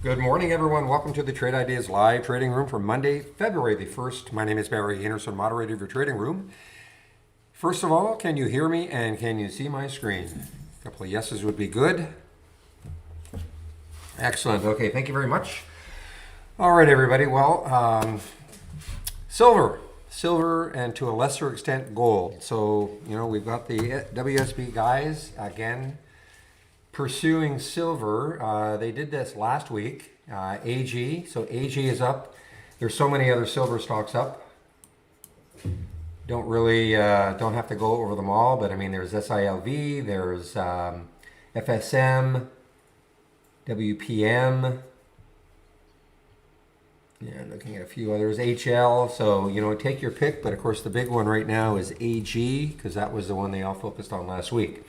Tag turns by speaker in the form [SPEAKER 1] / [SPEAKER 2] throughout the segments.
[SPEAKER 1] Good morning, everyone. Welcome to the Trade Ideas Live Trading Room for Monday, February the 1st. My name is Barry Anderson, moderator of your trading room. First of all, can you hear me and can you see my screen? A couple of yeses would be good. Excellent. Okay, thank you very much. All right, everybody. Well, silver, and to a lesser extent, gold. So, we've got the WSB guys again pursuing silver. They did this last week. AG, so AG is up. There's so many other silver stocks up. Don't have to go over them all, but I mean, there's SILV, there's FSM, WPM. Yeah, looking at a few others, HL. So, take your pick, but of course the big one right now is AG because that was the one they all focused on last week.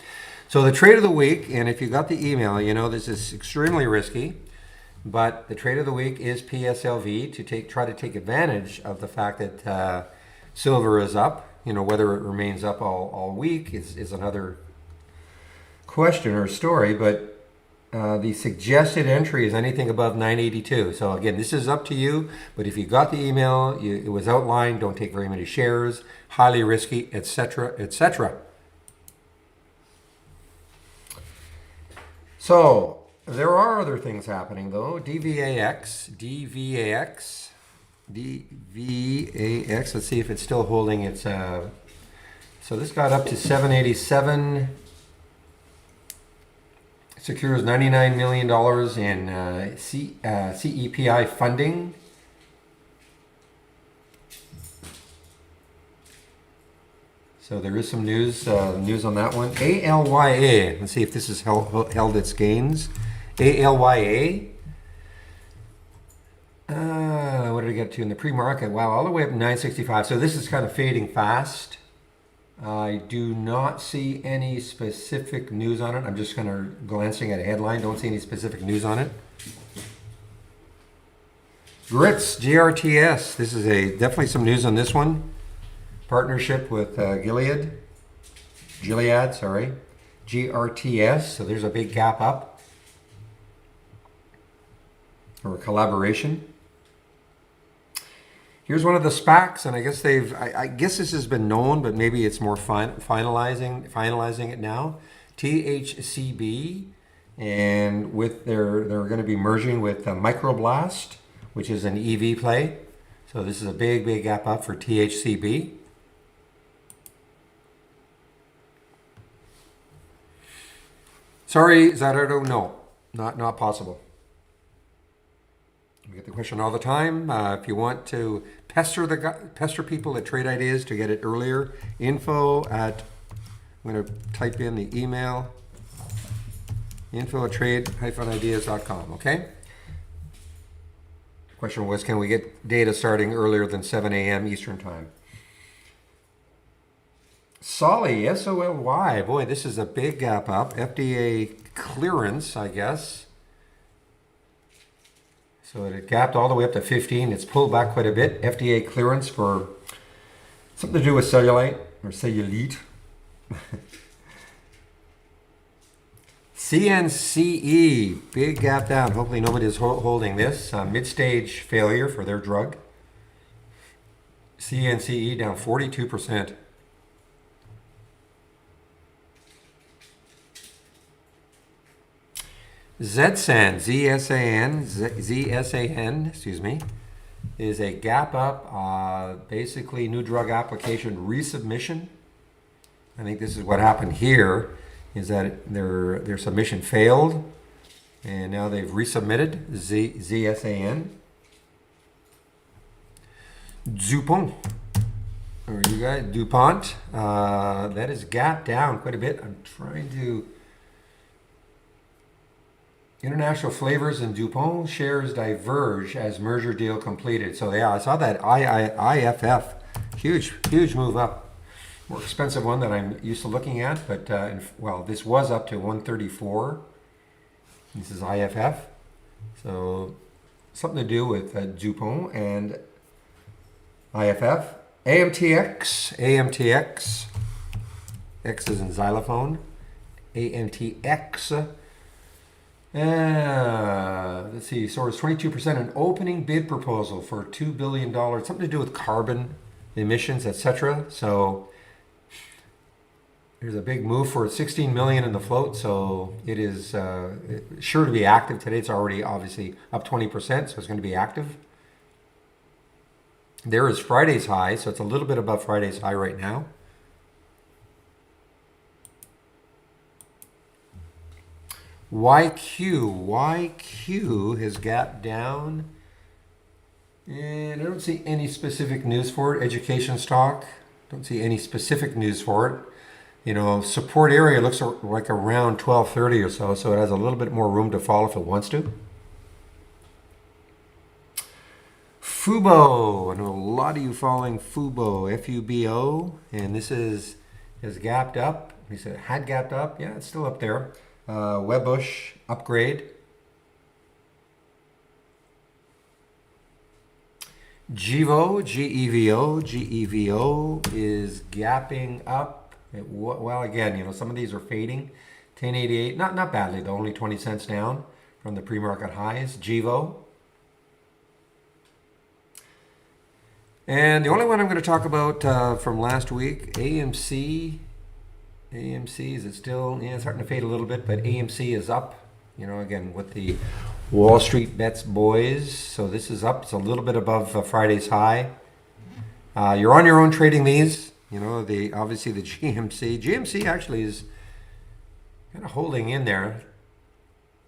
[SPEAKER 1] So the trade of the week, and if you got the email, this is extremely risky, but the trade of the week is PSLV to try to take advantage of the fact that silver is up. Whether it remains up all week is another question or story, but the suggested entry is anything above 982. So again, this is up to you, but if you got the email, it was outlined, don't take very many shares, highly risky, etc., etc. So there are other things happening though. DVAX. Let's see if it's still holding its. So this got up to 787. Secures $99 million in CEPI funding. So there is some news on that one. ALYA. Let's see if this has held its gains. ALYA. What did I get to in the pre-market? Wow, all the way up 965. So this is kind of fading fast. I do not see any specific news on it. I'm just kind of glancing at a headline. Don't see any specific news on it. GRITS, GRTS. This is definitely some news on this one. Partnership with Gilead, GRTS. So there's a big gap up, or a collaboration. Here's one of the SPACs, and I guess I guess this has been known, but maybe it's more finalizing it now. THCB, and they're going to be merging with Microblast, which is an EV play. So this is a big gap up for THCB. Sorry, Zarado, no, not possible. We get the question all the time. If you want to pester people at Trade Ideas to get it earlier, I'm going to type in the email, info@trade-ideas.com, okay? The question was, can we get data starting earlier than 7 a.m. Eastern Time? Solly, SOLY. Boy, this is a big gap up. FDA clearance, I guess. So it gapped all the way up to 15. It's pulled back quite a bit. FDA clearance for something to do with cellulite or cellulite. CNCE, big gap down. Hopefully nobody's holding this. Mid-stage failure for their drug. CNCE down 42%. ZSAN, ZSAN, excuse me, is a gap up, basically new drug application resubmission. I think this is what happened here, is that their submission failed, and now they've resubmitted, ZSAN. DuPont, or you guys, DuPont, that is gapped down quite a bit. I'm trying to... International Flavors and DuPont shares diverge as merger deal completed. So yeah, I saw that IFF, huge move up. More expensive one than I'm used to looking at, but this was up to 134. This is IFF. So something to do with DuPont and IFF. AMTX, X is in xylophone. AMTX. Let's see. So it's 22% an opening bid proposal for $2 billion, something to do with carbon emissions, etc. So there's a big move for it. 16 million in the float, so it is sure to be active today. It's already obviously up 20%, so it's going to be active. There is Friday's high, so it's a little bit above Friday's high right now. YQ has gapped down, and I don't see any specific news for it. Education stock, don't see any specific news for it. You know, support area looks like around 1230 or so, so it has a little bit more room to fall if it wants to. Fubo, I know a lot of you following Fubo, F-U-B-O, and this has gapped up. We said it had gapped up. Yeah, it's still up there. Webbush upgrade. Gevo, G-E-V-O, G-E-V-O is gapping up. Well, again, you know, some of these are fading. 1088, not badly though, only 20 cents down from the pre-market highs. Gevo. And the only one I'm going to talk about from last week, AMC. AMC, is it still? Yeah, it's starting to fade a little bit, but AMC is up. You know, again, with the Wall Street bets boys. So this is up. It's a little bit above Friday's high. You're on your own trading these. You know, obviously the GMC. GMC actually is kind of holding in there.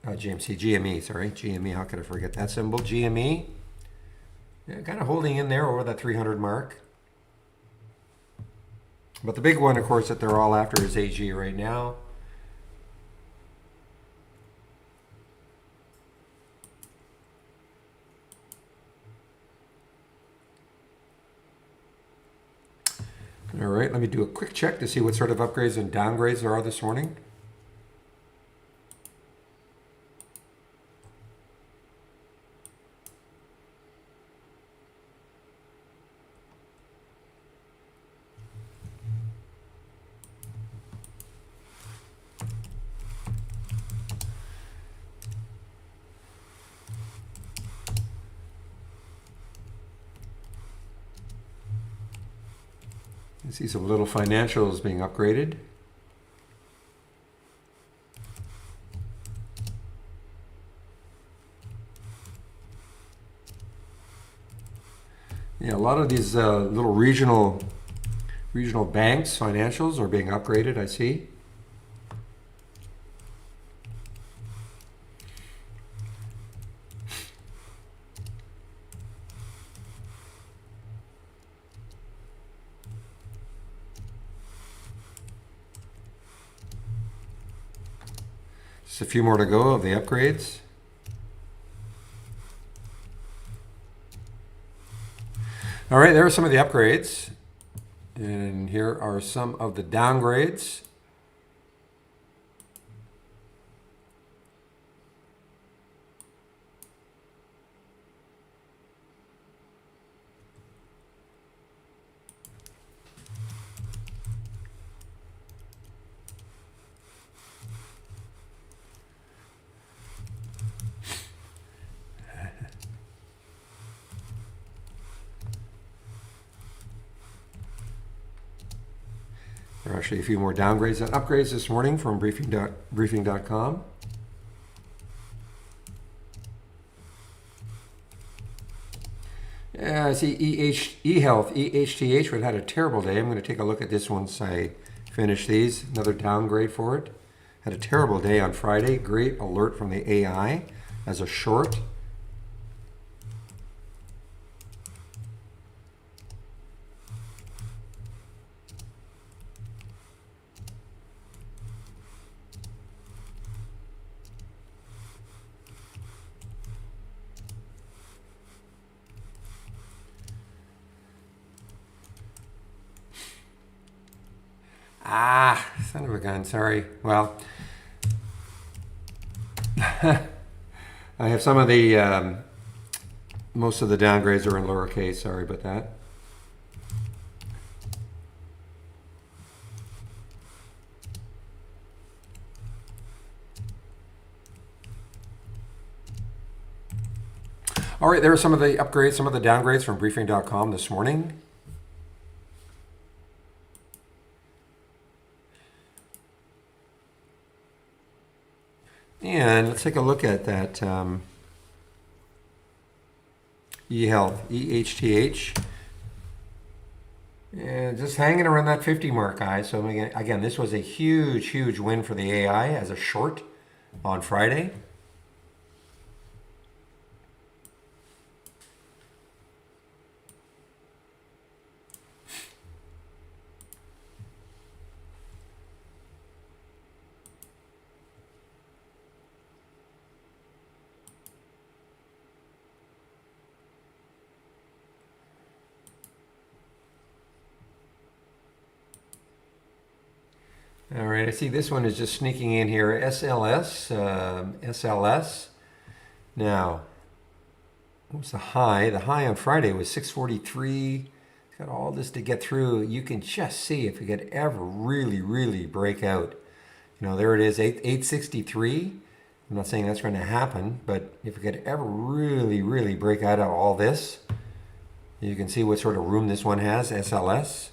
[SPEAKER 1] GME, sorry. GME, how could I forget that symbol? GME. Yeah, kind of holding in there over that 300 mark. But the big one, of course, that they're all after is AG right now. All right, let me do a quick check to see what sort of upgrades and downgrades there are this morning. I see some little financials being upgraded. Yeah, a lot of these little regional banks financials are being upgraded, I see. Just a few more to go of the upgrades. All right, there are some of the upgrades. And here are some of the downgrades. There are actually a few more downgrades and upgrades this morning from briefing.com. Yeah, I see eHealth, EHTH had a terrible day. I'm going to take a look at this once I finish these. Another downgrade for it. Had a terrible day on Friday. Great alert from the AI as a short. Son of a gun, sorry. Well, I have some of the, most of the downgrades are in lowercase, sorry about that. All right, there are some of the upgrades, some of the downgrades from briefing.com this morning. And let's take a look at that eHealth, EHTH. And just hanging around that 50 mark, guys. So again, this was a huge, huge win for the AI as a short on Friday. All right, I see this one is just sneaking in here. SLS. Now, what was the high? The high on Friday was 643. It's got all this to get through. You can just see if it could ever really, really break out. You know, there it is, 863. I'm not saying that's going to happen, but if it could ever really, really break out of all this, you can see what sort of room this one has, SLS.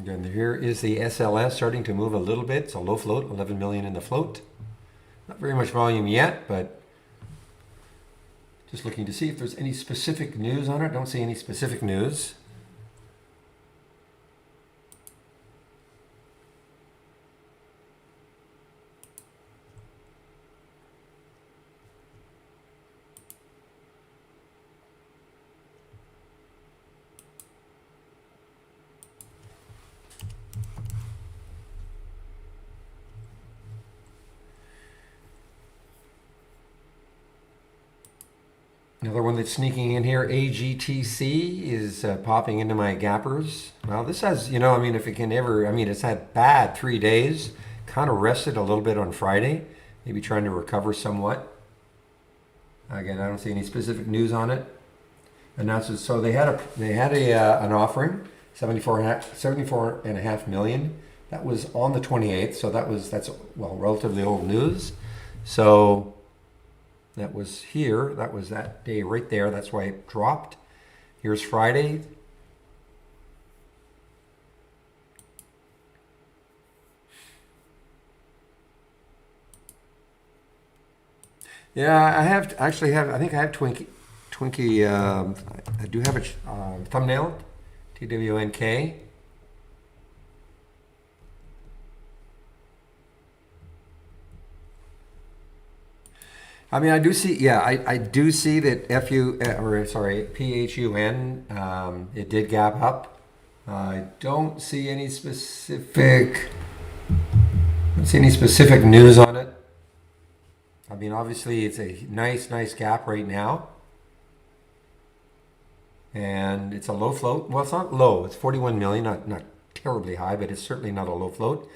[SPEAKER 1] Again, here is the SLS starting to move a little bit. It's a low float, 11 million in the float. Not very much volume yet, but just looking to see if there's any specific news on it. Don't see any specific news. Another one that's sneaking in here, AGTC, is popping into my gappers. Well, this has, you know, I mean, if it can ever, I mean, it's had bad 3 days, kind of rested a little bit on Friday, maybe trying to recover somewhat. Again, I don't see any specific news on it. And that's so they had an offering, 74.5 million. That was on the 28th, so that's relatively old news. So that was here. That was that day right there. That's why it dropped. Here's Friday. Yeah, I think I have Twinkie. I do have a thumbnail, TWNK. I mean, I do see, yeah, I do see that PHUN, it did gap up. I don't see any specific news on it. I mean, obviously, it's a nice gap right now. And it's a low float. Well, it's not low. It's 41 million, not terribly high, but it's certainly not a low float.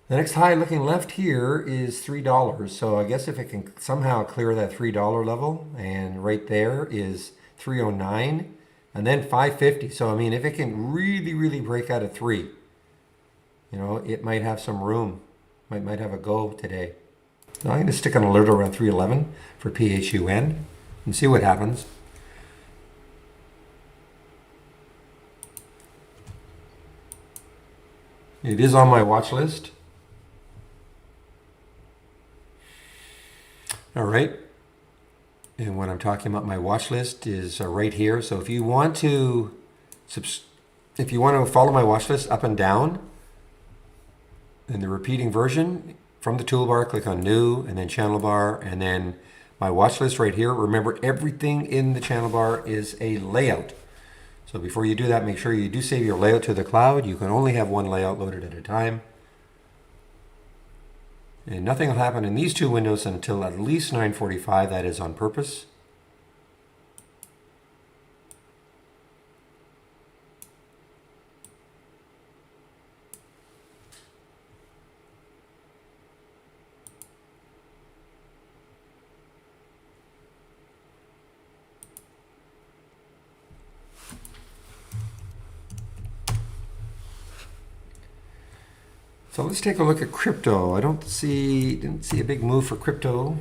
[SPEAKER 1] The next high looking left here is $3. So I guess if it can somehow clear that $3 level, and right there is 309 and then 550. So I mean, if it can really break out of 3, you know, it might have some room. Might have a go today. So I'm going to stick an alert around 311 for PHUN and see what happens. It is on my watch list. All right. And when I'm talking about my watch list is right here. So if you want to follow my watch list up and down in the repeating version, from the toolbar, click on new and then channel bar and then my watch list right here. Remember, everything in the channel bar is a layout. So before you do that, make sure you do save your layout to the cloud. You can only have one layout loaded at a time. And nothing will happen in these two windows until at least 9:45. That is on purpose. So let's take a look at crypto. I didn't see a big move for crypto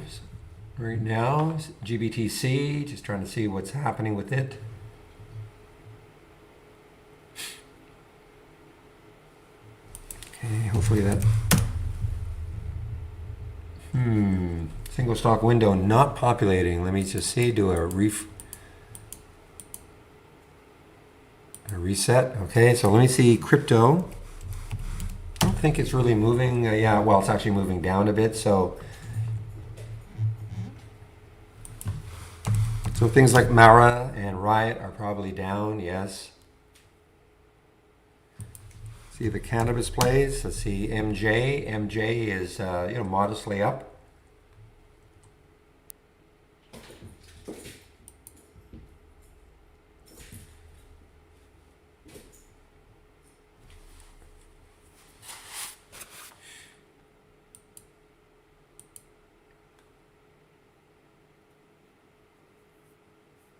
[SPEAKER 1] right now. GBTC, just trying to see what's happening with it. Okay, hopefully that. Single stock window not populating. Let me just see, do a reset. Okay, so let me see crypto. I don't think it's really moving. Yeah, well, it's actually moving down a bit. So things like Mara and Riot are probably down. Yes. See the cannabis plays. Let's see MJ. MJ is modestly up.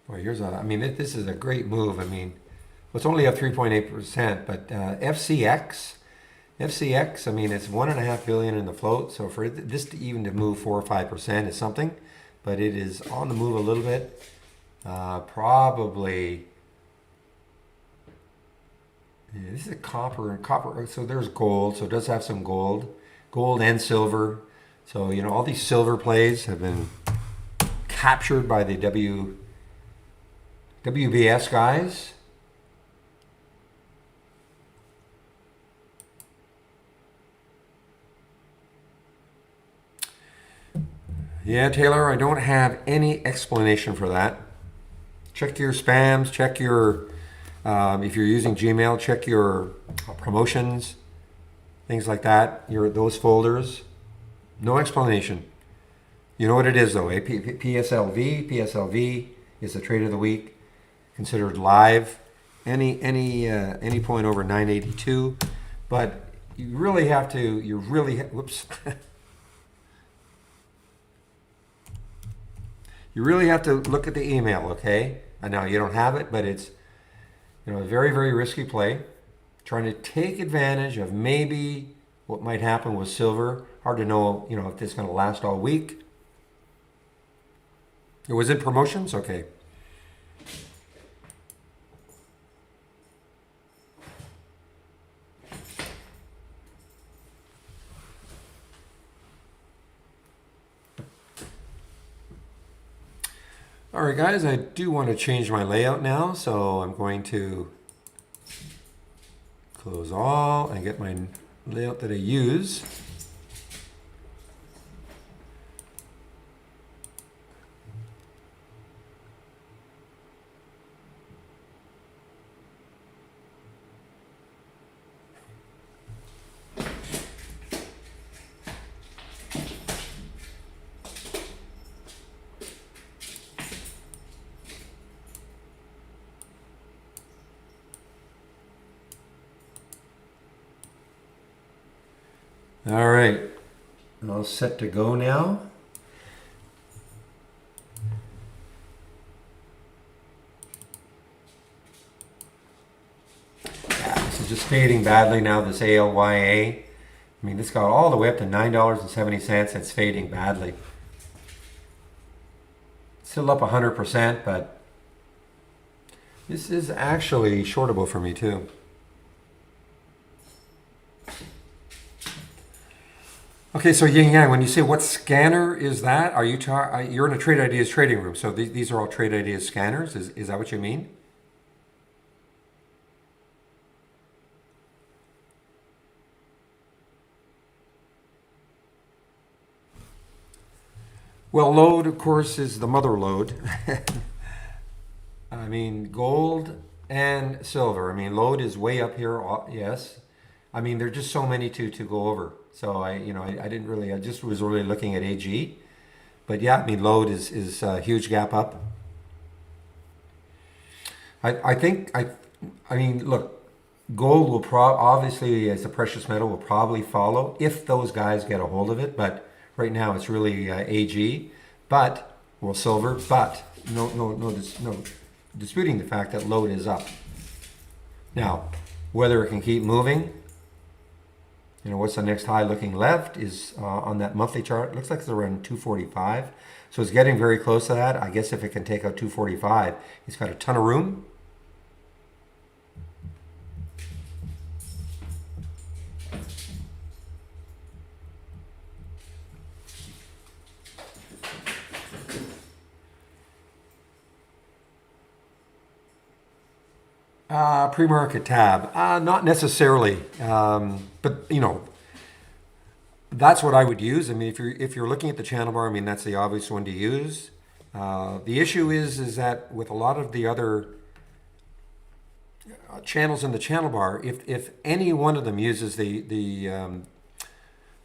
[SPEAKER 1] Boy, this is a great move. I mean, well, it's only up 3.8%, but FCX, I mean, it's 1.5 billion in the float. So for this to even to move 4 or 5% is something, but it is on the move a little bit. Probably, yeah, this is a copper. So there's gold. So it does have some gold and silver. So all these silver plays have been captured by the WBS guys. Yeah, Taylor, I don't have any explanation for that. Check your spams, check your, if you're using Gmail, check your promotions, things like that, those folders. No explanation. You know what it is though, eh? PSLV is the trade of the week. Considered live, any point over 982, but you really have to. Whoops. You really have to look at the email, okay? I know you don't have it, but it's a very, very risky play. Trying to take advantage of maybe what might happen with silver. Hard to know, if this is going to last all week. It was in promotions, okay. All right, guys, I do want to change my layout now, so I'm going to close all and get my layout that I use. All right, all set to go now. Yeah, this is just fading badly now, this ALYA. I mean, this got all the way up to $9.70. It's fading badly. Still up 100%, but this is actually shortable for me too. Okay, so Yin Yang, when you say what scanner is that, are you you're in a Trade Ideas trading room, so these are all Trade Ideas scanners. Is that what you mean? Well, load, of course, is the mother lode. I mean, gold and silver. I mean, load is way up here. Yes. I mean, there are just so many to go over. So I didn't really. I just was really looking at AG. But yeah, I mean, load is a huge gap up. I mean, look, gold will obviously, as a precious metal, will probably follow if those guys get a hold of it. But right now, it's really AG. But silver. But no disputing the fact that load is up. Now, whether it can keep moving, what's the next high looking left is on that monthly chart. It looks like it's around 245. So it's getting very close to that. I guess if it can take out 245, it's got a ton of room. Pre-market tab, not necessarily, but that's what I would use. I mean, if you're looking at the channel bar, I mean that's the obvious one to use. The issue is that with a lot of the other channels in the channel bar, if any one of them uses the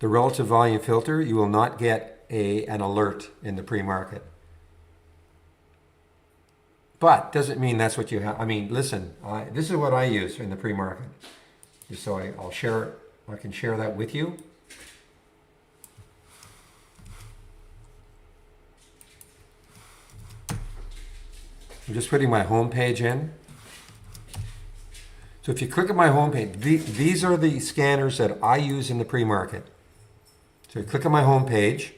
[SPEAKER 1] relative volume filter, you will not get an alert in the pre-market. But doesn't mean that's what you have. I mean, listen, this is what I use in the pre-market. Just so I'll share it. I can share that with you. I'm just putting my home page in. So if you click at my home page, these are the scanners that I use in the pre-market. So you click on my home page,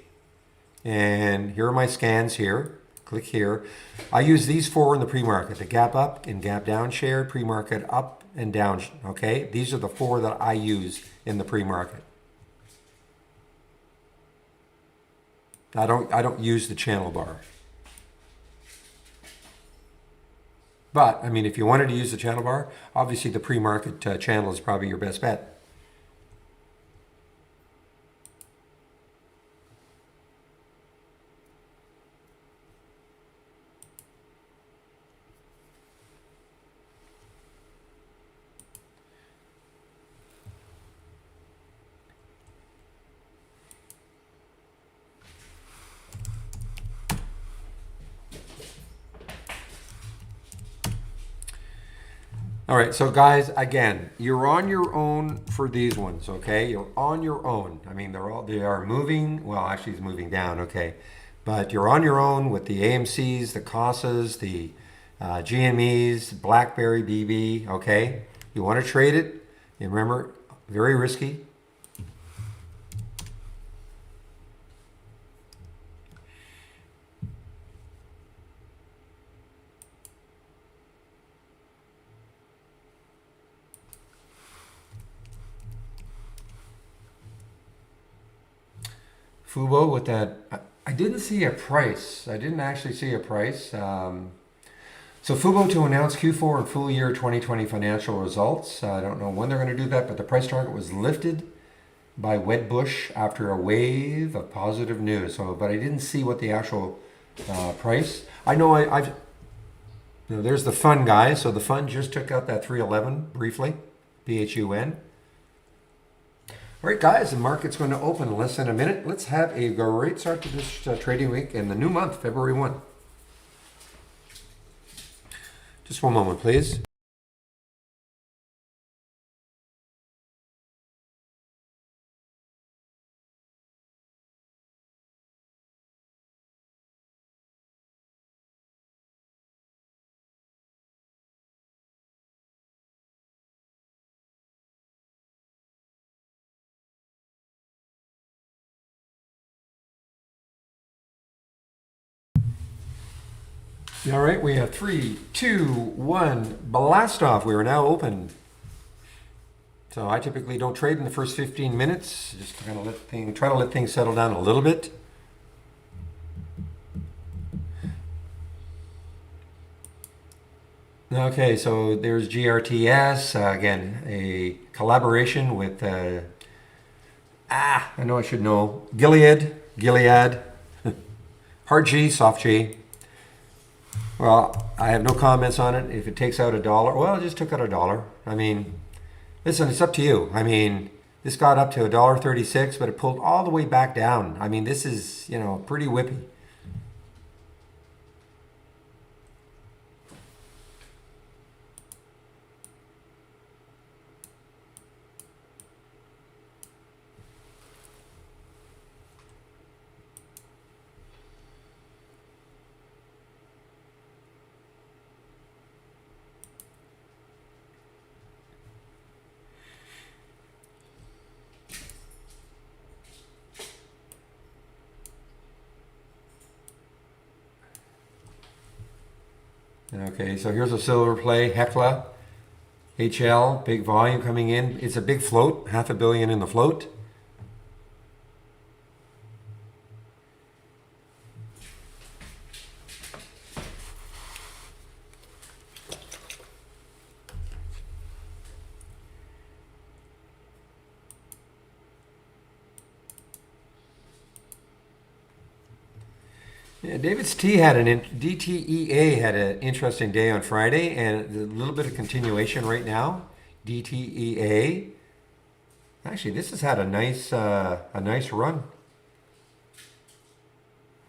[SPEAKER 1] and here are my scans here. Click here. I use these four in the pre-market: the gap up and gap down share, pre-market up and down. Okay, these are the four that I use in the pre-market. I don't use the channel bar. But I mean, if you wanted to use the channel bar, obviously the pre-market channel is probably your best bet. All right, so guys, again, you're on your own for these ones, okay? You're on your own. I mean, they are moving. Well, actually, it's moving down, okay? But you're on your own with the AMCs, the CASAs, the GMEs, BlackBerry BB, okay? You want to trade it? And remember, very risky. Fubo with that, I didn't see a price. I didn't actually see a price. So Fubo to announce Q4 and full year 2020 financial results. I don't know when they're going to do that, but the price target was lifted by Wedbush after a wave of positive news. So, but I didn't see what the actual price. I know I've. There's the fund guy. So the fund just took out that 311 briefly, PHUN. All right, guys, the market's going to open in less than a minute. Let's have a great start to this trading week and the new month, February 1. Just one moment, please. All right, we have 3, 2, 1, blast off. We are now open. So I typically don't trade in the first 15 minutes. Just kind of try to let things settle down a little bit. Okay, so there's GRTS, again, a collaboration with, I know I should know, Gilead, hard G, soft G. Well, I have no comments on it. If it takes out $1, well, it just took out $1. I mean, listen, it's up to you. I mean, this got up to $1.36, but it pulled all the way back down. I mean, this is, pretty whippy. Okay, so here's a silver play, Hecla, HL, big volume coming in. It's a big float, 500 million in the float. Yeah, David's T had DTEA had an interesting day on Friday, and a little bit of continuation right now. DTEA, actually, this has had a nice run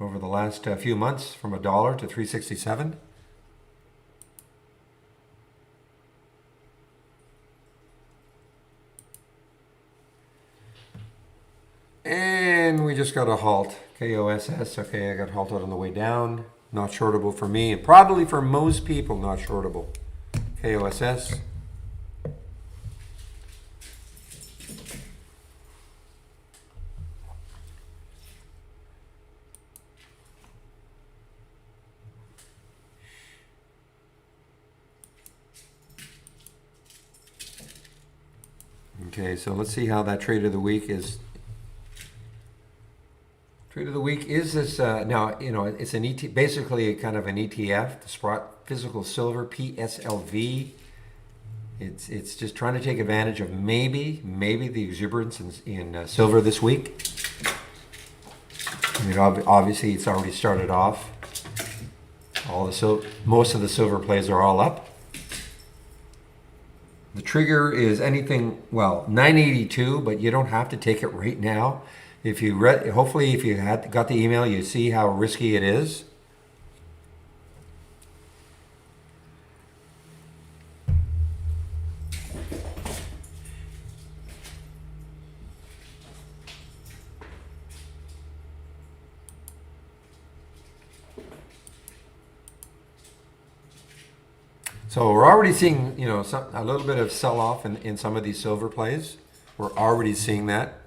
[SPEAKER 1] over the last few months, from $1 to 367. And we just got a halt. KOSS. Okay, I got halted on the way down. Not shortable for me, and probably for most people, not shortable. KOSS. Okay, so let's see how that trade of the week is. Trade of the week is this, now, you know, it's an basically kind of an ETF, the Sprott Physical Silver, PSLV. It's just trying to take advantage of maybe the exuberance in silver this week. I mean, obviously, it's already started off. Most of the silver plays are all up. The trigger is anything, well, 982, but you don't have to take it right now. If you hopefully, if you got the email, you see how risky it is. So we're already seeing, you know, a little bit of sell-off in some of these silver plays. We're already seeing that.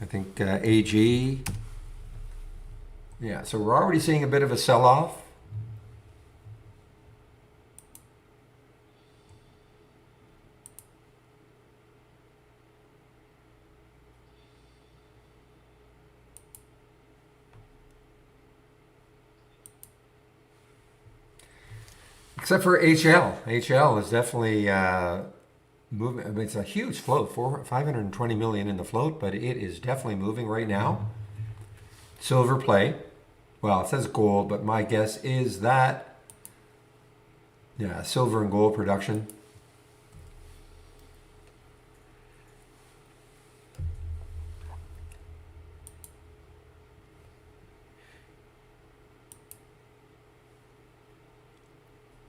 [SPEAKER 1] I think AG. Yeah, so we're already seeing a bit of a sell-off. Except for HL. HL is definitely moving. I mean, it's a huge float, 520 million in the float, but it is definitely moving right now. Silver play. Well, it says gold, but my guess is that, yeah, silver and gold production.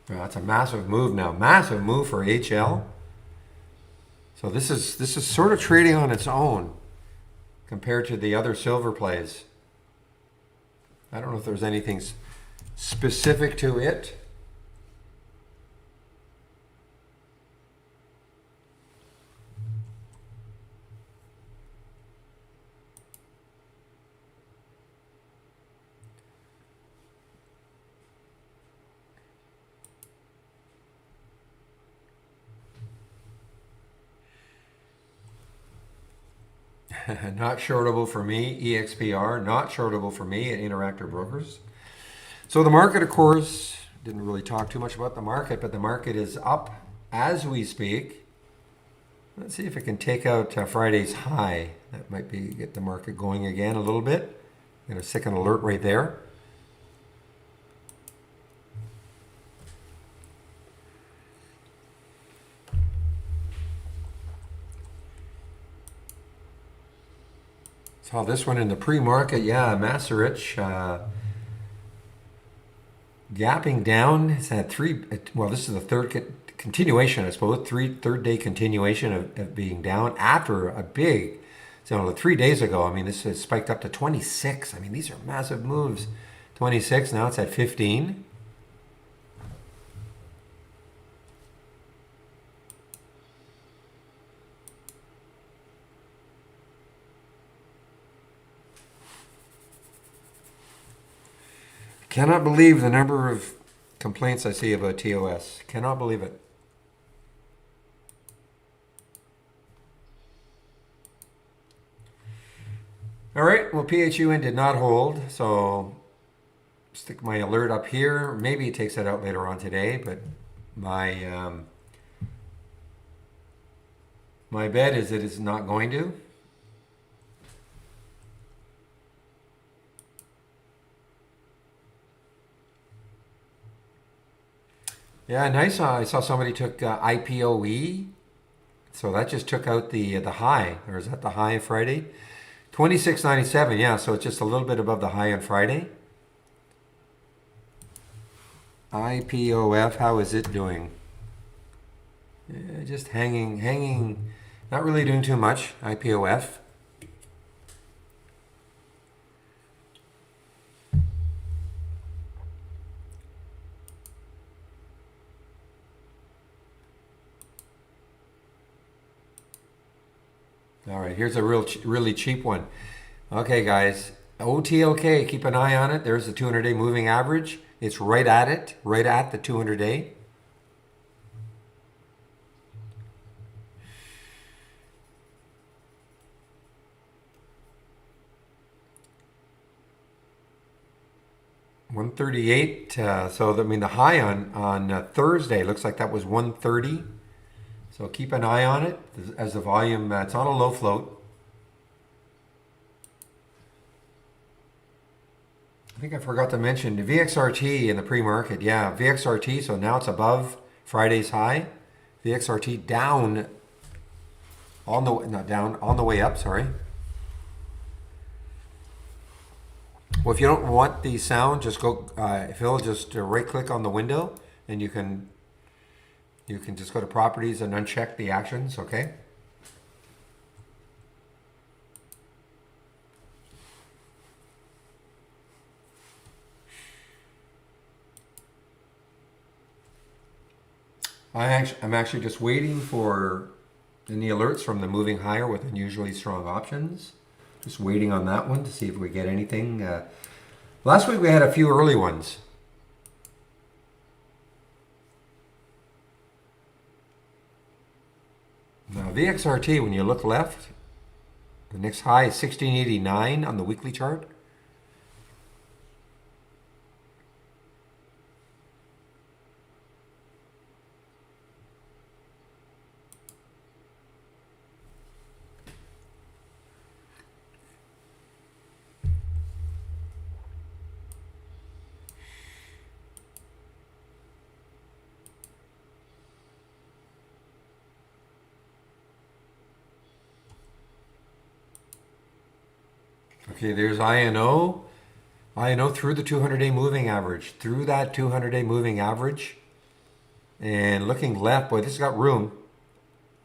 [SPEAKER 1] Well, that's a massive move now. Massive move for HL. So this is sort of trading on its own compared to the other silver plays. I don't know if there's anything specific to it. Not shortable for me, EXPR, not shortable for me at Interactive Brokers. So the market, of course, didn't really talk too much about the market, but the market is up as we speak. Let's see if it can take out Friday's high. That might get the market going again a little bit. Get a second alert right there. Saw this one in the pre-market. Yeah, Macerich gapping down. It's had well, this is the third continuation, I suppose, third day continuation of being down after a big, so 3 days ago. I mean, this has spiked up to 26. I mean, these are massive moves. 26, now it's at 15. Cannot believe the number of complaints I see about TOS. Cannot believe it. All right, well, PHUN did not hold, so stick my alert up here. Maybe it takes that out later on today, but my my bet is it is not going to. Yeah, nice. I saw somebody took IPOE, so that just took out the high, or is that the high Friday? 26.97. Yeah, so it's just a little bit above the high on Friday. IPOF, how is it doing? Yeah, just hanging, not really doing too much. IPOF. All right, here's a really cheap one. Okay, guys, OTLK, keep an eye on it. There's the 200-day moving average. It's right at it, right at the 200-day. $138. So I mean, the high on Thursday looks like that was 130. So keep an eye on it as the volume. It's on a low float. I think I forgot to mention the VXRT in the pre-market. Yeah, VXRT. So now it's above Friday's high. VXRT down on the not down on the way up. Sorry. Well, if you don't want the sound, just go. Phil, just right-click on the window, and you can just go to properties and uncheck the actions. Okay. I'm actually just waiting for any alerts from the moving higher with unusually strong options. Just waiting on that one to see if we get anything. Last week we had a few early ones. Now VXRT, when you look left, the next high is 1689 on the weekly chart. Okay, there's INO. INO through the 200-day moving average. Through that 200-day moving average. And looking left, boy, this has got room.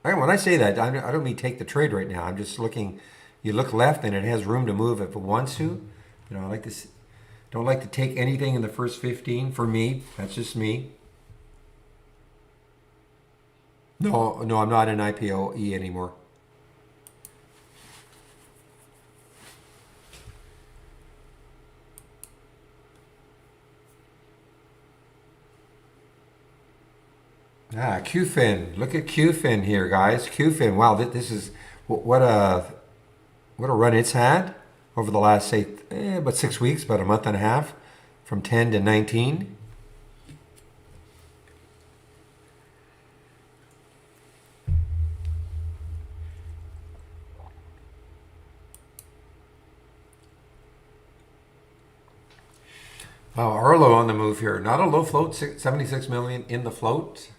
[SPEAKER 1] When I say that, I don't mean take the trade right now. I'm just looking, you look left and it has room to move if it wants to. You know, I like this. Don't like to take anything in the first 15 for me. That's just me. No, I'm not in IPOE anymore. QFIN. Look at QFIN here, guys. QFIN. Wow, this is what a run it's had over the last say about 6 weeks, about a month and a half, from 10 to 19. Wow, Arlo on the move here. Not a low float, 76 million in the float.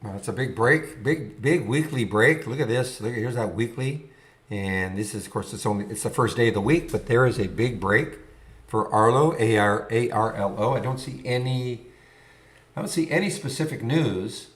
[SPEAKER 1] Well, it's a big break, big weekly break. Look at this. Here's that weekly, and this is, of course, it's the first day of the week, but there is a big break for Arlo, ARLO. I don't see any specific news.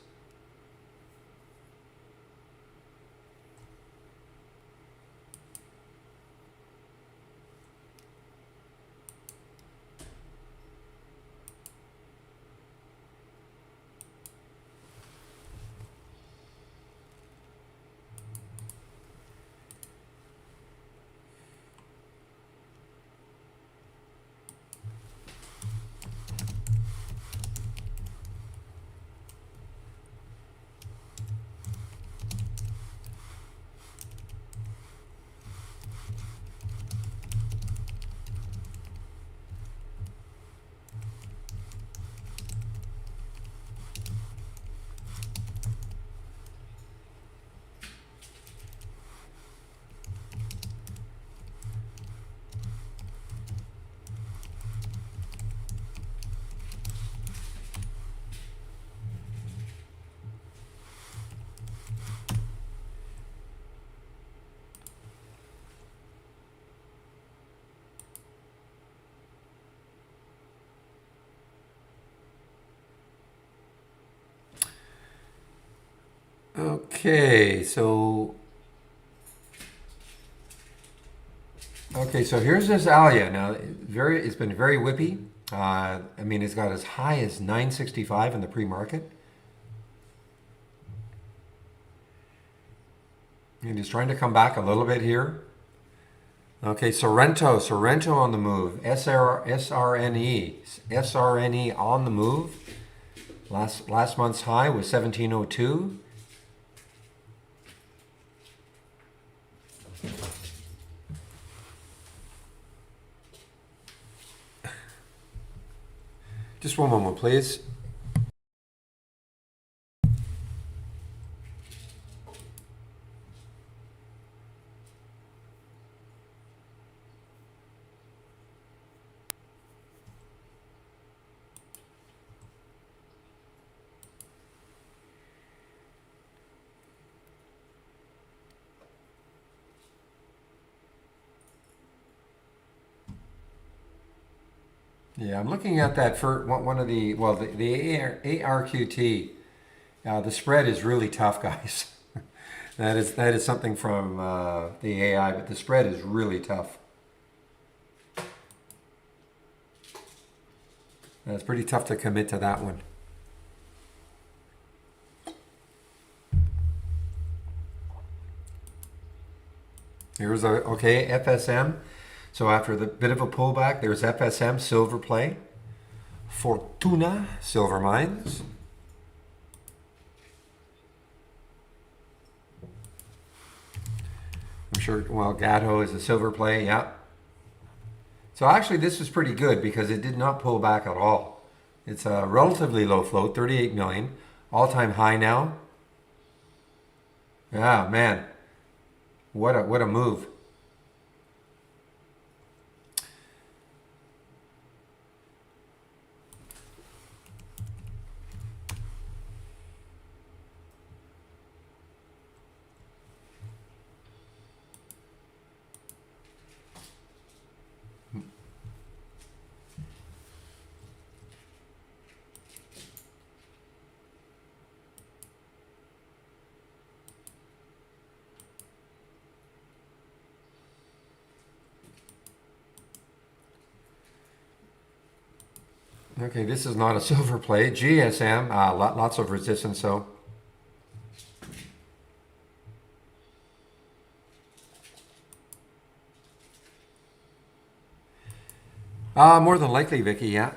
[SPEAKER 1] so here's this Alia. Now, it's been very whippy. I mean, it's got as high as 965 in the pre-market. And he's trying to come back a little bit here. Okay, Sorrento on the move. SRNE on the move. Last month's high was 1702. Just one moment, please. Yeah, I'm looking at that for one of the, well, the ARQT. The spread is really tough, guys. That is something from the AI, but the spread is really tough. It's pretty tough to commit to that one. Here's okay, FSM. So after the bit of a pullback, there's FSM, silver play. Fortuna, silver mines. I'm sure, well, Gatto is a silver play, yeah. So actually this was pretty good because it did not pull back at all. It's a relatively low float, 38 million. All-time high now. Yeah, man. What a move. Okay, this is not a silver play. GSM, lots of resistance, so. More than likely, Vicky, yeah.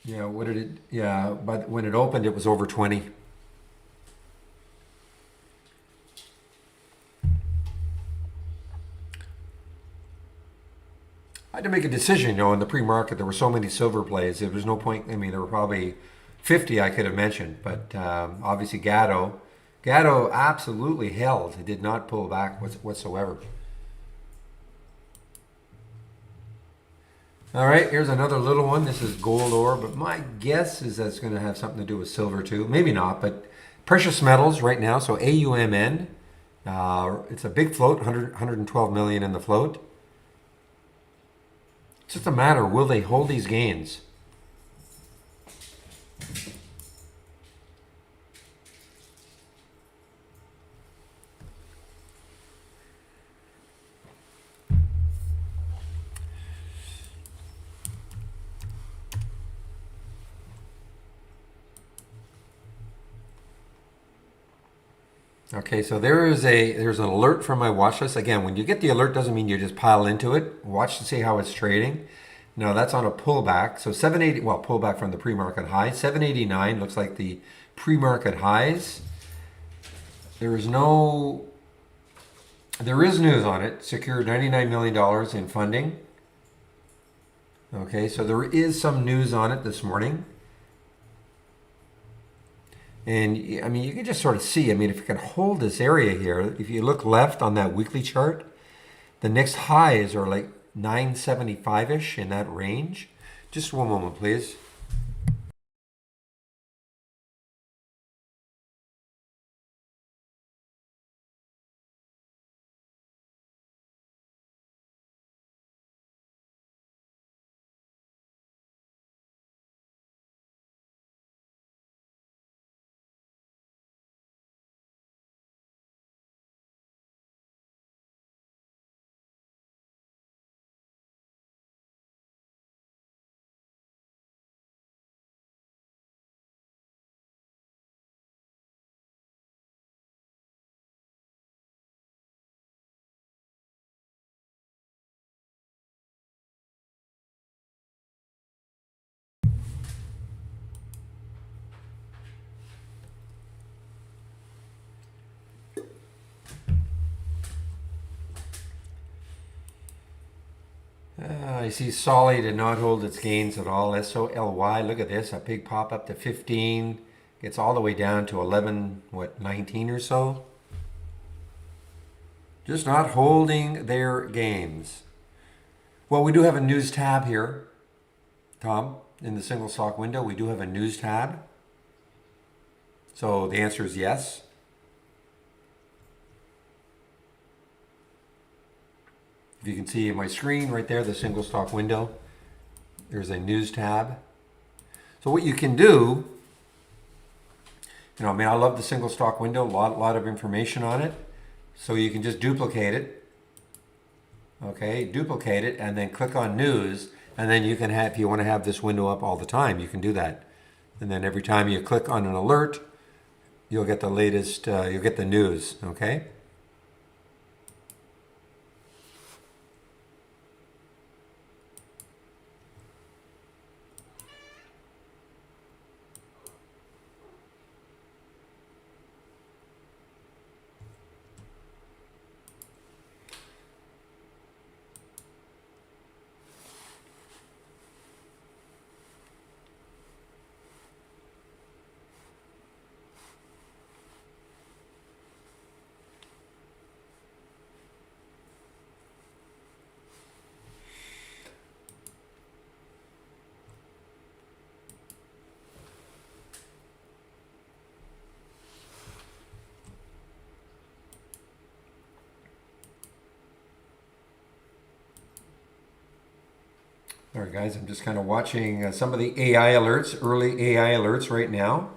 [SPEAKER 1] Yeah, what did it, yeah, but when it opened, it was over 20. I had to make a decision, in the pre-market, there were so many silver plays. There was no point, I mean, there were probably 50 I could have mentioned, but obviously Gatto absolutely held. It did not pull back whatsoever. All right, here's another little one. This is gold ore, but my guess is that's going to have something to do with silver too. Maybe not, but precious metals right now. So AUMN, it's a big float, 112 million in the float. It's just a matter, will they hold these gains? Okay, so there's an alert from my watch list. Again, when you get the alert, doesn't mean you just pile into it. Watch to see how it's trading. Now that's on a pullback. So 780, well, pullback from the pre-market high. 789 looks like the pre-market highs. There is news on it. Secured $99 million in funding. Okay, so there is some news on it this morning. And I mean, you can just sort of see, I mean, if you can hold this area here, if you look left on that weekly chart, the next highs are like 975-ish in that range. Just one moment, please. I see Solly did not hold its gains at all. SOLY, look at this, a big pop up to 15. Gets all the way down to 11, what, 19 or so? Just not holding their gains. Well, we do have a news tab here, Tom, in the single stock window. We do have a news tab. So the answer is yes. If you can see my screen right there, the single stock window, there's a news tab. So what you can do, I love the single stock window, a lot of information on it. So you can just duplicate it. Okay, duplicate it and then click on news. And then you can have, if you want to have this window up all the time, you can do that. And then every time you click on an alert, you'll get the latest, you'll get the news, okay? All right, guys, I'm just kind of watching some of the AI alerts, early AI alerts right now.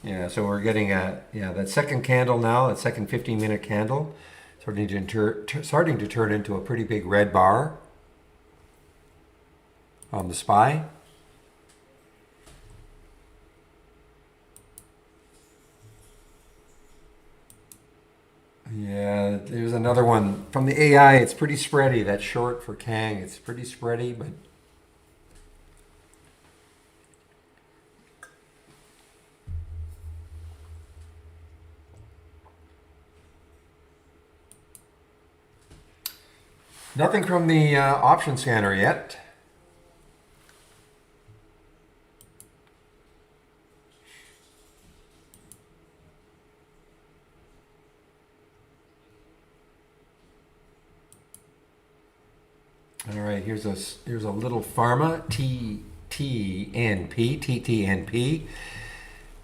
[SPEAKER 1] Yeah, so we're getting that second candle now, that second 15-minute candle, starting to turn into a pretty big red bar on the SPY. Yeah, there's another one from the AI. It's pretty spready. That's short for Kang. It's pretty spready, but nothing from the option scanner yet. All right, here's a little pharma TTNP.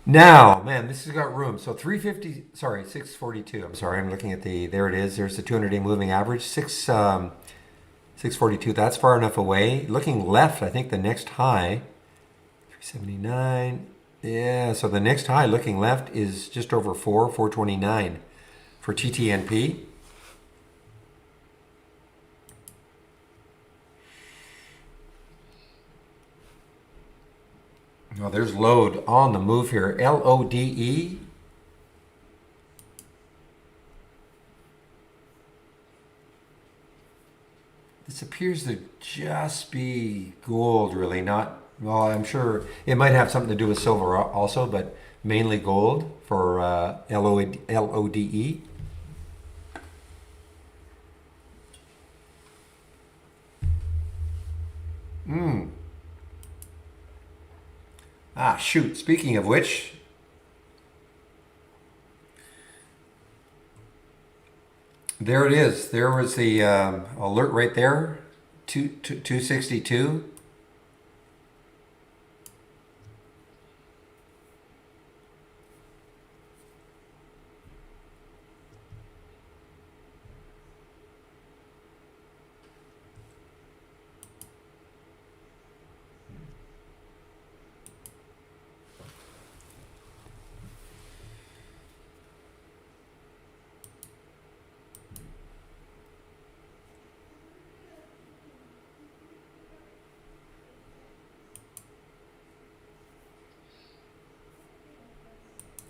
[SPEAKER 1] Now, man, this has got room. So 642. I'm sorry, I'm looking at there it is. There's the 200-day moving average. 642. That's far enough away. Looking left, I think the next high 379. Yeah, so the next high looking left is just over 429 for TTNP. Oh, there's load on the move here. LODE. This appears to just be gold, really. Not, well, I'm sure it might have something to do with silver also, but mainly gold for LODE. Ah, shoot. Speaking of which, there it is. There was the alert right there, 262.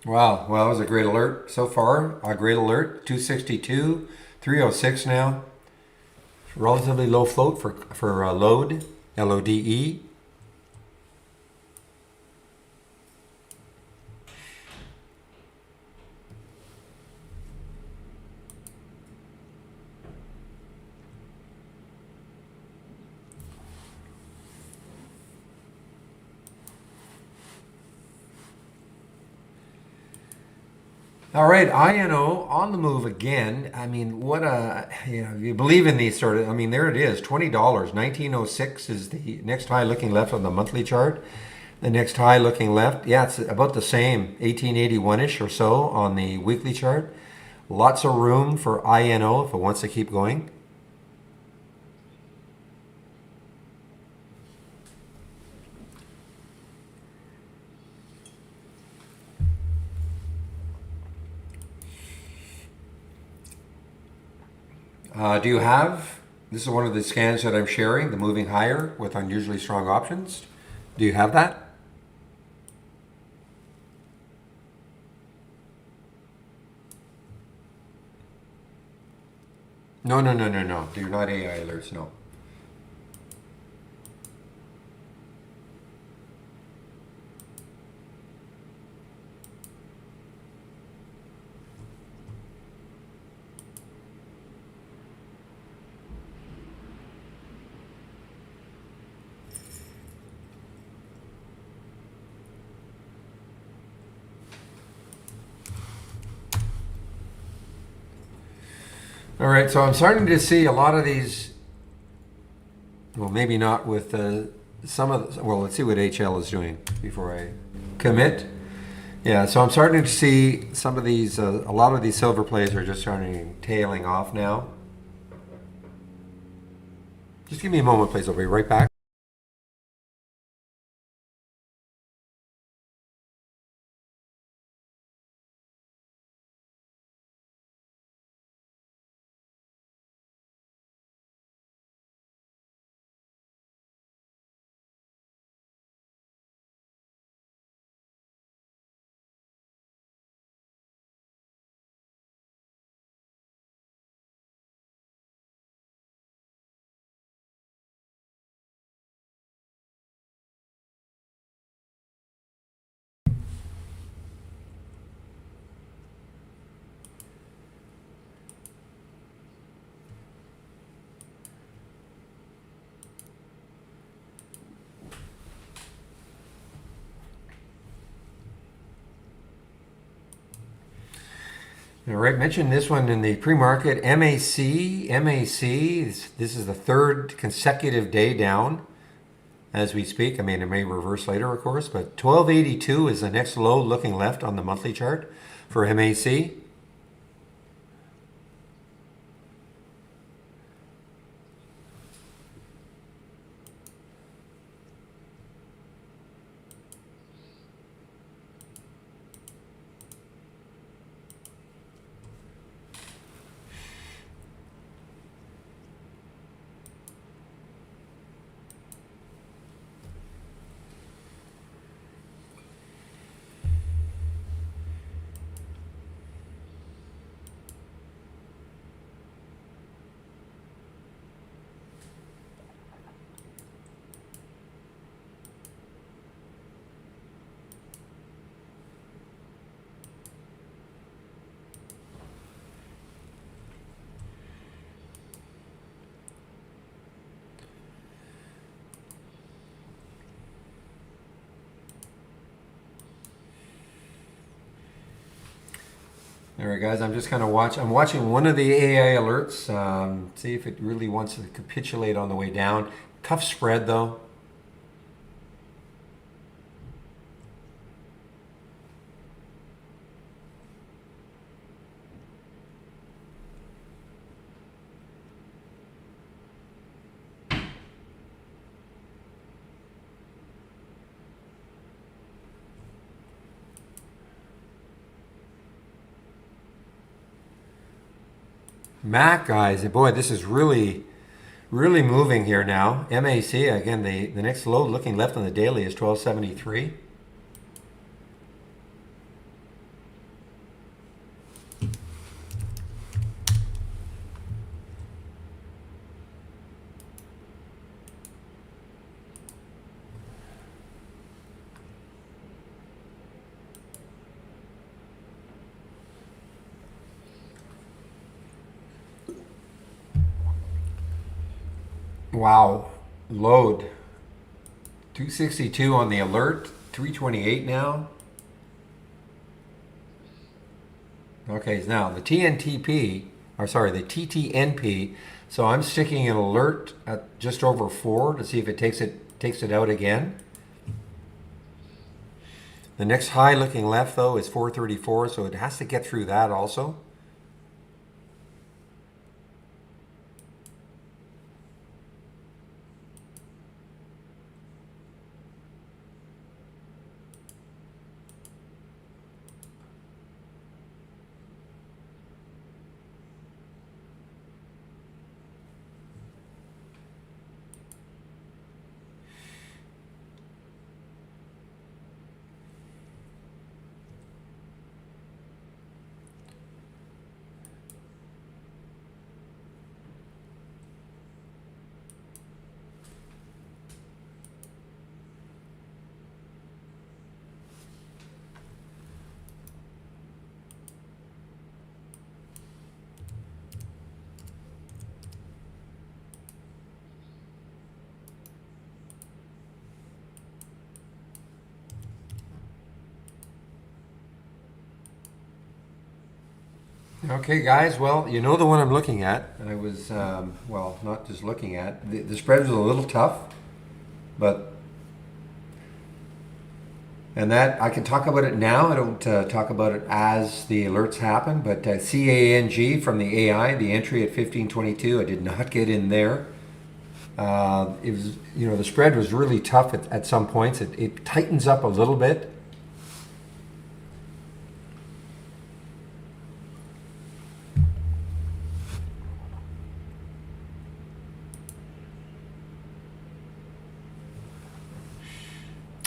[SPEAKER 1] Wow, well, that was a great alert so far. A great alert, 262, 306 now. Relatively low float for load, LODE. All right, INO on the move again. I mean, what a, you believe in these sort of, I mean, there it is, $20. 1906 is the next high looking left on the monthly chart. The next high looking left, yeah, it's about the same, 1881-ish or so on the weekly chart. Lots of room for INO if it wants to keep going. Do you have, this is one of the scans that I'm sharing, the moving higher with unusually strong options. Do you have that? No, no, no, no, no. They're not AI alerts, no. All right, so I'm starting to see a lot of these, well, maybe not with some of the, well, let's see what HL is doing before I commit. Yeah, so I'm starting to see some of these, a lot of these silver plays are just starting tailing off now. Just give me a moment, please. I'll be right back. All right, mentioned this one in the pre-market. MAC. This is the third consecutive day down as we speak. I mean, it may reverse later, of course, but 1282 is the next low looking left on the monthly chart for MAC. All right, guys, I'm just kind of I'm watching one of the AI alerts, see if it really wants to capitulate on the way down. Tough spread, though. Mac, guys, boy, this is really, really moving here now. MAC, again, the next low looking left on the daily is 1273. Wow, load 262 on the alert, 328 now. Okay, now the TNTP, or sorry, the TTNP. So I'm sticking an alert at just over 4 to see if it takes it out again. The next high looking left though is 434, so it has to get through that also. Okay, guys. Well, you know the one I'm looking at. I was, well, not just looking at. The spread was a little tough, but and that I can talk about it now. I don't talk about it as the alerts happen. But CANG from the AI, the entry at 1522, I did not get in there. It was, the spread was really tough at some points. It tightens up a little bit.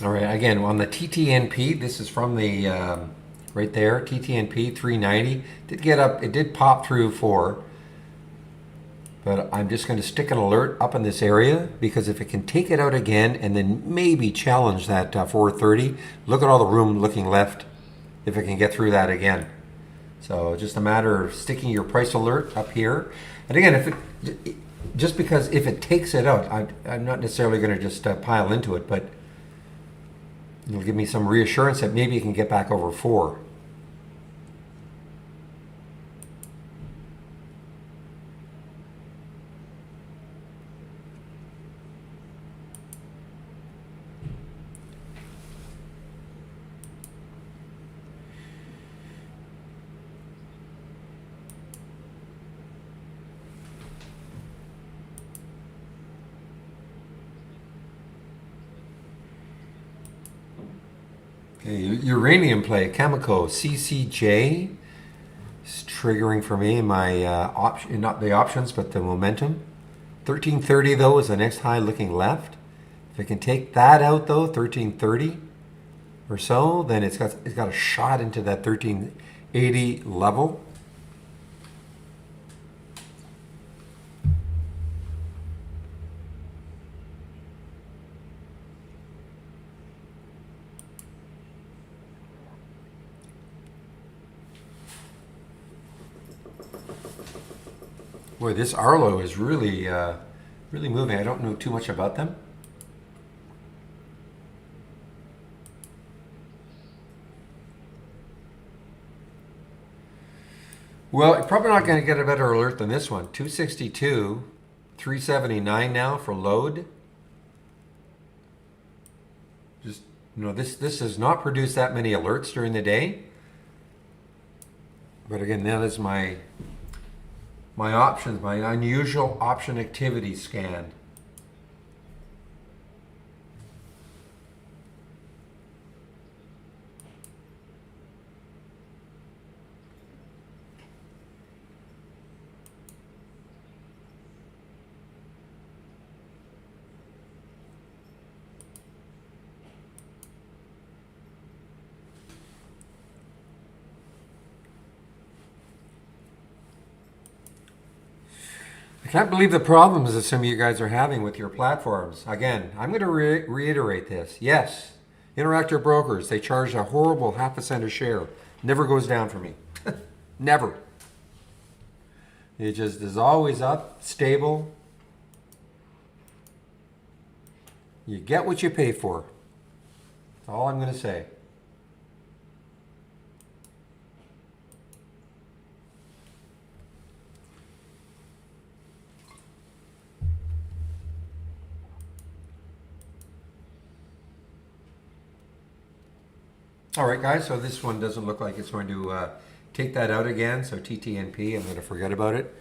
[SPEAKER 1] All right, again, on the TTNP, this is from the, right there, TTNP 390. Did get up, it did pop through 4. But I'm just going to stick an alert up in this area because if it can take it out again and then maybe challenge that 430, look at all the room looking left if it can get through that again. So just a matter of sticking your price alert up here. And again, just because if it takes it out, I'm not necessarily going to just pile into it, but it'll give me some reassurance that maybe it can get back over 4. Okay, uranium play, Cameco, CCJ is triggering for me in my option, not the options, but the momentum. 1330 though is the next high looking left. If it can take that out though, 1330 or so, then it's got a shot into that 1380 level. Boy, this Arlo is really, really moving. I don't know too much about them. Well, you're probably not going to get a better alert than this one. 262, 379 now for load. Just, this has not produced that many alerts during the day. But again, that is my options, my unusual option activity scan. I can't believe the problems that some of you guys are having with your platforms. Again, I'm going to reiterate this. Yes, Interactive Brokers, they charge a horrible half a cent a share. Never goes down for me. Never. It just is always up, stable. You get what you pay for. That's all I'm going to say. All right, guys, so this one doesn't look like it's going to take that out again. So TTNP, I'm going to forget about it.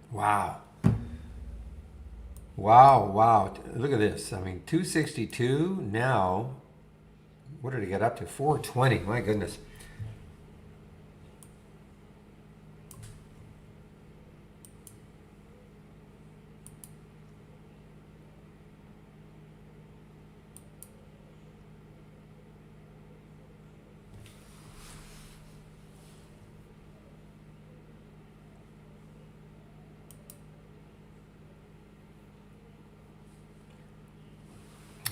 [SPEAKER 1] Wow. Wow, wow. Look at this. I mean, 262 now. What did it get up to? 420. My goodness.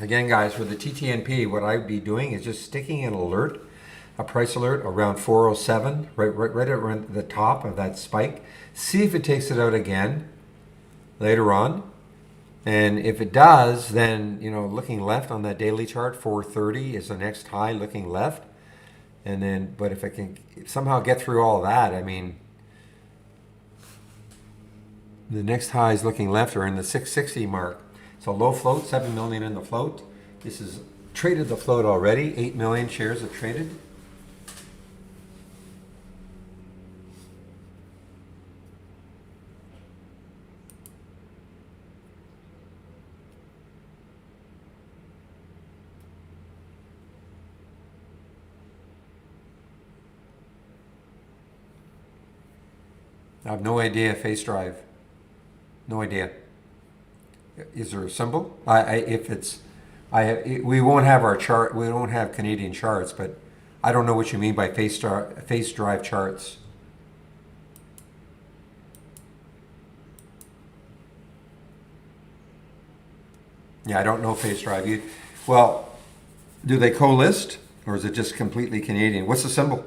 [SPEAKER 1] Again, guys, for the TTNP, what I'd be doing is just sticking an alert, a price alert around 407, right around the top of that spike. See if it takes it out again later on. And if it does, then, looking left on that daily chart, 430 is the next high looking left. And then, but if it can somehow get through all that, I mean, the next highs looking left are in the 660 mark. So low float, 7 million in the float. This is traded the float already. 8 million shares have traded. I have no idea, Face Drive. No idea. Is there a symbol? We won't have our chart. We don't have Canadian charts, but I don't know what you mean by Face Drive charts. Yeah, I don't know Face Drive. Well, do they co-list or is it just completely Canadian? What's the symbol?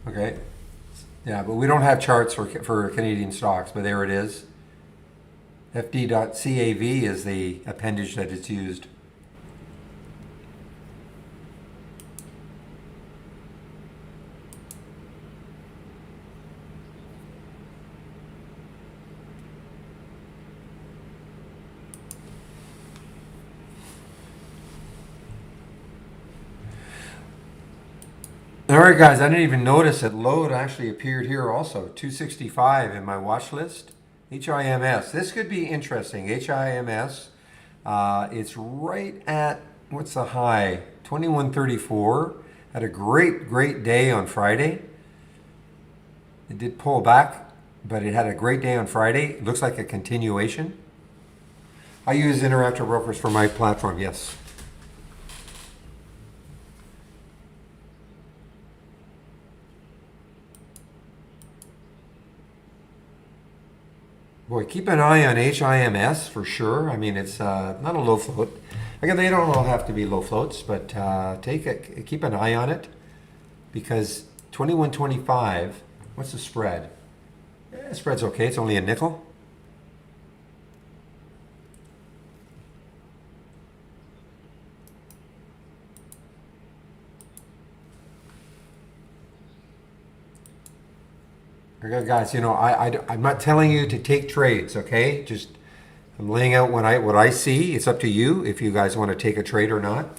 [SPEAKER 1] Okay. Yeah, but we don't have charts for Canadian stocks, but there it is. FD.CAV is the appendage that is used. All right, guys, I didn't even notice that load actually appeared here also. 265 in my watch list. HIMS. This could be interesting. HIMS. It's right at, what's the high? 2134. Had a great day on Friday. It did pull back, but it had a great day on Friday. It looks like a continuation. I use Interactive Brokers for my platform, yes. Boy, keep an eye on HIMS for sure. I mean, it's not a low float. Again, they don't all have to be low floats, but keep an eye on it because 21.25. What's the spread? The spread's okay. It's only a nickel. Okay, guys, I'm not telling you to take trades, okay? Just I'm laying out what I see. It's up to you if you guys want to take a trade or not.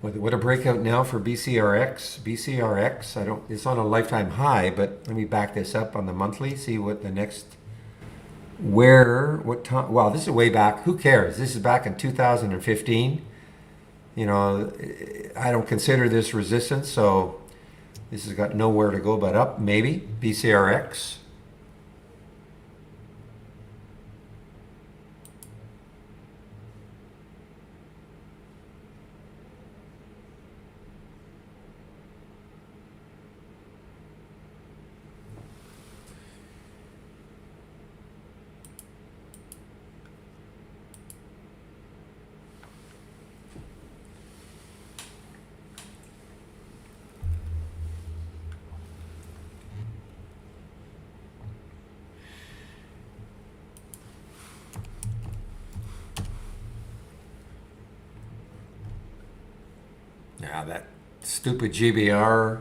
[SPEAKER 1] What a breakout now for BCRX. BCRX, I don't, it's on a lifetime high, but let me back this up on the monthly, see what the next, what time, wow, this is way back. Who cares? This is back in 2015. You know, I don't consider this resistance, so this has got nowhere to go but up, maybe. BCRX. Yeah, that stupid GBR.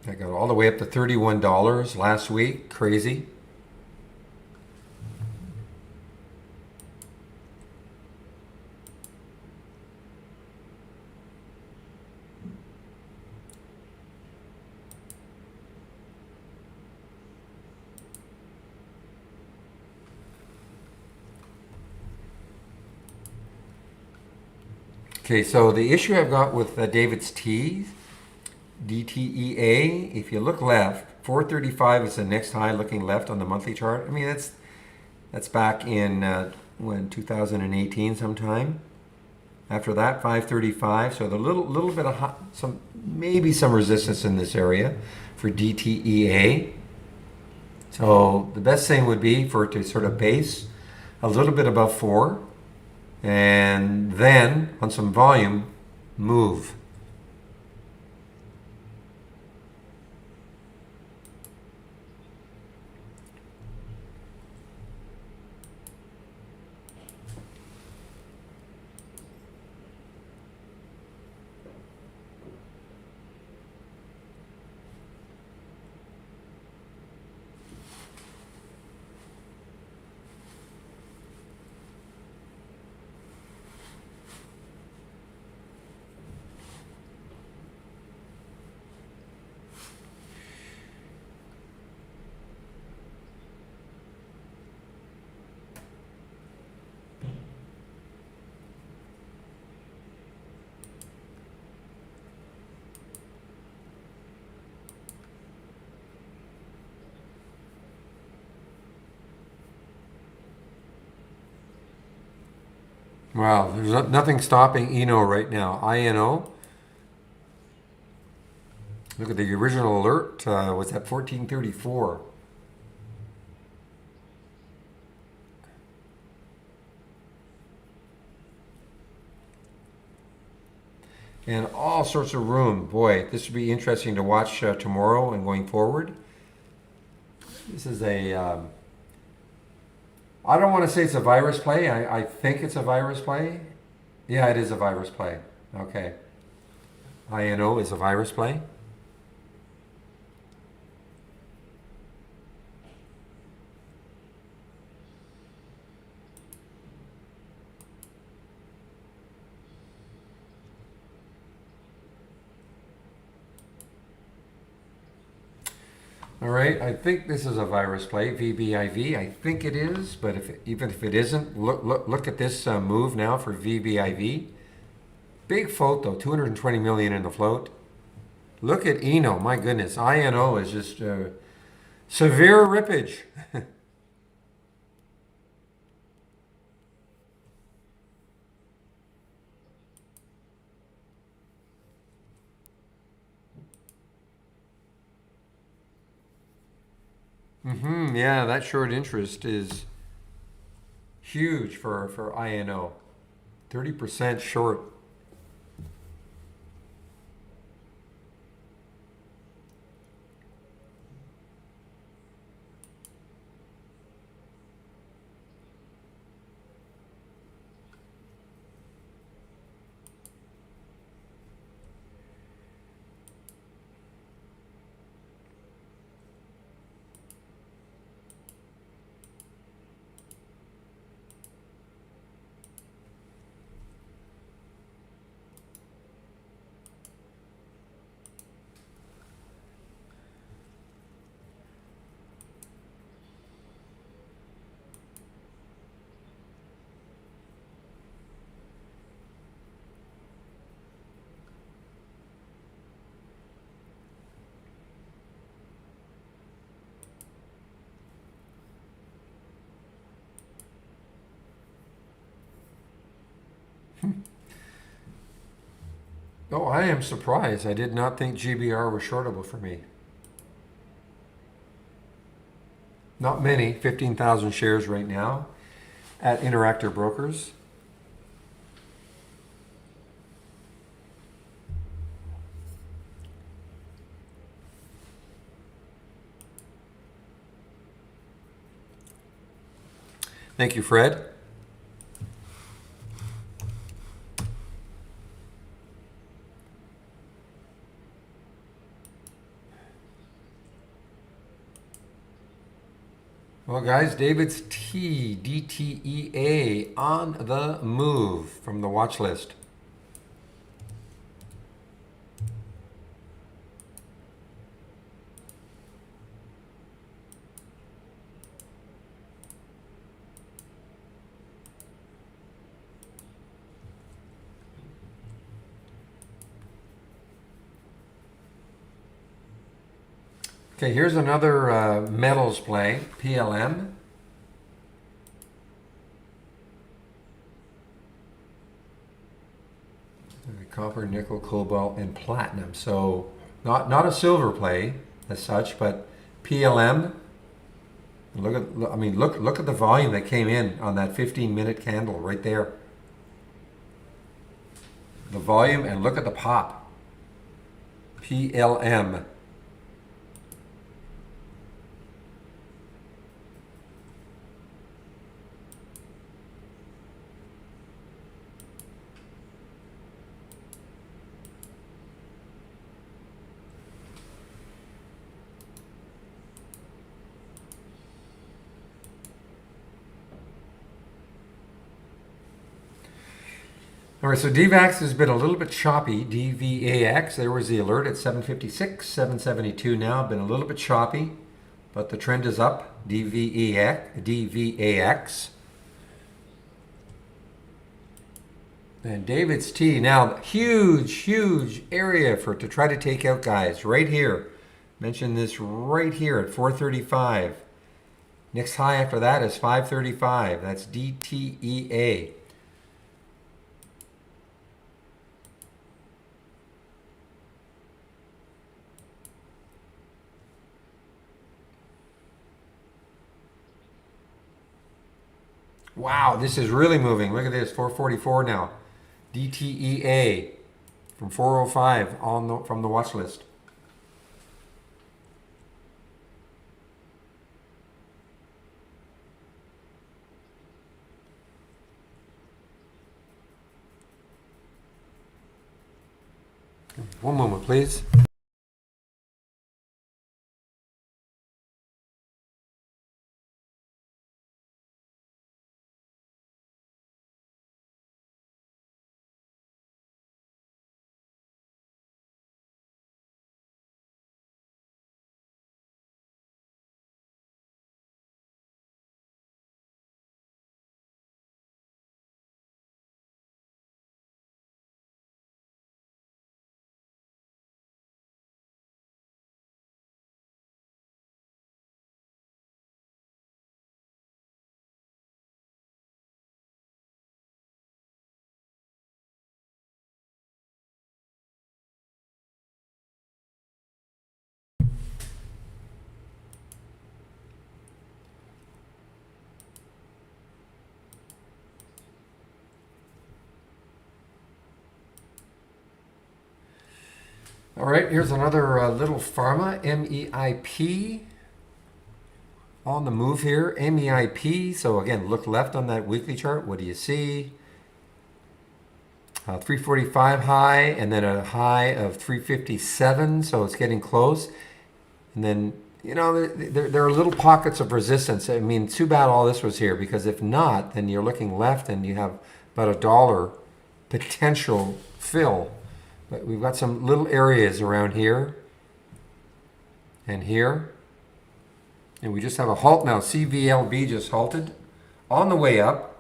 [SPEAKER 1] I got all the way up to $31 last week. Crazy. Okay, so the issue I've got with David's T, DTEA, if you look left, 435 is the next high looking left on the monthly chart. I mean, that's back in when 2018 sometime. After that, 535. So the little bit of maybe some resistance in this area for DTEA. So the best thing would be for it to sort of base a little bit above 4, and then on some volume, move. Wow, there's nothing stopping ENO right now. INO, look at the original alert, was at 1434. And all sorts of room. Boy, this would be interesting to watch tomorrow and going forward. This is I don't want to say it's a virus play. I think it's a virus play. Yeah, it is a virus play. Okay. INO is a virus play. All right, I think this is a virus play, VBIV. I think it is, but even if it isn't, look at this move now for VBIV. Big float though, 220 million in the float. Look at ENO, my goodness. INO is just severe rippage. Yeah, that short interest is huge for INO. 30% short. Oh, I am surprised. I did not think GBR was shortable for me. Not many, 15,000 shares right now at Interactive Brokers. Thank you, Fred. Well, guys, David's T, DTEA, on the move from the watch list. Okay, here's another metals play, PLM. Copper, nickel, cobalt, and platinum. So not a silver play as such, but PLM. Look at the volume that came in on that 15-minute candle right there. The volume, and look at the pop. PLM. All right, so DVAX has been a little bit choppy. DVAX, there was the alert at 756, 772 now, been a little bit choppy, but the trend is up. DVAX. And David's T, now huge area to try to take out, guys, right here. Mentioned this right here at 435. Next high after that is 535. That's DTEA. Wow, this is really moving. Look at this, 444 now. DTEA from 405 from the watch list. One moment, please. All right, here's another little pharma, MEIP. On the move here, MEIP. So again, look left on that weekly chart. What do you see? 345 high, and then a high of 357. So it's getting close. And then, you know, there are little pockets of resistance. I mean, too bad all this was here, because if not, then you're looking left and you have about $1 potential fill. But we've got some little areas around here and here. And we just have a halt now. CVLB just halted on the way up.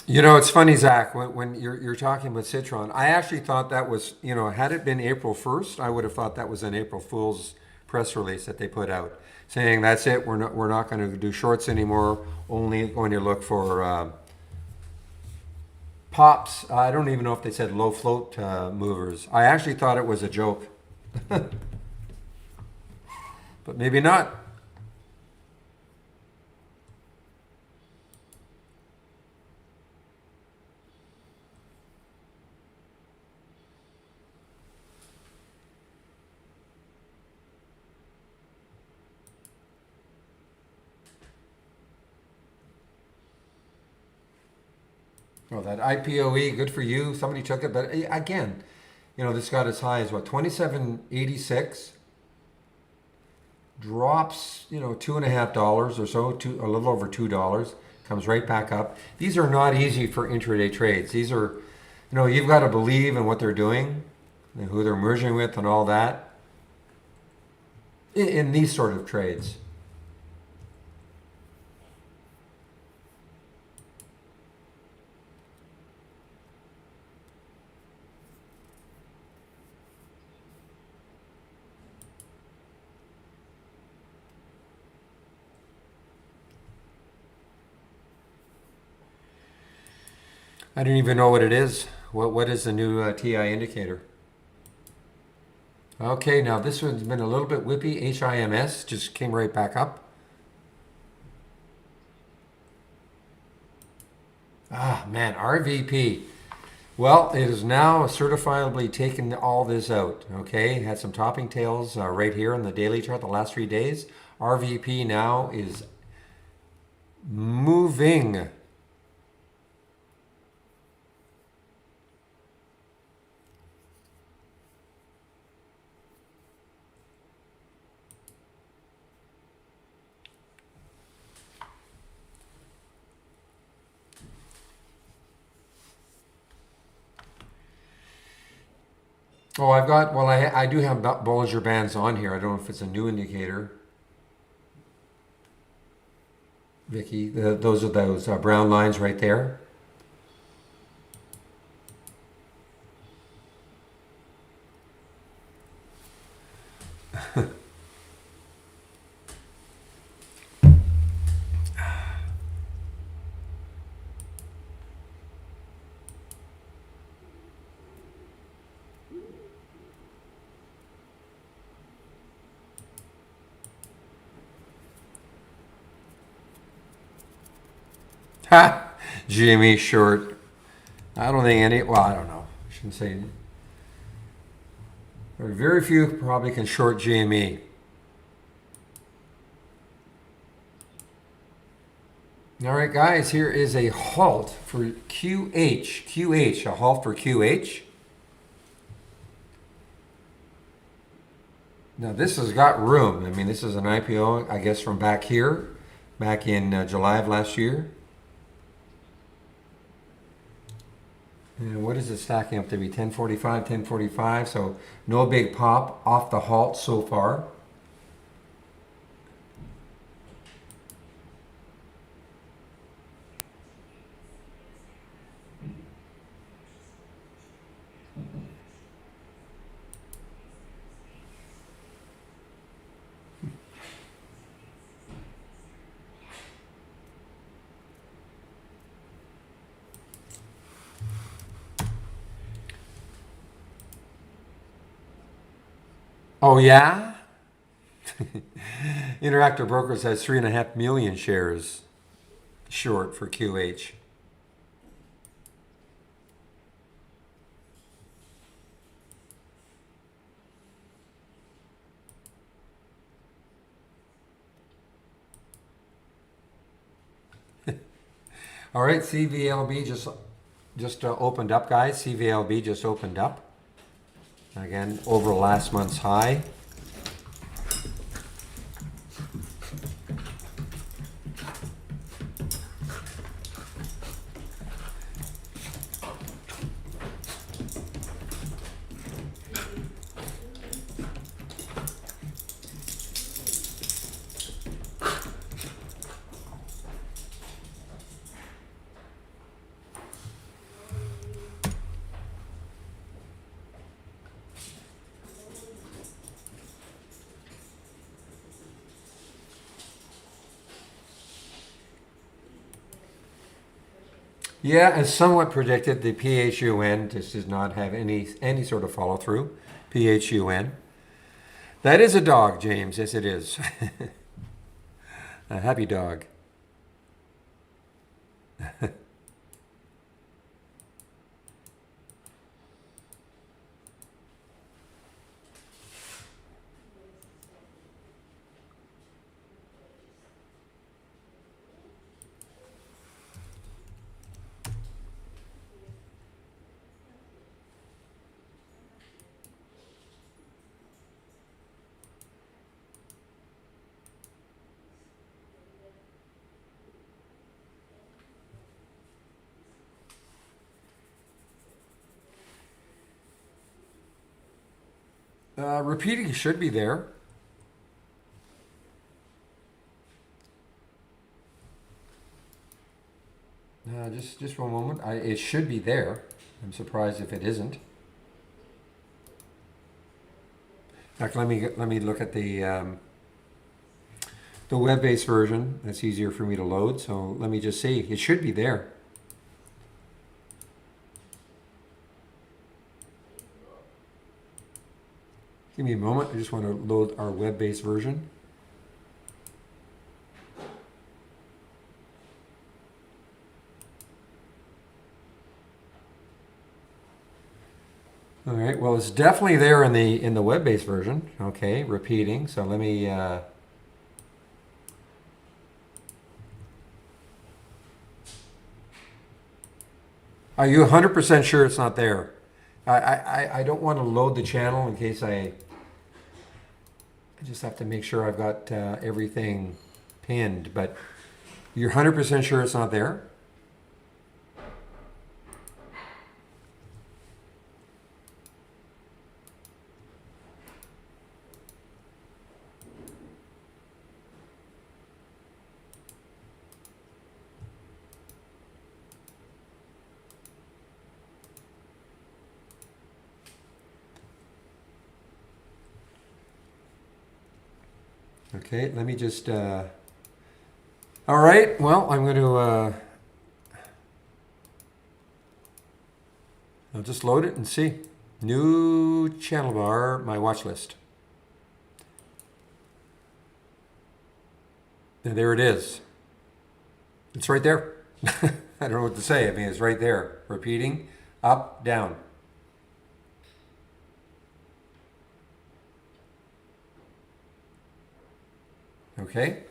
[SPEAKER 1] You know, it's funny, Zach, when you're talking about Citron, I actually thought that was, had it been April 1st, I would have thought that was an April Fool's press release that they put out saying that's it, we're not going to do shorts anymore, only going to look for pops. I don't even know if they said low float movers. I actually thought it was a joke, but maybe not. Oh, that IPOE, good for you. Somebody took it, but again, this got as high as what, 27.86, drops, $2.50 or so, a little over $2, comes right back up. These are not easy for intraday trades. These are, you've got to believe in what they're doing and who they're merging with and all that in these sort of trades. I don't even know what it is. What is the new TI indicator? Okay, now this one's been a little bit whippy. HIMS just came right back up. Ah, man, RVP. Well, it is now certifiably taken all this out. Okay, had some topping tails right here in the daily chart the last 3 days. RVP now is moving. Oh, I do have Bollinger Bands on here. I don't know if it's a new indicator. Vicky, those are those brown lines right there. Ha! GME short. I don't think well, I don't know. I shouldn't say. There are very few probably can short GME. All right, guys, here is a halt for QH. QH, a halt for QH. Now, this has got room. I mean, this is an IPO, I guess, from back here, back in July of last year. And what is it stacking up to be? 1045, 1045. So no big pop off the halt so far. Oh, yeah? Interactive Brokers has 3.5 million shares short for QH. All right, CVLB just opened up, guys. CVLB just opened up. Again, over last month's high. Yeah, as somewhat predicted, the PHUN just does not have any sort of follow through. PHUN. That is a dog, James. Yes, it is. A happy dog. Repeating should be there. Just one moment. It should be there. I'm surprised if it isn't. In fact, let me look at the web-based version. That's easier for me to load. So let me just see. It should be there. Give me a moment. I just want to load our web-based version. All right. Well, it's definitely there in the web-based version. Okay, repeating. So let me. Are you 100% sure it's not there? I don't want to load the channel in case I just have to make sure I've got everything pinned. But you're 100% sure it's not there? Okay, let me just. All right, well, I'm going to. I'll just load it and see. New channel bar, my watch list. And there it is. It's right there. I don't know what to say. I mean, it's right there. Repeating, up, down. Okay.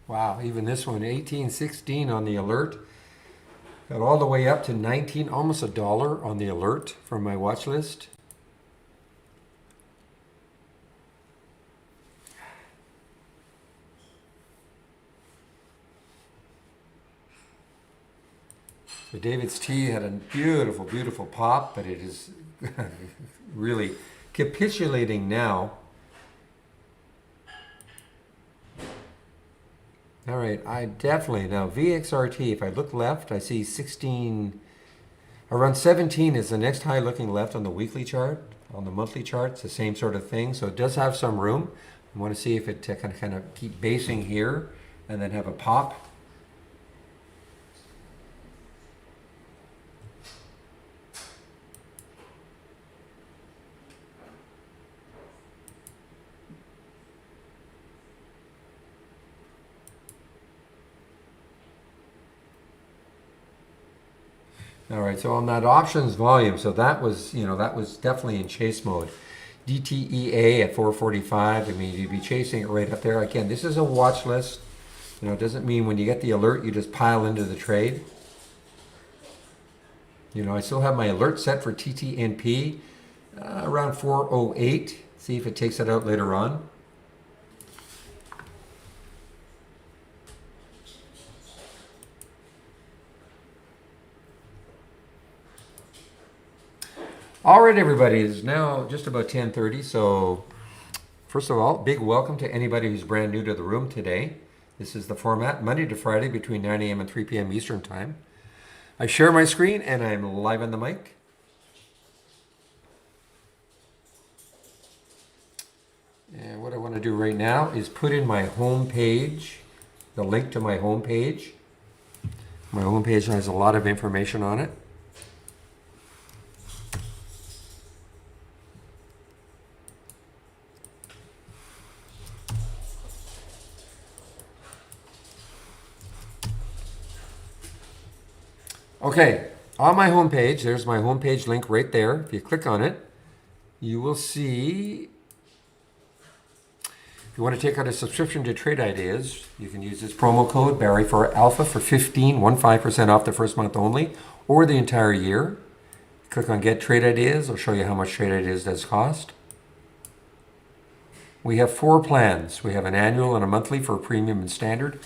[SPEAKER 1] Wow, even this one, 1816 on the alert. Got all the way up to 19, almost $1 on the alert from my watch list. So David's tea had a beautiful, beautiful pop, but it is really capitulating now. All right, I definitely, now VXRT, if I look left, I see 16, around 17 is the next high looking left on the weekly chart. On the monthly chart, it's the same sort of thing. So it does have some room. I want to see if it can kind of keep basing here and then have a pop. All right, so on that options volume, so that was, that was definitely in chase mode. DTEA at 445, I mean, you'd be chasing it right up there. Again, this is a watch list. It doesn't mean when you get the alert, you just pile into the trade. I still have my alert set for TTNP around 408. See if it takes it out later on. All right, everybody, it's now just about 10:30. So first of all, big welcome to anybody who's brand new to the room today. This is the format, Monday to Friday between 9 a.m. and 3 p.m. Eastern Time. I share my screen and I'm live on the mic. And what I want to do right now is put in my home page, the link to my home page. My home page has a lot of information on it. Okay, on my homepage, there's my homepage link right there. If you click on it, you will see, if you want to take out a subscription to Trade Ideas, you can use this promo code Barry for Alpha for 15% off the first month only, or the entire year. Click on Get Trade Ideas. I'll show you how much Trade Ideas does cost. We have 4 plans. We have an annual and a monthly for premium and standard.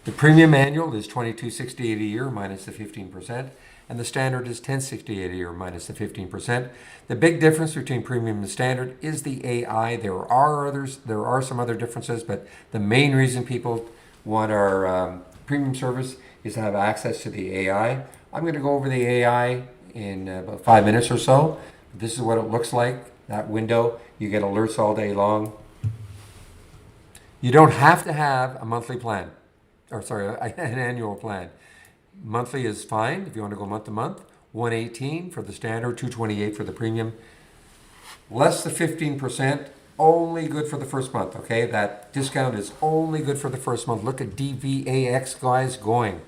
[SPEAKER 1] The premium annual is $22.68 a year minus the 15%, and the standard is $10.68 a year minus the 15%. The big difference between premium and standard is the AI. There are some other differences, but the main reason people want our premium service is to have access to the AI. I'm going to go over the AI in about 5 minutes or so. This is what it looks like. That window, you get alerts all day long. You don't have to have a monthly plan. An annual plan. Monthly is fine if you want to go month to month. $118 for the standard, $228 for the premium. Less than 15%, only good for the first month, okay? That discount is only good for the first month. Look at DVAX guys going.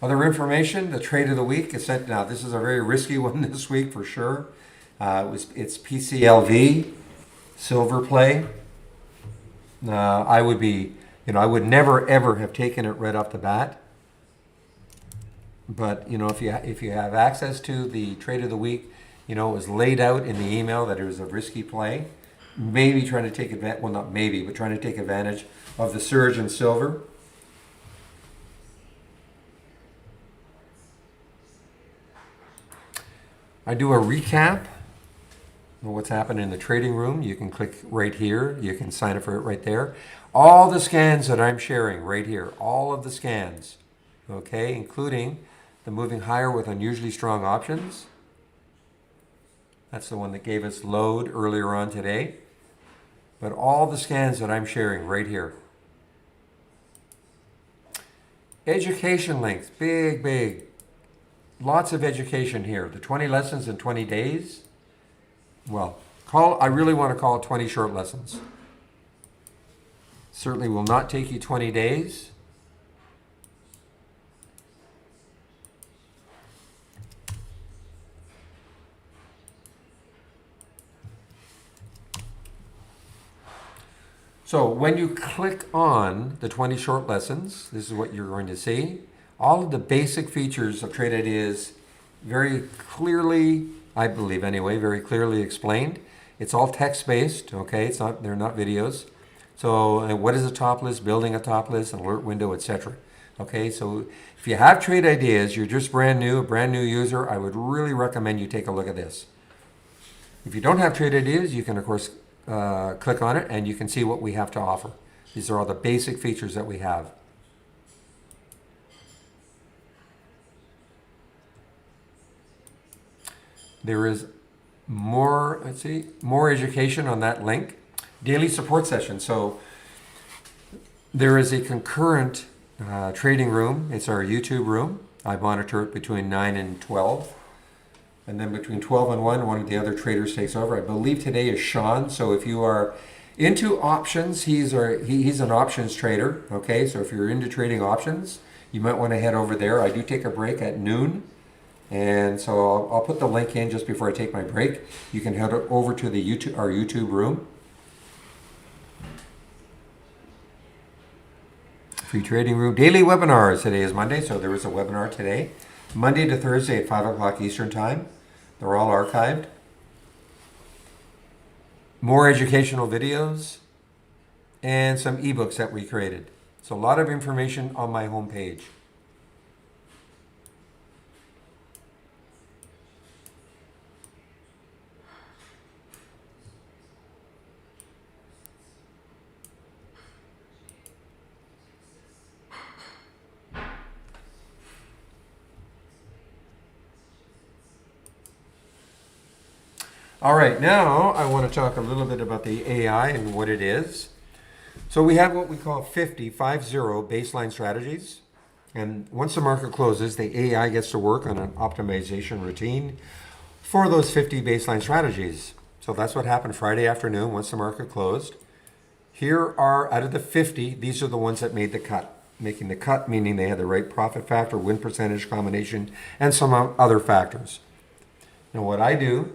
[SPEAKER 1] Other information, the trade of the week is sent. Now, this is a very risky one this week for sure. It's PCLV, silver play. I would never ever have taken it right off the bat. But if you have access to the trade of the week, it was laid out in the email that it was a risky play. Maybe trying to take advantage. Well, not maybe, but trying to take advantage of the surge in silver. I do a recap of what's happened in the trading room. You can click right here. You can sign up for it right there. All the scans that I'm sharing right here, all of the scans, okay, including the moving higher with unusually strong options. That's the one that gave us load earlier on today. But all the scans that I'm sharing right here. Education links, big. Lots of education here. The 20 lessons in 20 days. Well, I really want to call it 20 short lessons. Certainly will not take you 20 days. So when you click on the 20 short lessons, this is what you're going to see. All of the basic features of Trade Ideas very clearly, I believe anyway, very clearly explained. It's all text-based, okay? They're not videos. So what is a top list, building a top list, an alert window, etc. Okay, so if you have Trade Ideas, you're just a brand new user, I would really recommend you take a look at this. If you don't have Trade Ideas, you can of course click on it and you can see what we have to offer. These are all the basic features that we have. There is more education on that link. Daily support session. So there is a concurrent trading room. It's our YouTube room. I monitor it between 9 and 12. And then between 12 and 1 of the other traders takes over. I believe today is Sean. So if you are into options, he's an options trader. Okay, so if you're into trading options, you might want to head over there. I do take a break at noon. And so I'll put the link in just before I take my break. You can head over to our YouTube room. Free trading room. Daily webinars. Today is Monday, so there is a webinar today. Monday to Thursday at 5 o'clock Eastern Time. They're all archived. More educational videos and some ebooks that we created. So a lot of information on my homepage. All right, now I want to talk a little bit about the AI and what it is. So we have what we call 50 baseline strategies. And once the market closes, the AI gets to work on an optimization routine for those 50 baseline strategies. So that's what happened Friday afternoon once the market closed. Here are, out of the 50, these are the ones that made the cut. Making the cut meaning they had the right profit factor, win percentage combination, and some other factors. Now what I do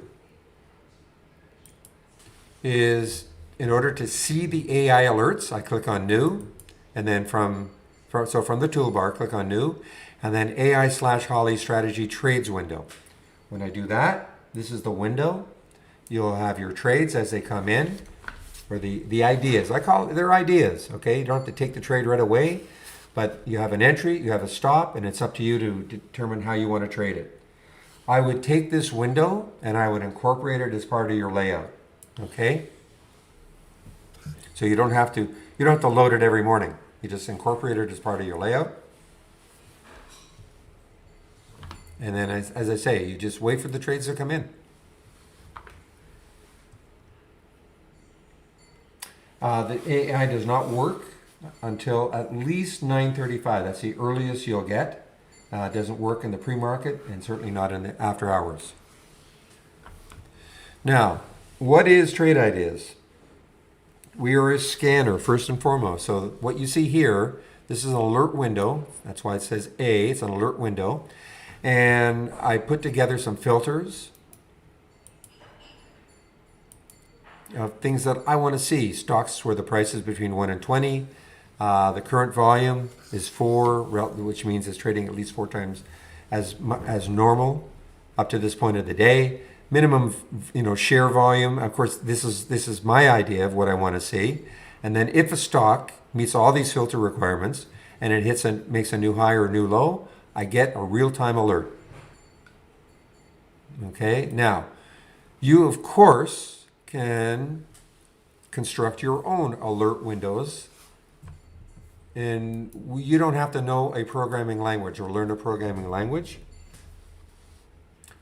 [SPEAKER 1] is, in order to see the AI alerts, I click on New, and then from the toolbar, click on New, and then AI/Holly Strategy Trades window. When I do that, this is the window. You'll have your trades as they come in, or the ideas. I call it, they're ideas, okay? You don't have to take the trade right away, but you have an entry, you have a stop, and it's up to you to determine how you want to trade it. I would take this window and I would incorporate it as part of your layout, okay? So you don't have to load it every morning. You just incorporate it as part of your layout. And then, as I say, you just wait for the trades to come in. The AI does not work until at least 9:35. That's the earliest you'll get. It doesn't work in the pre-market and certainly not in the after hours. Now, what is Trade Ideas? We are a scanner first and foremost. So what you see here, this is an alert window. That's why it says A, it's an alert window. And I put together some filters of things that I want to see. Stocks where the price is between 1 and 20. The current volume is 4, which means it's trading at least 4 times as normal up to this point of the day. Minimum, share volume. Of course, this is my idea of what I want to see. And then if a stock meets all these filter requirements and it makes a new high or a new low, I get a real-time alert. Okay. Now, you of course can construct your own alert windows, and you don't have to know a programming language or learn a programming language.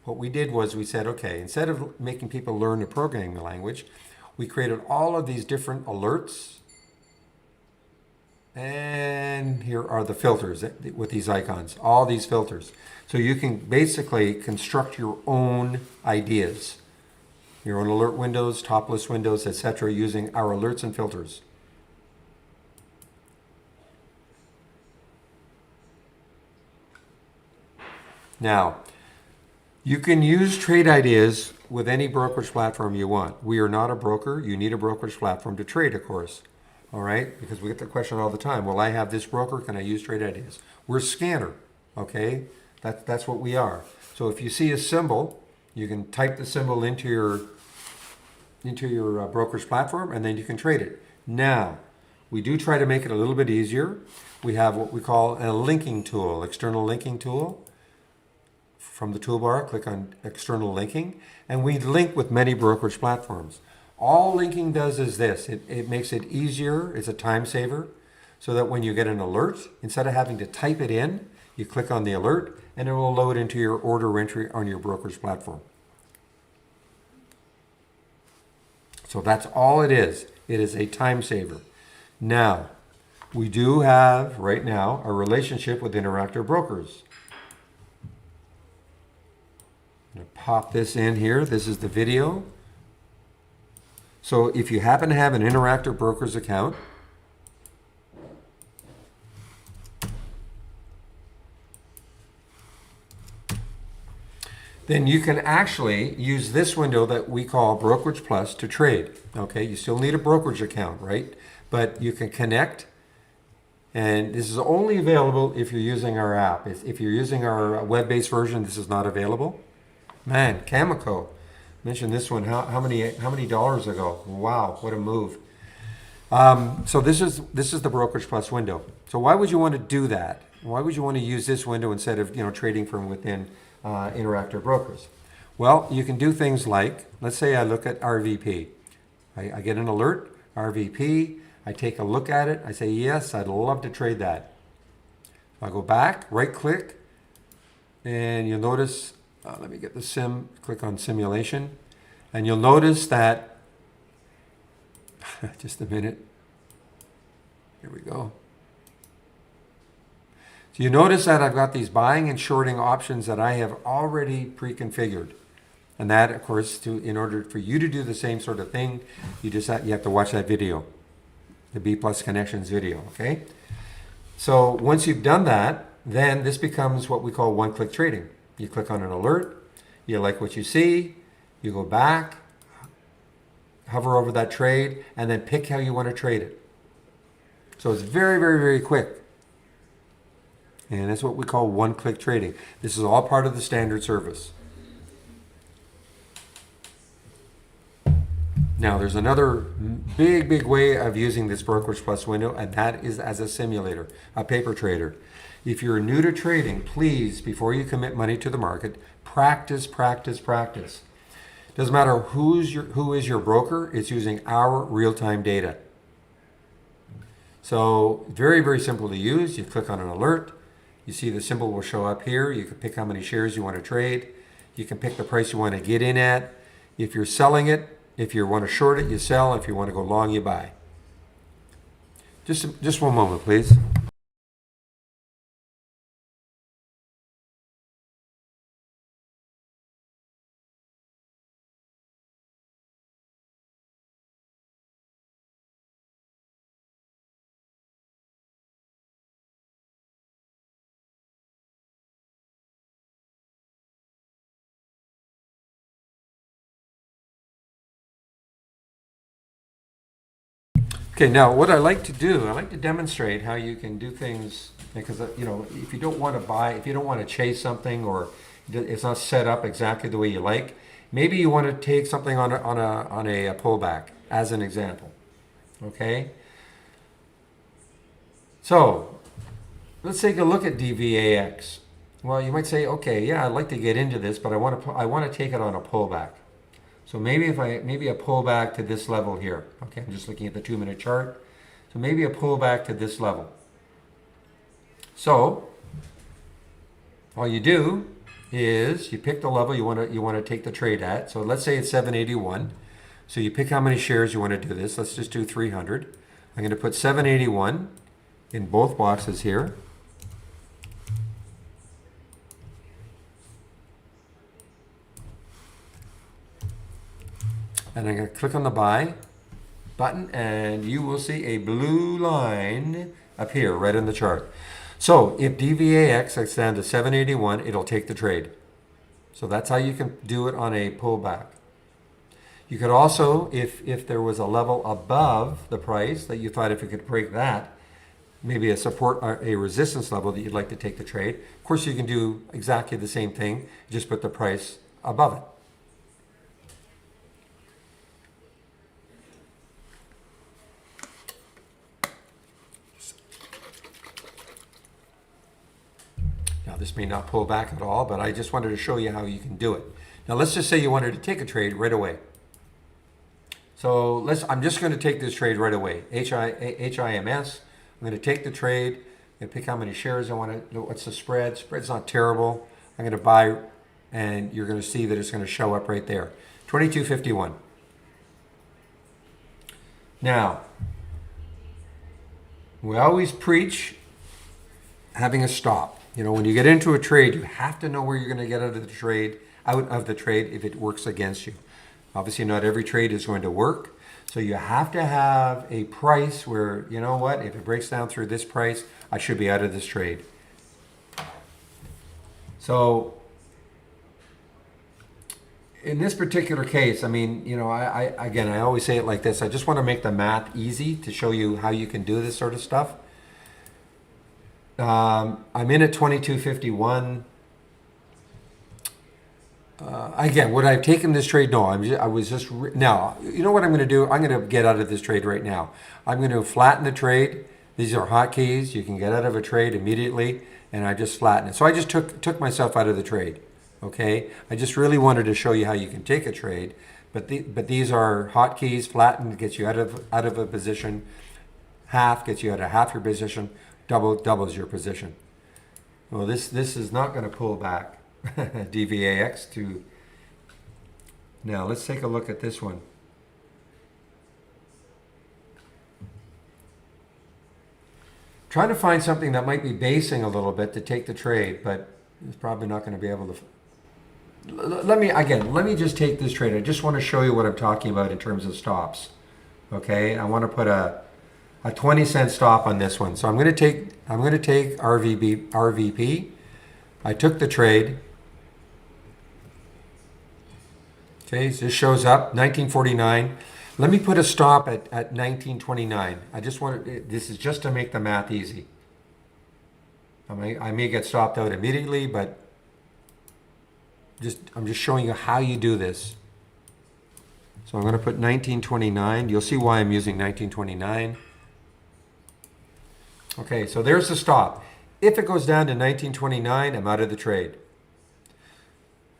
[SPEAKER 1] What we did was we said, okay, instead of making people learn a programming language, we created all of these different alerts. And here are the filters with these icons, all these filters. So you can basically construct your own ideas, your own alert windows, top list windows, etc., using our alerts and filters. Now, you can use Trade Ideas with any brokerage platform you want. We are not a broker. You need a brokerage platform to trade, of course. All right? Because we get the question all the time. Well, I have this broker. Can I use Trade Ideas? We're a scanner. Okay? That's what we are. So if you see a symbol, you can type the symbol into your brokerage platform, and then you can trade it. Now, we do try to make it a little bit easier. We have what we call a linking tool, external linking tool. From the toolbar, click on external linking, and we link with many brokerage platforms. All linking does is this. It makes it easier. It's a time saver, so that when you get an alert, instead of having to type it in, you click on the alert and it will load into your order entry on your brokerage platform. So that's all it is. It is a time saver. Now, we do have right now a relationship with Interactive Brokers. I'm going to pop this in here. This is the video. So if you happen to have an Interactive Brokers account, then you can actually use this window that we call Brokerage Plus to trade. Okay, you still need a brokerage account, right? But you can connect, and this is only available if you're using our app. If you're using our web-based version, this is not available. Man, Cameco, mentioned this one. How many dollars ago? Wow, what a move! So this is the Brokerage Plus window. So why would you want to do that? Why would you want to use this window instead of trading from within Interactive Brokers? Well, you can do things like, let's say I look at RVP. I get an alert, RVP. I take a look at it. I say yes, I'd love to trade that. I go back, right click, and you'll notice. Let me get the sim, click on simulation. And you'll notice that, just a minute. Here we go. So you notice that I've got these buying and shorting options that I have already pre-configured. And that, of course, in order for you to do the same sort of thing, you have to watch that video, the B Plus Connections video, okay? So once you've done that, then this becomes what we call one-click trading. You click on an alert, you like what you see, you go back, hover over that trade, and then pick how you want to trade it. So it's very, very, very quick. And that's what we call one-click trading. This is all part of the standard service. Now, there's another big, big way of using this Brokerage Plus window, and that is as a simulator, a paper trader. If you're new to trading, please, before you commit money to the market, practice, practice, practice. Doesn't matter who is your broker, it's using our real-time data. So, very, very simple to use. You click on an alert. You see the symbol will show up here. You can pick how many shares you want to trade. You can pick the price you want to get in at. If you're selling it, if you want to short it, you sell. If you want to go long, you buy. Just one moment, please. Okay, now what I like to do, I like to demonstrate how you can do things, because if you don't want to buy, if you don't want to chase something, or it's not set up exactly the way you like, maybe you want to take something on a pullback as an example. Okay, so let's take a look at DVAX. Well, you might say, okay, yeah, I'd like to get into this, but I want to take it on a pullback. So maybe a pullback to this level here. Okay, I'm just looking at the 2-minute chart. So maybe a pullback to this level. So all you do is you pick the level you want to take the trade at. So let's say it's 781. So you pick how many shares you want to do this. Let's just do 300. I'm going to put 781 in both boxes here. And I'm going to click on the buy button, and you will see a blue line appear right in the chart. So if DVAX gets down to 781, it'll take the trade. So that's how you can do it on a pullback. You could also, if there was a level above the price that you thought if you could break that, maybe a support or a resistance level that you'd like to take the trade. Of course, you can do exactly the same thing, just put the price above it. Now, this may not pull back at all, but I just wanted to show you how you can do it. Now, let's just say you wanted to take a trade right away. So I'm just going to take this trade right away. HIMS. I'm going to take the trade. I'm going to pick how many shares I want to. What's the spread? Spread's not terrible. I'm going to buy, and you're going to see that it's going to show up right there. 22.51. Now, we always preach having a stop. When you get into a trade, you have to know where you're going to get out of the trade if it works against you. Obviously, not every trade is going to work. So you have to have a price where, you know what, if it breaks down through this price, I should be out of this trade. So in this particular case, I always say it like this. I just want to make the math easy to show you how you can do this sort of stuff. I'm in at 22.51. Again, would I have taken this trade? No, now, you know what I'm going to do? I'm going to get out of this trade right now. I'm going to flatten the trade. These are hotkeys. You can get out of a trade immediately, and I just flatten it. So I just took myself out of the trade, okay? I just really wanted to show you how you can take a trade, but these are hotkeys. Flatten gets you out of a position. Half gets you out of half your position. Doubles your position. Well, this is not going to pull back DVAX to Now let's take a look at this one. Trying to find something that might be basing a little bit to take the trade, but it's probably not going to be able to. Let me just take this trade. I just want to show you what I'm talking about in terms of stops. Okay, I want to put a 20-cent stop on this one. So I'm going to take RVP. I took the trade. Okay, so this shows up 1949. Let me put a stop at 1929. I just want to, this is just to make the math easy. I may get stopped out immediately, but I'm just showing you how you do this. So I'm going to put 1929. You'll see why I'm using 1929. Okay, so there's the stop. If it goes down to 1929, I'm out of the trade.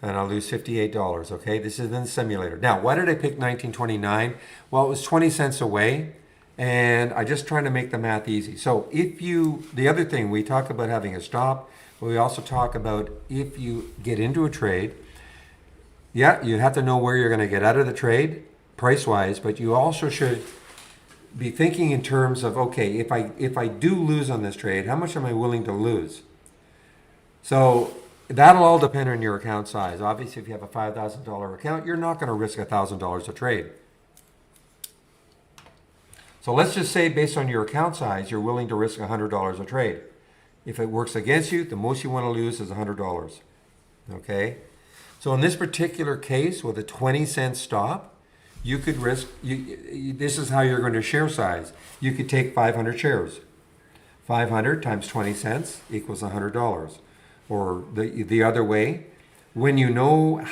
[SPEAKER 1] And I'll lose $58, okay? This is in the simulator. Now, why did I pick 1929? Well, it was 20 cents away, and I'm just trying to make the math easy. So the other thing, we talk about having a stop, but we also talk about if you get into a trade, yeah, you have to know where you're going to get out of the trade, price-wise, but you also should be thinking in terms of, okay, if I do lose on this trade, how much am I willing to lose? So that'll all depend on your account size. Obviously, if you have a $5,000 account, you're not going to risk $1,000 a trade. So let's just say based on your account size, you're willing to risk $100 a trade. If it works against you, the most you want to lose is $100. Okay? So in this particular case, with a 20-cent stop, you could risk, this is how you're going to share size. You could take 500 shares. 500 times 20 cents equals $100. Or the other way, when you know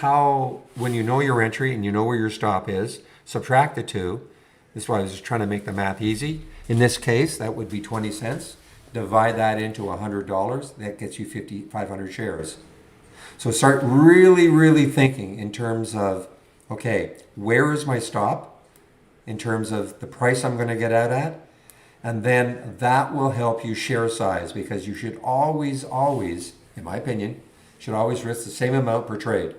[SPEAKER 1] your entry and you know where your stop is, subtract the two. This is why I was just trying to make the math easy. In this case, that would be 20 cents. Divide that into $100. That gets you 500 shares. So start really, really thinking in terms of, okay, where is my stop? In terms of the price I'm going to get out at. And then that will help you share size, because you should always, in my opinion, should always risk the same amount per trade.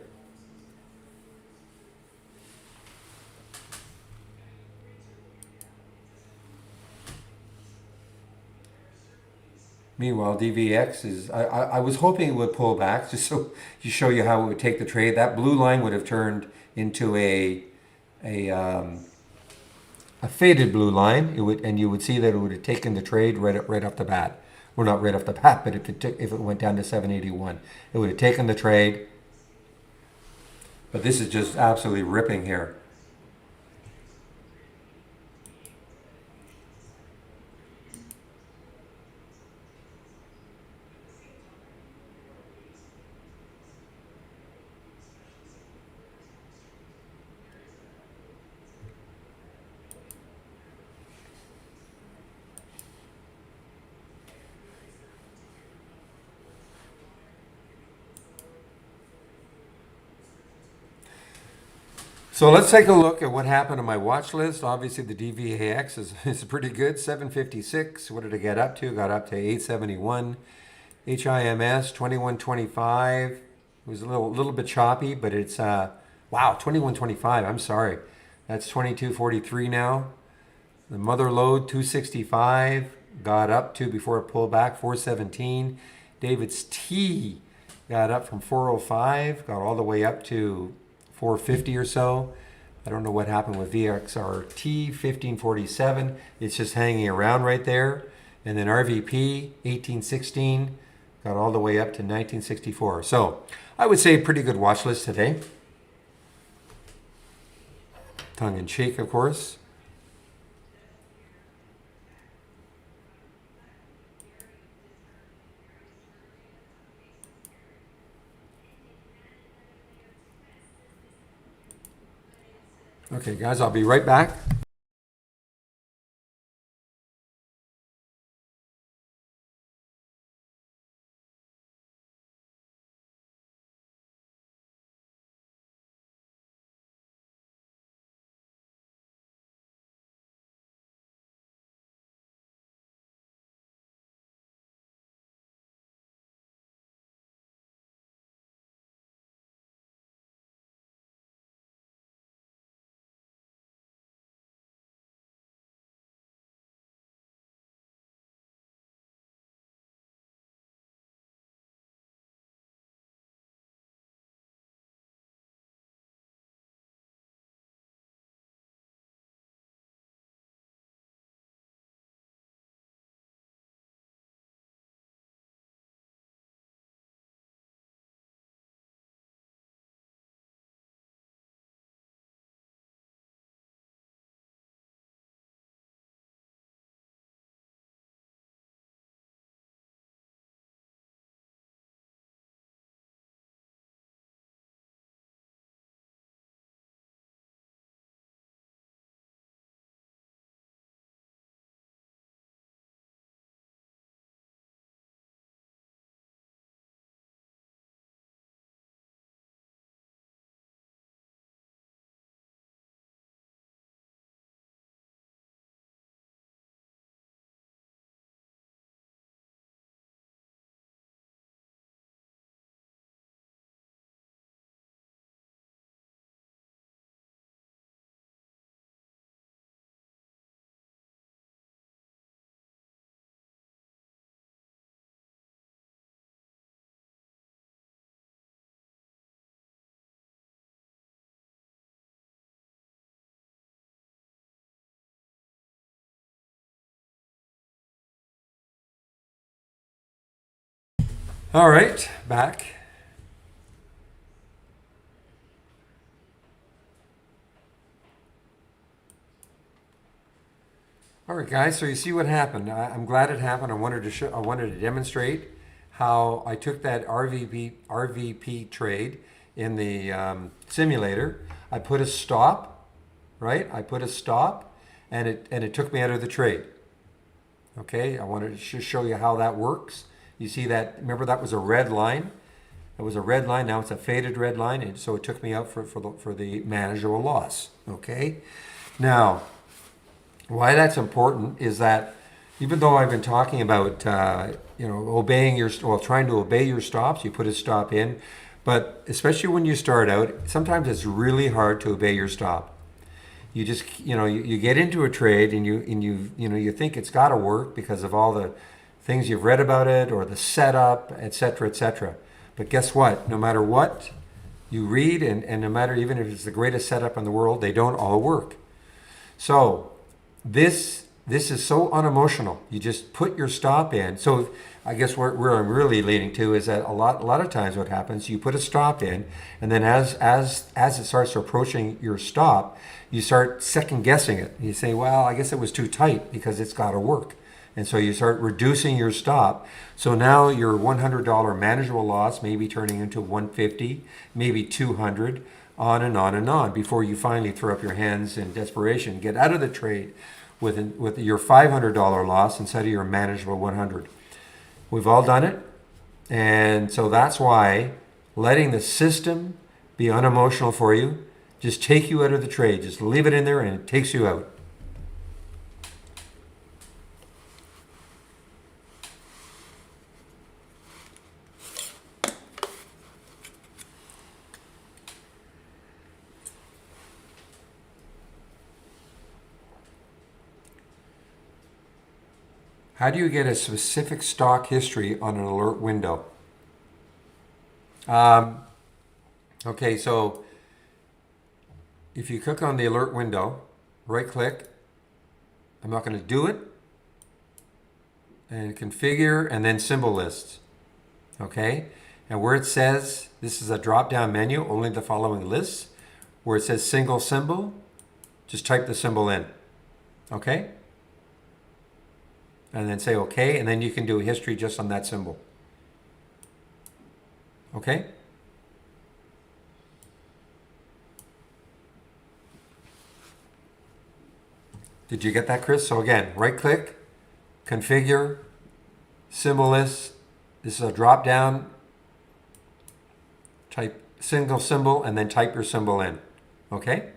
[SPEAKER 1] Meanwhile, DVX is, I was hoping it would pull back just so to show you how it would take the trade. That blue line would have turned into a faded blue line. And you would see that it would have taken the trade right off the bat. Well, not right off the bat, but if it went down to 781, it would have taken the trade. But this is just absolutely ripping here. So let's take a look at what happened on my watch list. Obviously, the DVAX is pretty good, 756. What did it get up to? Got up to 871. HIMS 2125. It was a little bit choppy, but it's wow, 2125. I'm sorry, that's 2243 now. The mother lode 265 got up to, before it pulled back, 417. David's T got up from 405, got all the way up to 450 or so. I don't know what happened with VXRT 1547. It's just hanging around right there. And then RVP 1816 got all the way up to 1964. So I would say pretty good watch list today. Tongue in cheek, of course. Okay, guys, I'll be right back. All right, back. All right, guys. So you see what happened. I'm glad it happened. I wanted to show. I wanted to demonstrate how I took that RVP trade in the simulator. I put a stop, right? I put a stop, and it took me out of the trade. Okay. I wanted to show you how that works. You see that? Remember that was a red line. It was a red line. Now it's a faded red line, and so it took me out for the manageable loss. Okay. Now, why that's important is that even though I've been talking about obeying trying to obey your stops, you put a stop in, but especially when you start out, sometimes it's really hard to obey your stop. You just you get into a trade and you think it's got to work because of all the things you've read about it or the setup, etc., etc. But guess what? No matter what you read and no matter even if it's the greatest setup in the world, they don't all work. So this is so unemotional. You just put your stop in. So I guess where I'm really leading to is that a lot of times what happens, you put a stop in, and then as it starts approaching your stop, you start second guessing it. You say, well, I guess it was too tight because it's got to work. And so you start reducing your stop. So now your $100 manageable loss may be turning into 150, maybe 200, on and on and on before you finally throw up your hands in desperation, get out of the trade with your $500 loss instead of your manageable 100. We've all done it. And so that's why letting the system be unemotional for you, just take you out of the trade. Just leave it in there and it takes you out. How do you get a specific stock history on an alert window? Okay, so if you click on the alert window, right click, I'm not going to do it, and configure, and then symbol lists. Okay, and where it says, this is a drop down menu, only the following lists, where it says single symbol, just type the symbol in. Okay? And then say okay, and then you can do a history just on that symbol. Okay? Did you get that, Chris? So again, right click, configure, symbol list. This is a drop down. Type single symbol and then type your symbol in. Okay?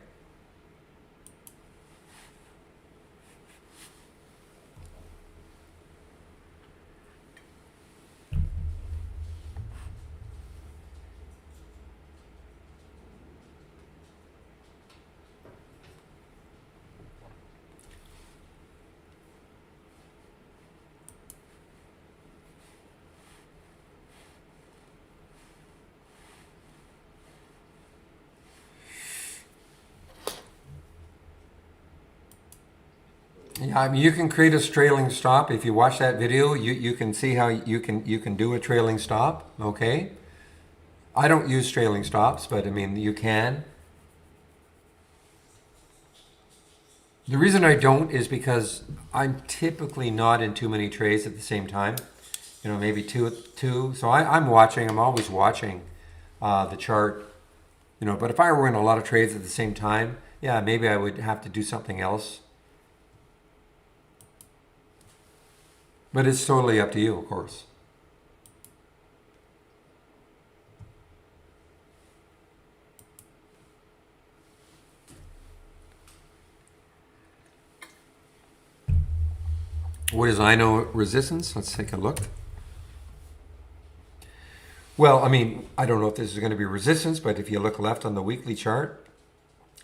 [SPEAKER 1] Yeah, I mean, you can create a trailing stop. If you watch that video, you can see how you can do a trailing stop. Okay, I don't use trailing stops, but I mean you can. The reason I don't is because I'm typically not in too many trades at the same time. You know, maybe two. So I'm watching. I'm always watching the chart. You know, but if I were in a lot of trades at the same time, yeah, maybe I would have to do something else. But it's totally up to you, of course. What is INO resistance? Let's take a look. Well, I mean, I don't know if this is going to be resistance, but if you look left on the weekly chart,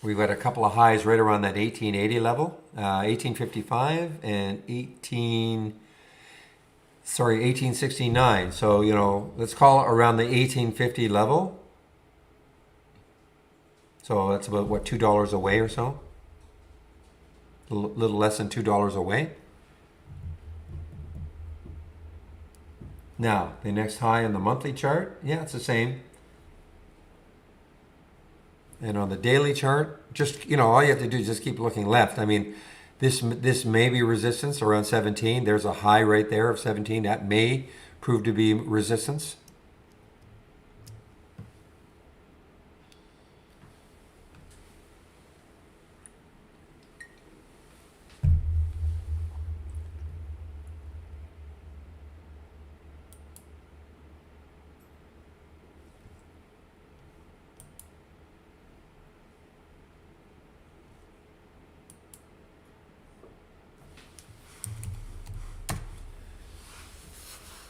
[SPEAKER 1] we've got a couple of highs right around that 1880 level, 1855 and 1869. So, you know, let's call it around the 1850 level. So that's about, what, $2 away or so? A little less than $2 away. Now, the next high on the monthly chart, yeah, it's the same. And on the daily chart, just, all you have to do is just keep looking left. I mean, this may be resistance around 17. There's a high right there of 17. That may prove to be resistance.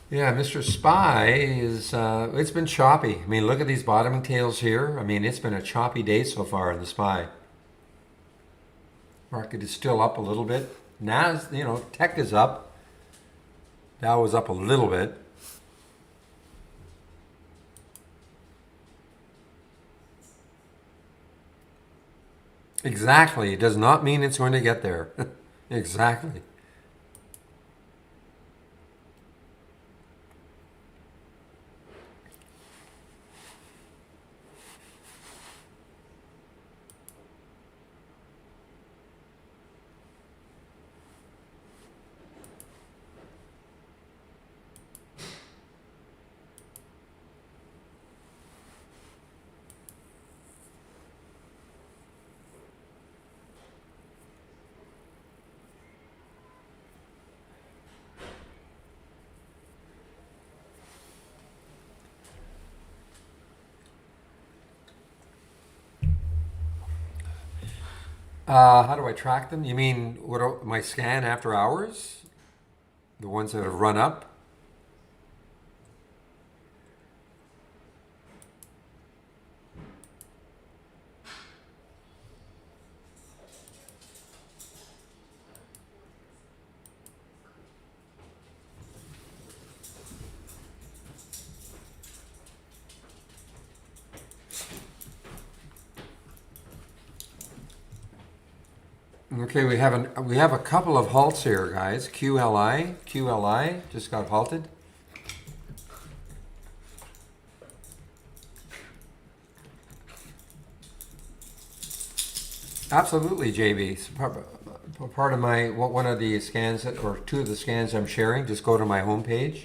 [SPEAKER 1] Yeah, Mr. Spy is, it's been choppy. I mean, look at these bottoming tails here. I mean, it's been a choppy day so far in the Spy. Market is still up a little bit. Nas, tech is up. Dow was up a little bit. Exactly. It does not mean it's going to get there. Exactly. How do I track them? You mean my scan after hours? The ones that have run up? Okay, we have a couple of halts here, guys. QLI just got halted. Absolutely, JB. It's part of one of the scans or two of the scans I'm sharing. Just go to my homepage.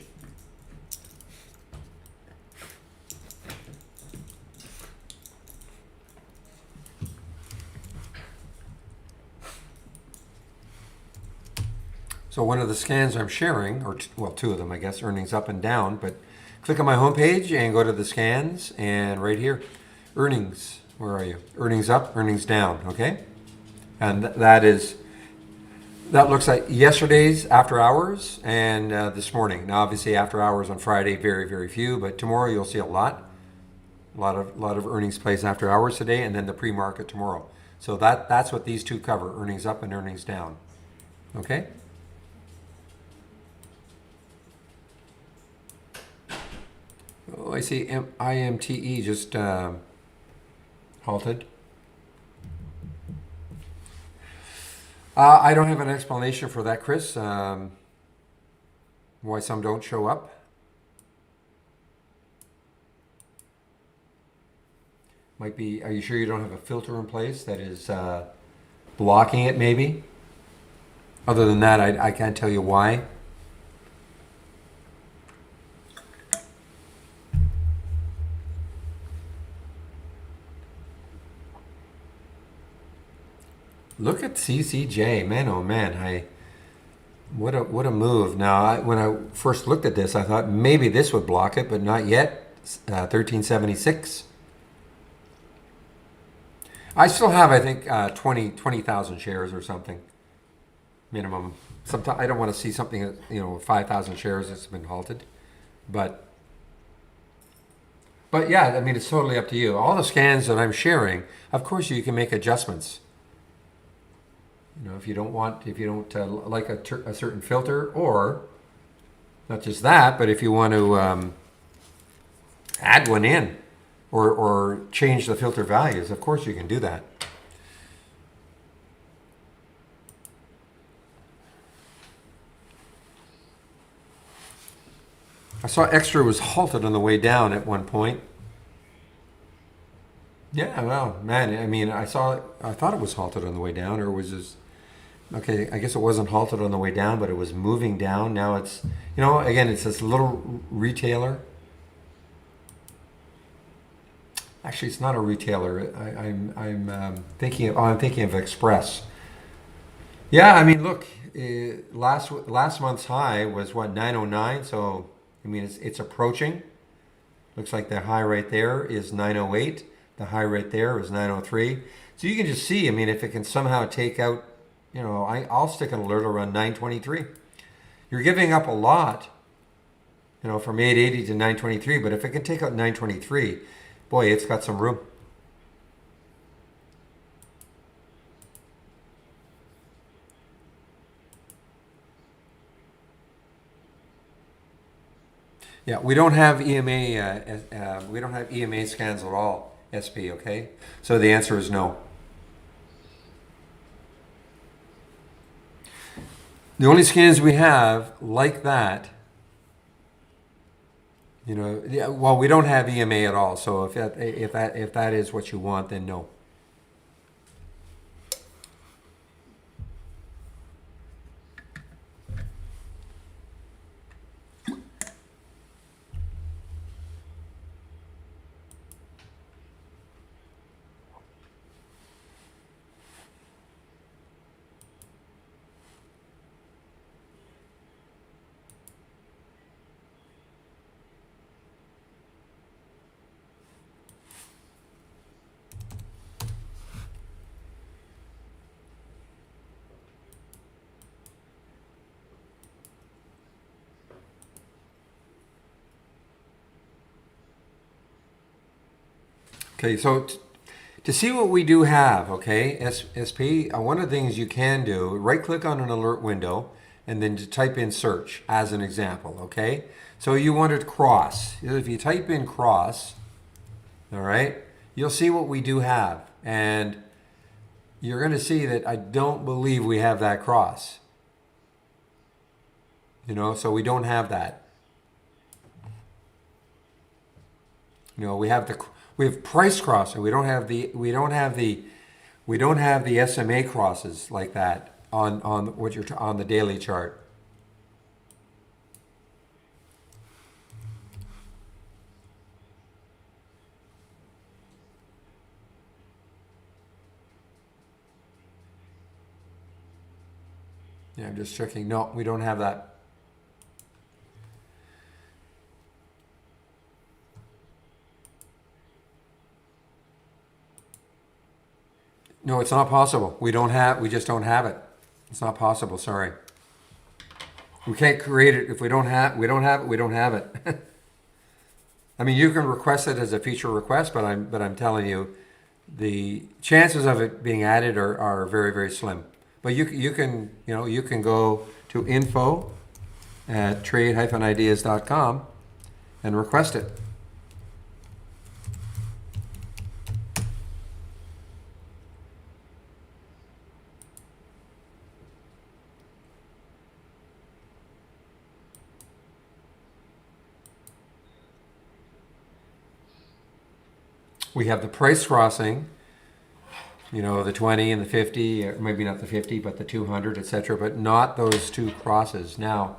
[SPEAKER 1] So one of the scans I'm sharing, well, two of them, I guess, earnings up and down, but click on my homepage and go to the scans, and right here, earnings. Where are you? Earnings up, earnings down, okay? And that looks like yesterday's after hours and this morning. Now, obviously, after hours on Friday, very, very few, but tomorrow you'll see a lot of earnings plays after hours today, and then the pre-market tomorrow. So that's what these two cover: earnings up and earnings down. Okay. Oh, I see IMTE just halted. I don't have an explanation for that, Chris. Why some don't show up. Might be, are you sure you don't have a filter in place that is blocking it maybe? Other than that, I can't tell you why. Look at CCJ, man, oh man! What a move! Now, when I first looked at this, I thought maybe this would block it, but not yet. 1376. I still have, I think, 20,000 shares or something minimum. Sometimes I don't want to see something that 5,000 shares that's been halted, but yeah, I mean it's totally up to you. All the scans that I'm sharing, of course, you can make adjustments. If you don't like a certain filter, or not just that, but if you want to add one in or change the filter values, of course you can do that. I saw Extra was halted on the way down at one point. Yeah, well, man, I mean, I thought it was halted on the way down, or was this, okay, I guess it wasn't halted on the way down, but it was moving down. Now it's, again, it's this little retailer. Actually, it's not a retailer. I'm thinking I'm thinking of Express. Yeah, I mean, look, last month's high was what, 909. So I mean, it's approaching. Looks like the high right there is 908. The high right there is 903. So you can just see. I mean, if it can somehow take out, I'll stick an alert around 923. You're giving up a lot, from 880 to 923. But if it can take out 923, boy, it's got some room. Yeah, we don't have EMA. We don't have EMA scans at all. SP. Okay, so the answer is no. The only scans we have like that, yeah, well, we don't have EMA at all. So if that is what you want, then no. Okay, so to see what we do have, okay, SP, one of the things you can do, right click on an alert window and then to type in search as an example, okay? So you wanted cross. If you type in cross, all right, you'll see what we do have. And you're going to see that I don't believe we have that cross. So we don't have that. We have price crossing. We don't have the SMA crosses like that on what you're on the daily chart. Yeah, I'm just checking. No, we don't have that. No, it's not possible. We just don't have it. It's not possible, sorry. We can't create it if we don't have it. I mean, you can request it as a feature request, but I'm telling you, the chances of it being added are very, very slim. But you can go to info@trade-ideas.com and request it. We have the price crossing, the 20 and the 50, or maybe not the 50, but the 200, etc., but not those two crosses. Now,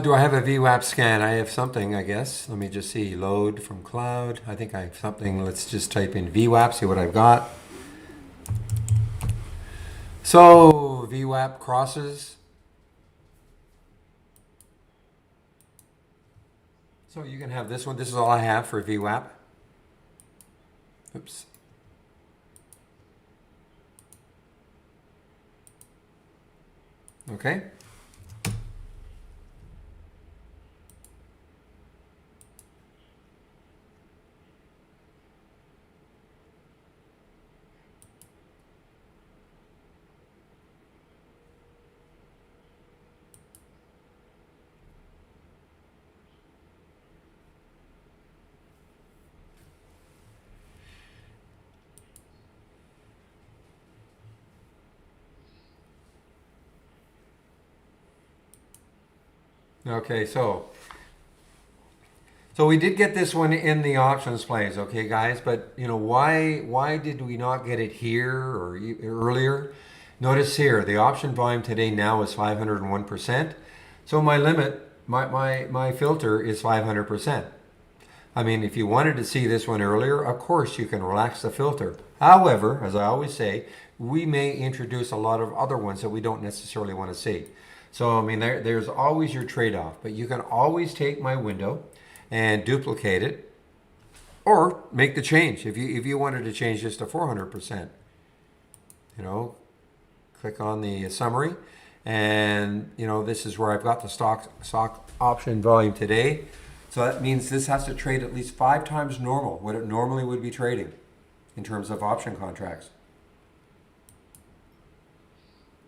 [SPEAKER 1] do I have a VWAP scan? I have something, I guess. Let me just see. Load from cloud. I think I have something. Let's just type in VWAP, see what I've got. So VWAP crosses. So you can have this one. This is all I have for VWAP. Oops. Okay. Okay, so we did get this one in the options plays, okay, guys. But you know why did we not get it here or earlier? Notice here the option volume today now is 501%. So my limit, my filter is 500%. I mean, if you wanted to see this one earlier, of course you can relax the filter. However, as I always say, we may introduce a lot of other ones that we don't necessarily want to see. So I mean, there's always your trade-off, but you can always take my window and duplicate it, or make the change if you wanted to change this to 400%. You know, click on the summary, and you know this is where I've got the stock option volume today. So that means this has to trade at least 5 times normal, what it normally would be trading in terms of option contracts.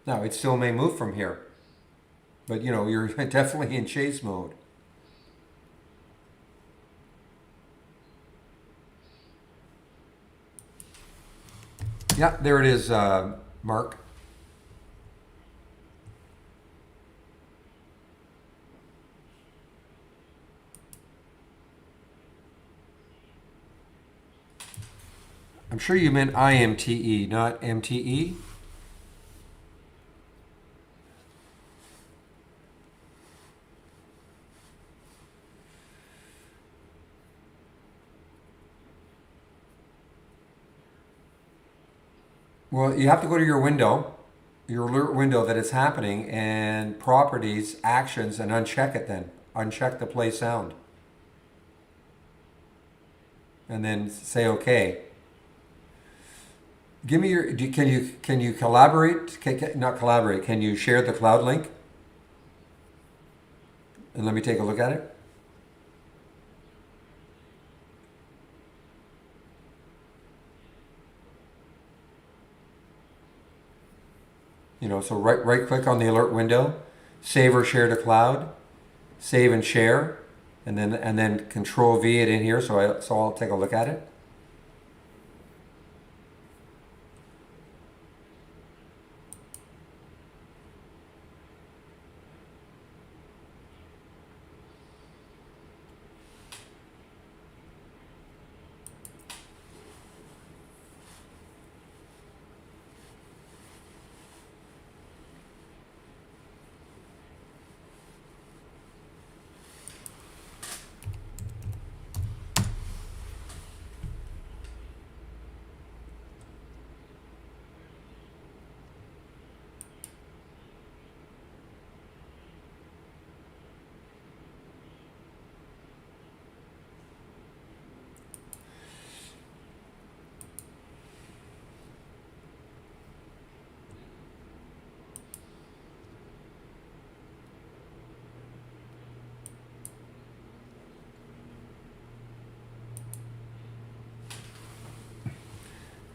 [SPEAKER 1] Now it still may move from here, but you know you're definitely in chase mode. Yeah, there it is, Mark. I'm sure you meant IMTE, not MTE. Well, you have to go to your window, your alert window that it's happening, and properties, actions, and uncheck it then. Uncheck the play sound. And then say okay. Give me your, can you collaborate? Not collaborate, can you share the cloud link? And let me take a look at it. You know, so right click on the alert window, save or share to cloud, save and share, and then Control V it in here. So I'll take a look at it.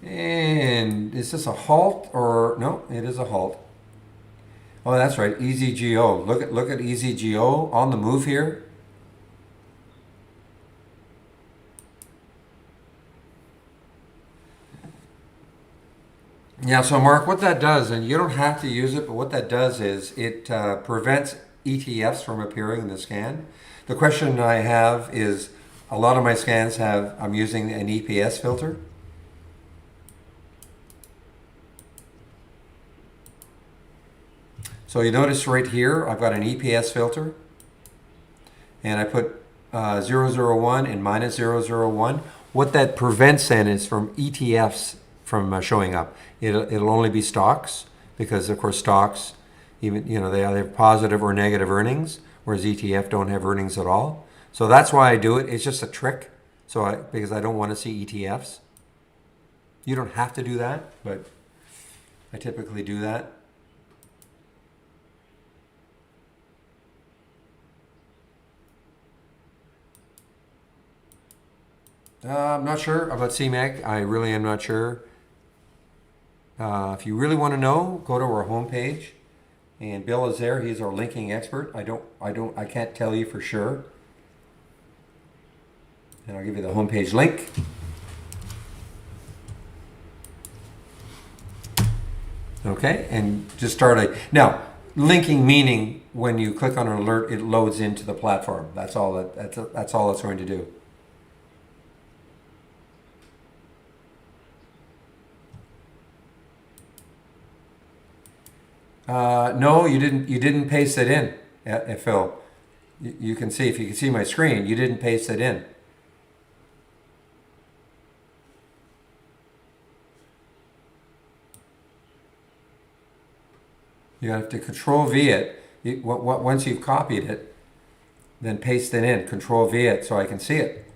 [SPEAKER 1] And is this a halt or no? It is a halt. Oh, that's right, EZGO. Look at EZGO on the move here. Yeah, so Mark, what that does, and you don't have to use it, but what that does is it prevents ETFs from appearing in the scan. The question I have is, a lot of my scans I'm using an EPS filter. So you notice right here, I've got an EPS filter, and I put 001 and minus 001. What that prevents then is from ETFs from showing up. It'll only be stocks, because of course stocks, even they either have positive or negative earnings, whereas ETF don't have earnings at all. So that's why I do it. It's just a trick. Because I don't want to see ETFs. You don't have to do that, but I typically do that. I'm not sure about CMAG. I really am not sure. If you really want to know, go to our homepage, and Bill is there. He's our linking expert. I can't tell you for sure. And I'll give you the homepage link. Okay, and just start now. Linking meaning when you click on an alert, it loads into the platform. That's all that's all it's going to do. No, you didn't. You didn't paste it in, Phil. You can see if you can see my screen. You didn't paste it in. You have to Control V it. Once you've copied it, then paste it in. Control V it so I can see it.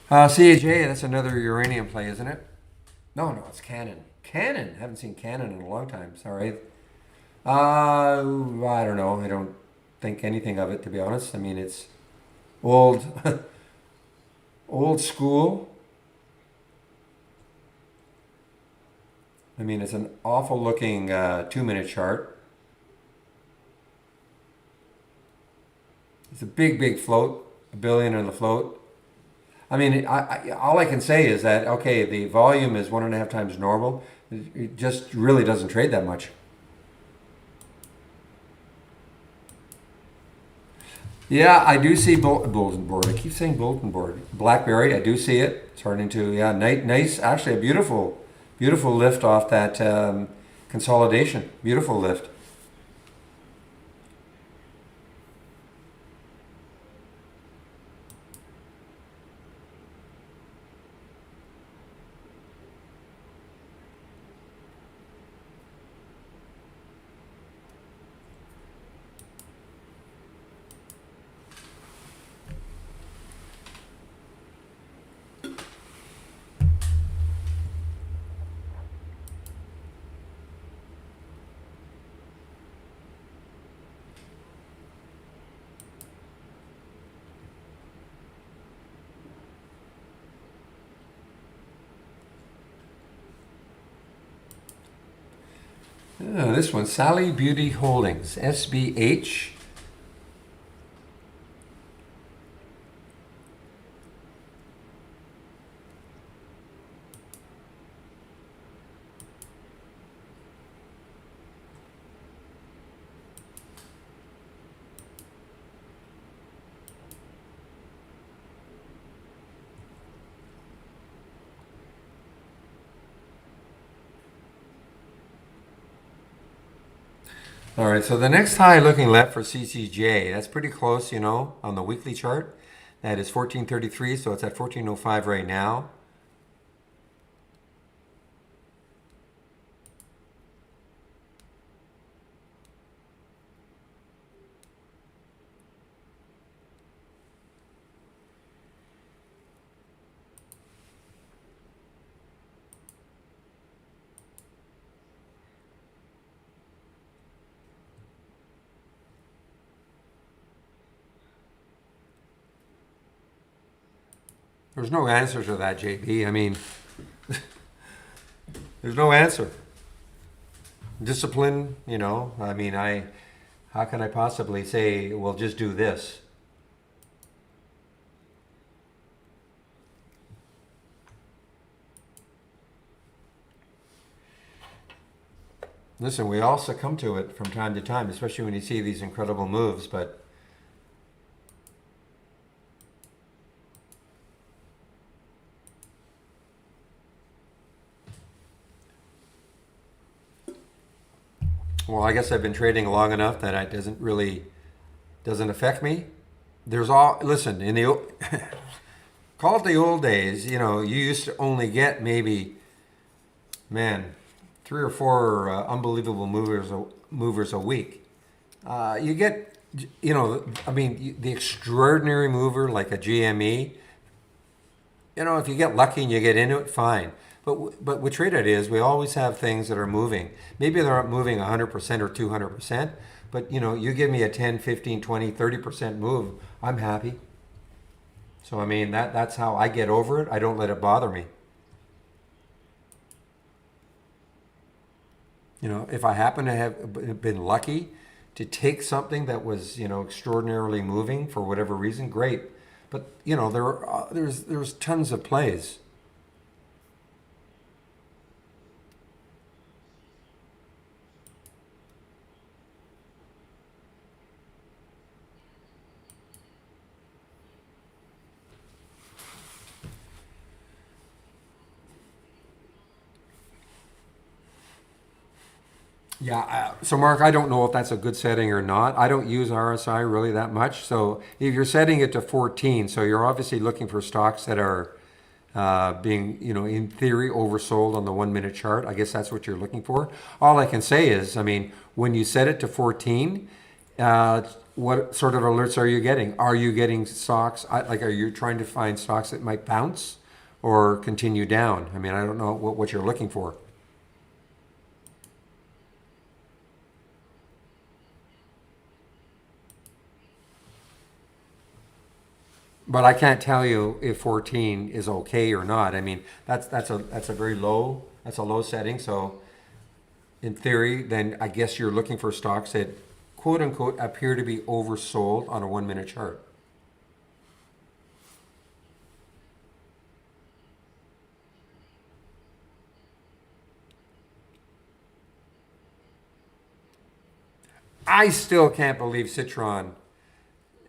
[SPEAKER 1] CAJ, that's another uranium play, isn't it? No, it's Canon. Canon. Haven't seen Canon in a long time. Sorry. I don't know. I don't think anything of it, to be honest. I mean, it's old, old school. I mean, it's an awful looking 2-minute chart. It's a big float, $1 billion in the float. I mean, all I can say is that, okay, the volume is 1.5 times normal. It just really doesn't trade that much. Yeah, I do see bulletin board. I keep saying bulletin board. BlackBerry, I do see it. It's turning into, yeah, nice, actually a beautiful lift off that consolidation. Beautiful lift. This one, Sally Beauty Holdings, SBH. All right, so the next high looking left for CCJ, that's pretty close, on the weekly chart. That is 1433, so it's at 1405 right now. There's no answer to that, JB. I mean, there's no answer. Discipline, I mean, how can I possibly say, well, just do this? Listen, we all succumb to it from time to time, especially when you see these incredible moves, but well, I guess I've been trading long enough that it doesn't affect me. Listen, in the call it the old days, you used to only get maybe, man, 3 or 4 unbelievable movers a week. You get, I mean, the extraordinary mover like a GME. If you get lucky and you get into it, fine. But what trade it is, we always have things that are moving. Maybe they're not moving 100% or 200%, but you give me a 10, 15, 20, 30% move, I'm happy. So I mean, that's how I get over it. I don't let it bother me. If I happen to have been lucky to take something that was, extraordinarily moving for whatever reason, great. But there's tons of plays. Yeah. So, Mark, I don't know if that's a good setting or not. I don't use RSI really that much. So, if you're setting it to 14, so you're obviously looking for stocks that are being, in theory, oversold on the 1 minute chart. I guess that's what you're looking for. All I can say is, I mean, when you set it to 14, what sort of alerts are you getting? Are you getting stocks? Like, are you trying to find stocks that might bounce or continue down? I mean, I don't know what you're looking for. But I can't tell you if 14 is okay or not. I mean, that's a very low that's a low setting. So in theory, then I guess you're looking for stocks that quote unquote appear to be oversold on a 1 minute chart. I still can't believe Citron.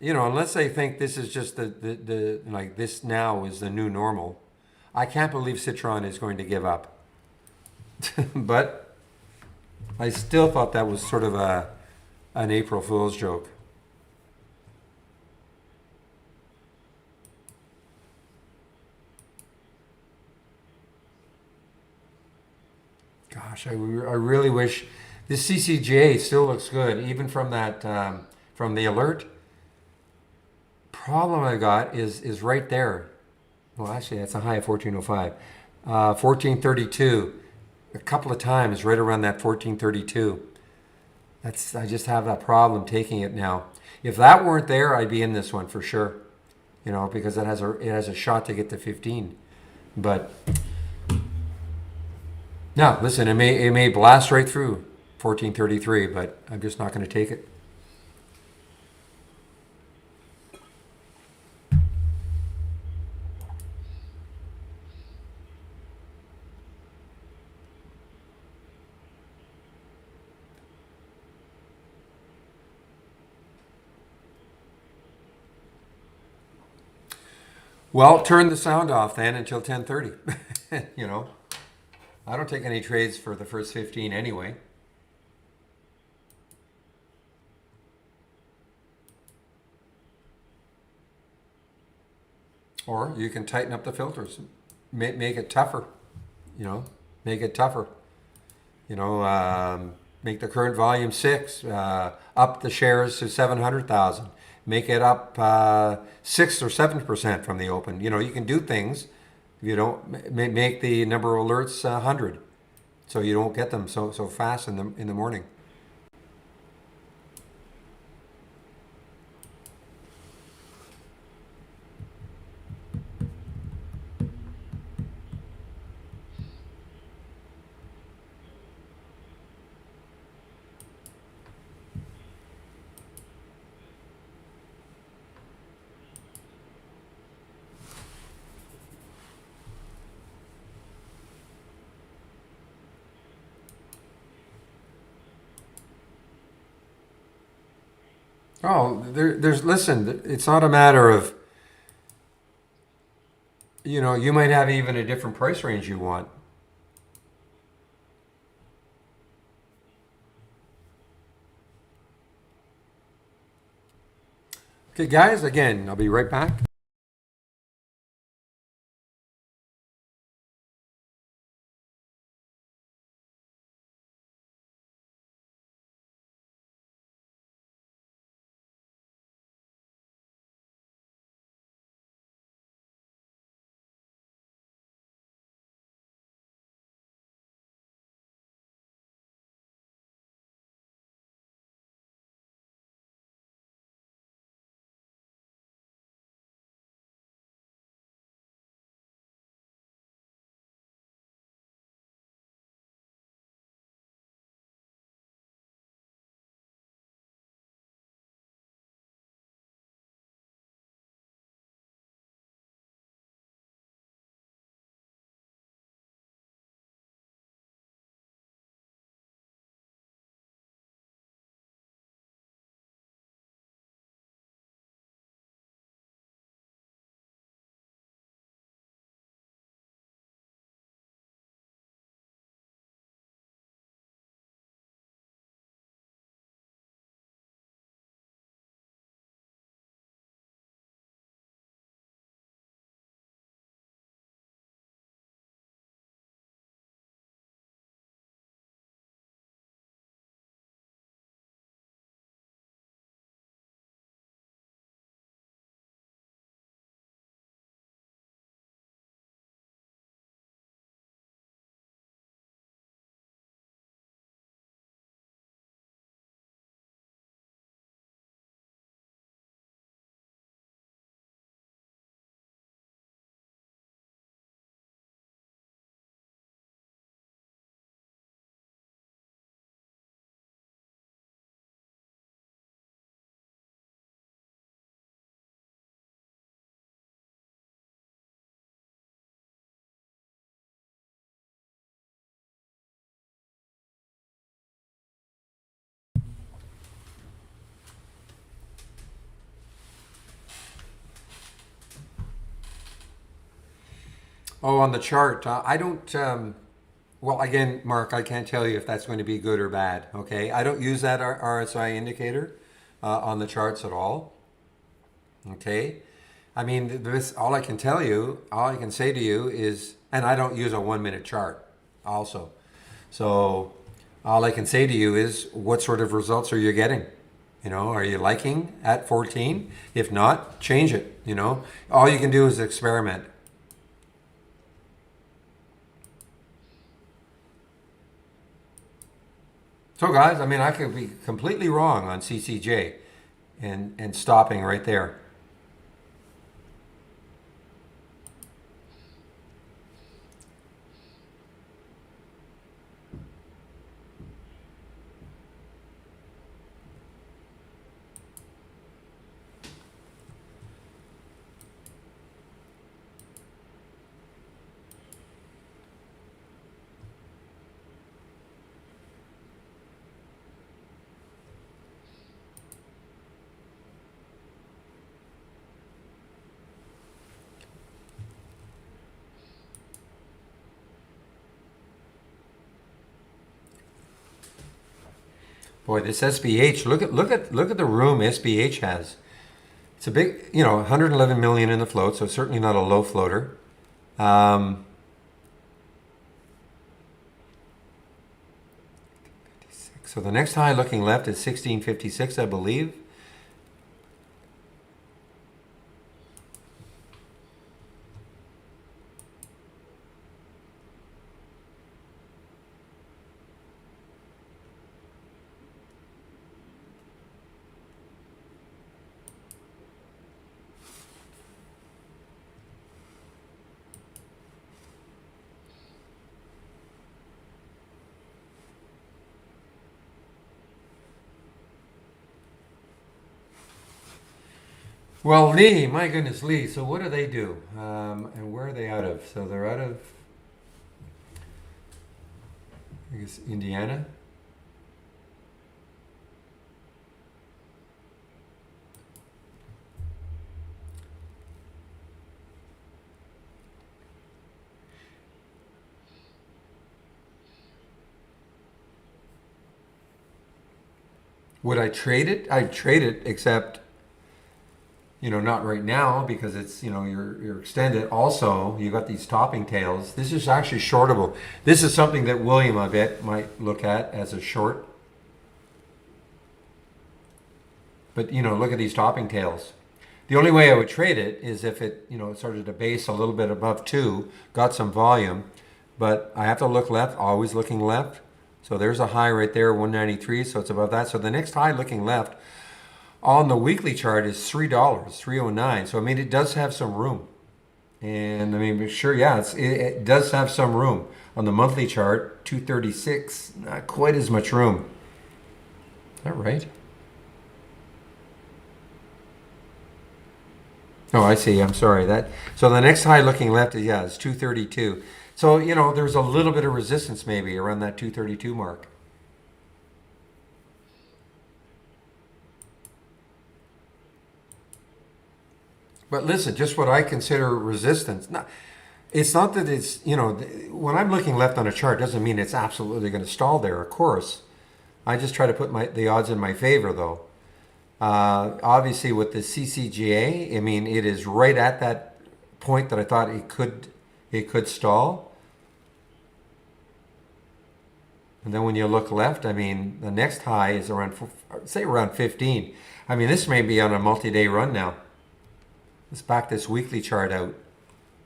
[SPEAKER 1] Unless they think this is just the like this now is the new normal. I can't believe Citron is going to give up. But I still thought that was sort of a an April Fool's joke. Gosh, I really wish this CCJ still looks good, even from that from the alert. Problem I got is right there. Well, actually, that's a high of 1405, 1432. A couple of times, right around that 1432. I just have that problem taking it now. If that weren't there, I'd be in this one for sure. Because it has a shot to get to 15. But no, listen, it may blast right through 1433, but I'm just not going to take it. Well, turn the sound off then until 10:30. you know, I don't take any trades for the first 15 anyway. Or you can tighten up the filters, make it tougher. You know, make it tougher. Make the current volume 6, up the shares to 700,000, make it up 6 or 7% from the open. You can do things. You don't make the number of alerts 100, so you don't get them so fast in the morning. Oh, there's listen. It's not a matter of you might have even a different price range you want. Okay, guys. Again, I'll be right back. Oh, on the chart, I don't. Well, again, Mark, I can't tell you if that's going to be good or bad. Okay, I don't use that RSI indicator on the charts at all. Okay, I mean, this all I can tell you, all I can say to you is, and I don't use a 1 minute chart, also. So all I can say to you is, what sort of results are you getting? Are you liking at 14? If not, change it. All you can do is experiment. So guys, I mean, I could be completely wrong on CCJ and stopping right there. Boy, this SBH, look at the room SBH has. It's a big, 111 million in the float, so certainly not a low floater. Um, so the next high looking left is 1656, I believe. Well, Lee, my goodness, Lee. So what do they do? And where are they out of? So they're out of, I guess, Indiana. Would I trade it? I'd trade it, except not right now because it's you're extended. Also, you got these topping tails. This is actually shortable. This is something that William, I bet, might look at as a short. But look at these topping tails. The only way I would trade it is if it started to base a little bit above 2, got some volume, but I have to look left, always looking left. So there's a high right there, 193, so it's above that. So the next high looking left on the weekly chart is $3, 309. So I mean, it does have some room. And I mean, sure, yeah, it does have some room. On the monthly chart, 236, not quite as much room. Is that right? Oh, I see. I'm sorry. So the next high looking left is 232. So, there's a little bit of resistance maybe around that 232 mark. But listen, just what I consider resistance. It's not that it's, when I'm looking left on a chart doesn't mean it's absolutely going to stall there, of course. I just try to put the odds in my favor, though. Obviously, with the CCGA, I mean, it is right at that point that I thought it could stall. And then when you look left, I mean, the next high is around, say around 15. I mean, this may be on a multi-day run now. Let's back this weekly chart out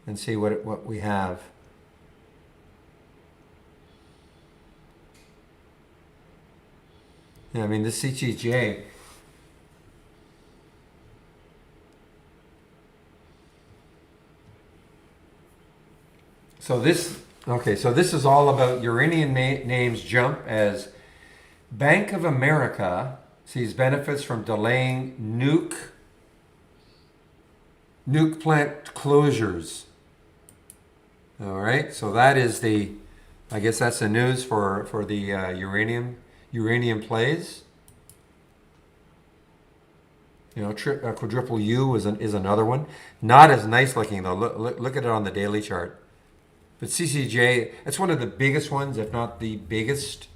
[SPEAKER 1] and see what we have. Yeah, I mean, this CCGA. So this is all about uranium names jump as Bank of America sees benefits from delaying nuke plant closures. All right, so that is I guess that's the news for the uranium plays. Quadruple U is another one. Not as nice looking though. Look at it on the daily chart. But CCJ, it's one of the biggest ones, if not the biggest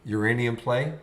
[SPEAKER 1] uranium play.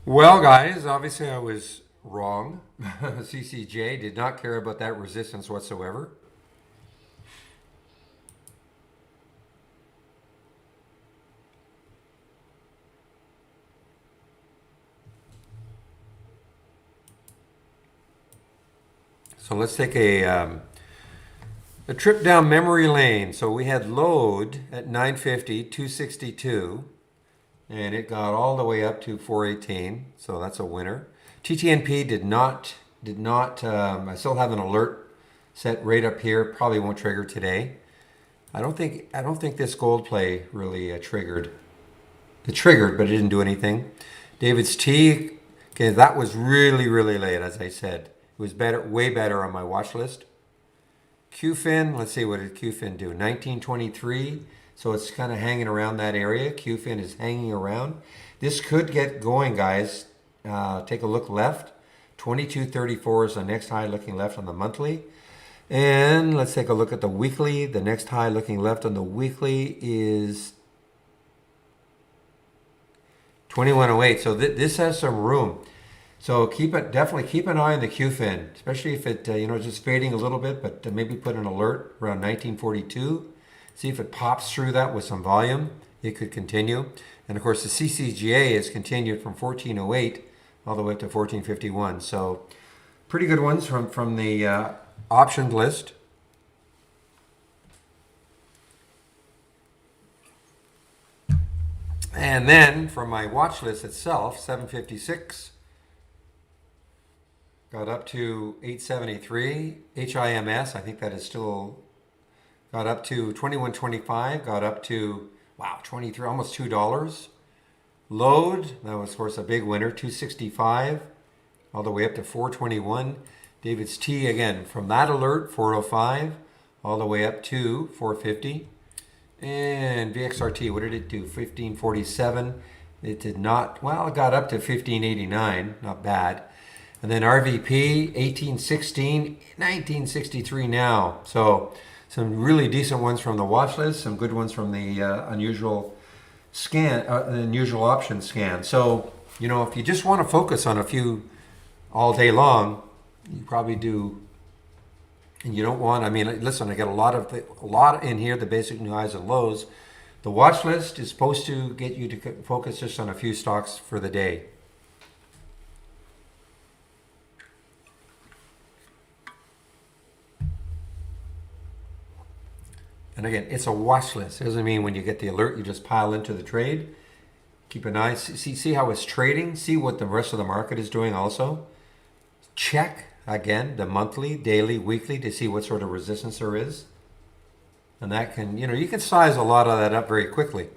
[SPEAKER 1] Well, guys, obviously I was wrong. CCJ did not care about that resistance whatsoever. So let's take a trip down memory lane. So we had load at 950, 262, and it got all the way up to 418. So that's a winner. TTNP did not. I still have an alert set right up here. Probably won't trigger today. I don't think this gold play really triggered. It triggered, but it didn't do anything. David's T. Okay, that was really really late, as I said. It was better, way better on my watch list. QFIN, let's see, what did QFIN do? 1923. So it's kind of hanging around that area. QFIN is hanging around. This could get going, guys. Take a look left. 2234 is the next high looking left on the monthly. And let's take a look at the weekly. The next high looking left on the weekly is 2108. So this has some room. So definitely keep an eye on the QFIN, especially if it just fading a little bit, but maybe put an alert around 1942. See if it pops through that with some volume. It could continue. And of course the CCGA has continued from 1408 all the way up to 1451. So pretty good ones from the option list. And then from my watch list itself, 756 got up to 873. HIMS, I think that is still, got up to 2125, got up to, wow, 23, almost $2. Load, that was of course a big winner, 265, all the way up to 421. David's T again, from that alert, 405, all the way up to 450. And VXRT, what did it do? 1547. It did not, well, it got up to 1589, not bad. And then RVP, 1816, 1963 now. So some really decent ones from the watch list, some good ones from the unusual option scan. So, if you just want to focus on a few all day long, you probably do. And you don't want, listen, I got a lot in here, the basic new highs and lows. The watch list is supposed to get you to focus just on a few stocks for the day. And again, it's a watch list. It doesn't mean when you get the alert, you just pile into the trade. Keep an eye, see how it's trading, see what the rest of the market is doing also. Check, again, the monthly, daily, weekly to see what sort of resistance there is. And that can, you can size a lot of that up very quickly.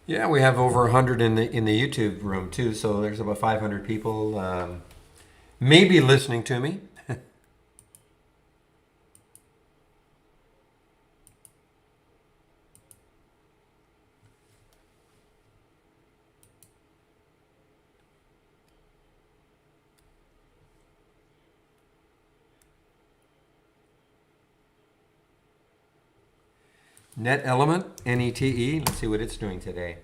[SPEAKER 1] Yeah, we have over 100 in the YouTube room too, so there's about 500 people maybe listening to me. Net Element, NETE. Let's see what it's doing today.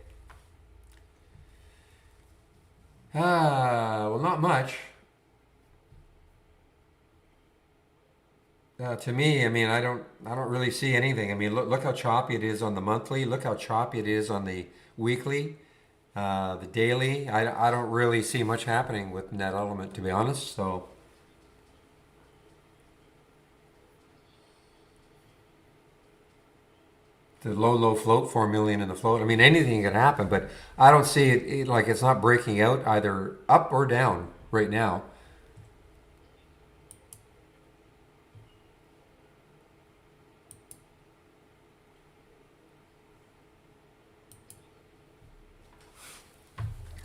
[SPEAKER 1] Well, not much. To me, I mean, I don't really see anything. I mean, look how choppy it is on the monthly. Look how choppy it is on the weekly, the daily. I don't really see much happening with Net Element, to be honest. So, the low float, 4 million in the float. I mean, anything can happen, but I don't see it like it's not breaking out either up or down right now.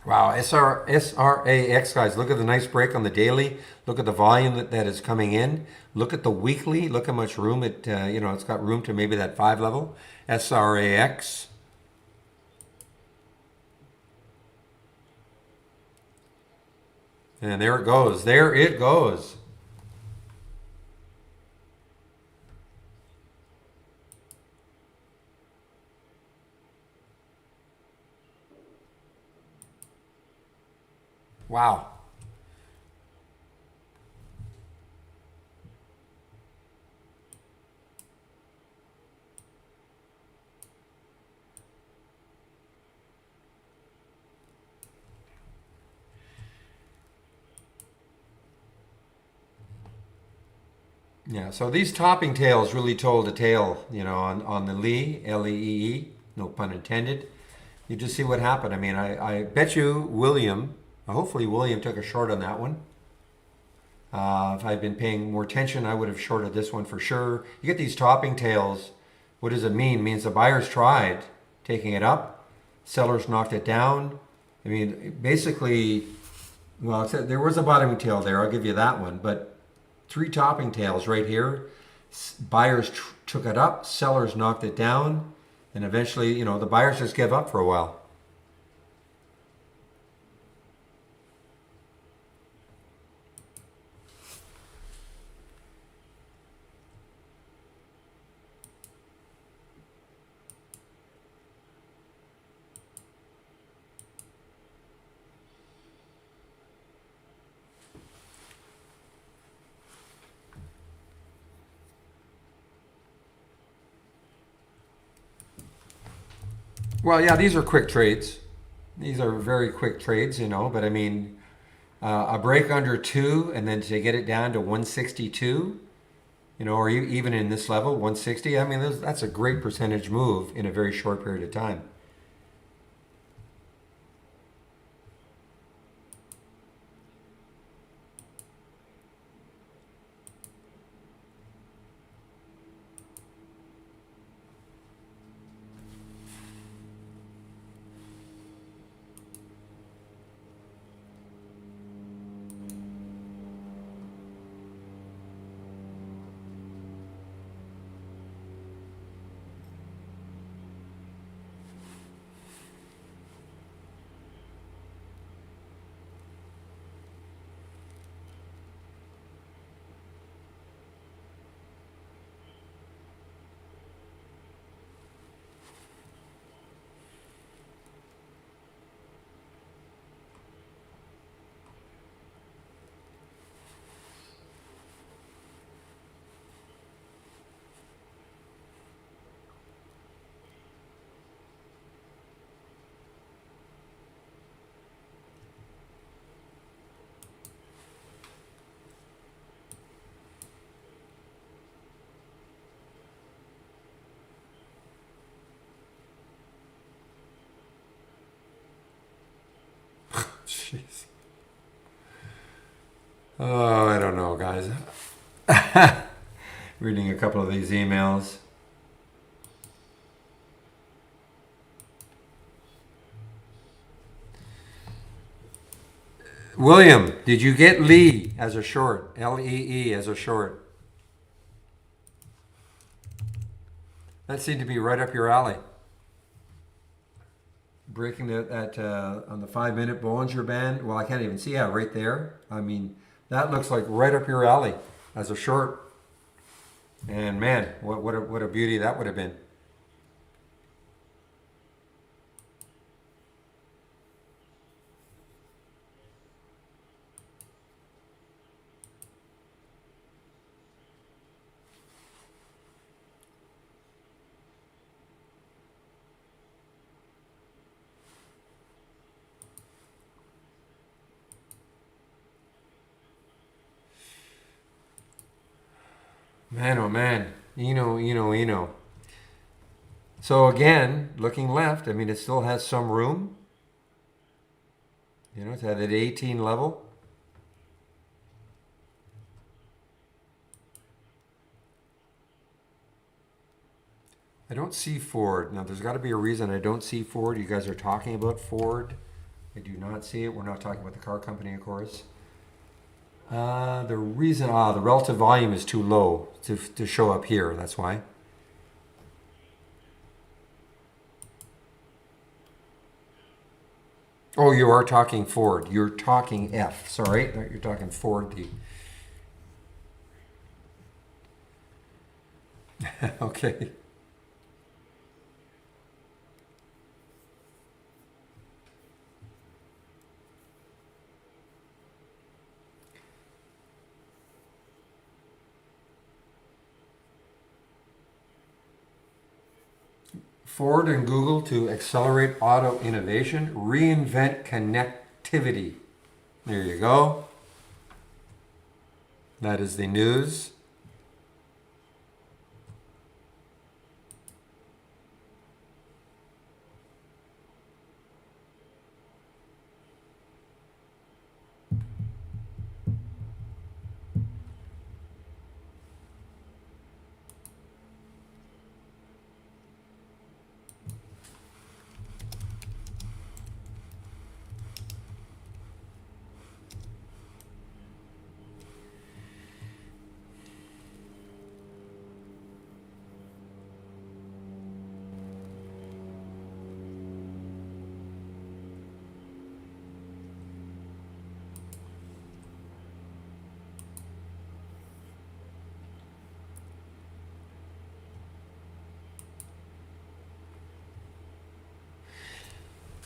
[SPEAKER 1] Wow, SRAX guys, look at the nice break on the daily. Look at the volume that is coming in. Look at the weekly. Look how much room it's got room to maybe that 5 level. SRAX. And there it goes. There it goes. Wow. Yeah, so these topping tails really told a tale, on the Lee, Leee, no pun intended. You just see what happened. I mean, I bet you hopefully William took a short on that one. If I'd been paying more attention, I would have shorted this one for sure. You get these topping tails. What does it mean? It means the buyers tried taking it up, sellers knocked it down. I mean, basically, well, there was a bottoming tail there. I'll give you that one. But 3 topping tails right here. Buyers took it up, sellers knocked it down, and eventually, the buyers just give up for a while. Well, yeah, these are quick trades. These are very quick trades, but I mean, a break under 2 and then to get it down to 162, or even in this level, 160, I mean, that's a great percentage move in a very short period of time. Jeez. Oh, I don't know, guys. Reading a couple of these emails. William, did you get Lee as a short? Lee as a short. That seemed to be right up your alley. Breaking that on the 5-minute Bollinger Band. Well, I can't even see that right there. I mean, that looks like right up your alley as a short. And man, what a beauty that would have been. Man, oh man. Eno. So again, looking left, I mean, it still has some room. It's at that 18 level. I don't see Ford. Now, there's got to be a reason I don't see Ford. You guys are talking about Ford. I do not see it. We're not talking about the car company, of course. The relative volume is too low to show up here. That's why. Oh, you are talking Ford. You're talking F. Sorry, no, you're talking Ford. Okay. Ford and Google to accelerate auto innovation, reinvent connectivity. There you go. That is the news.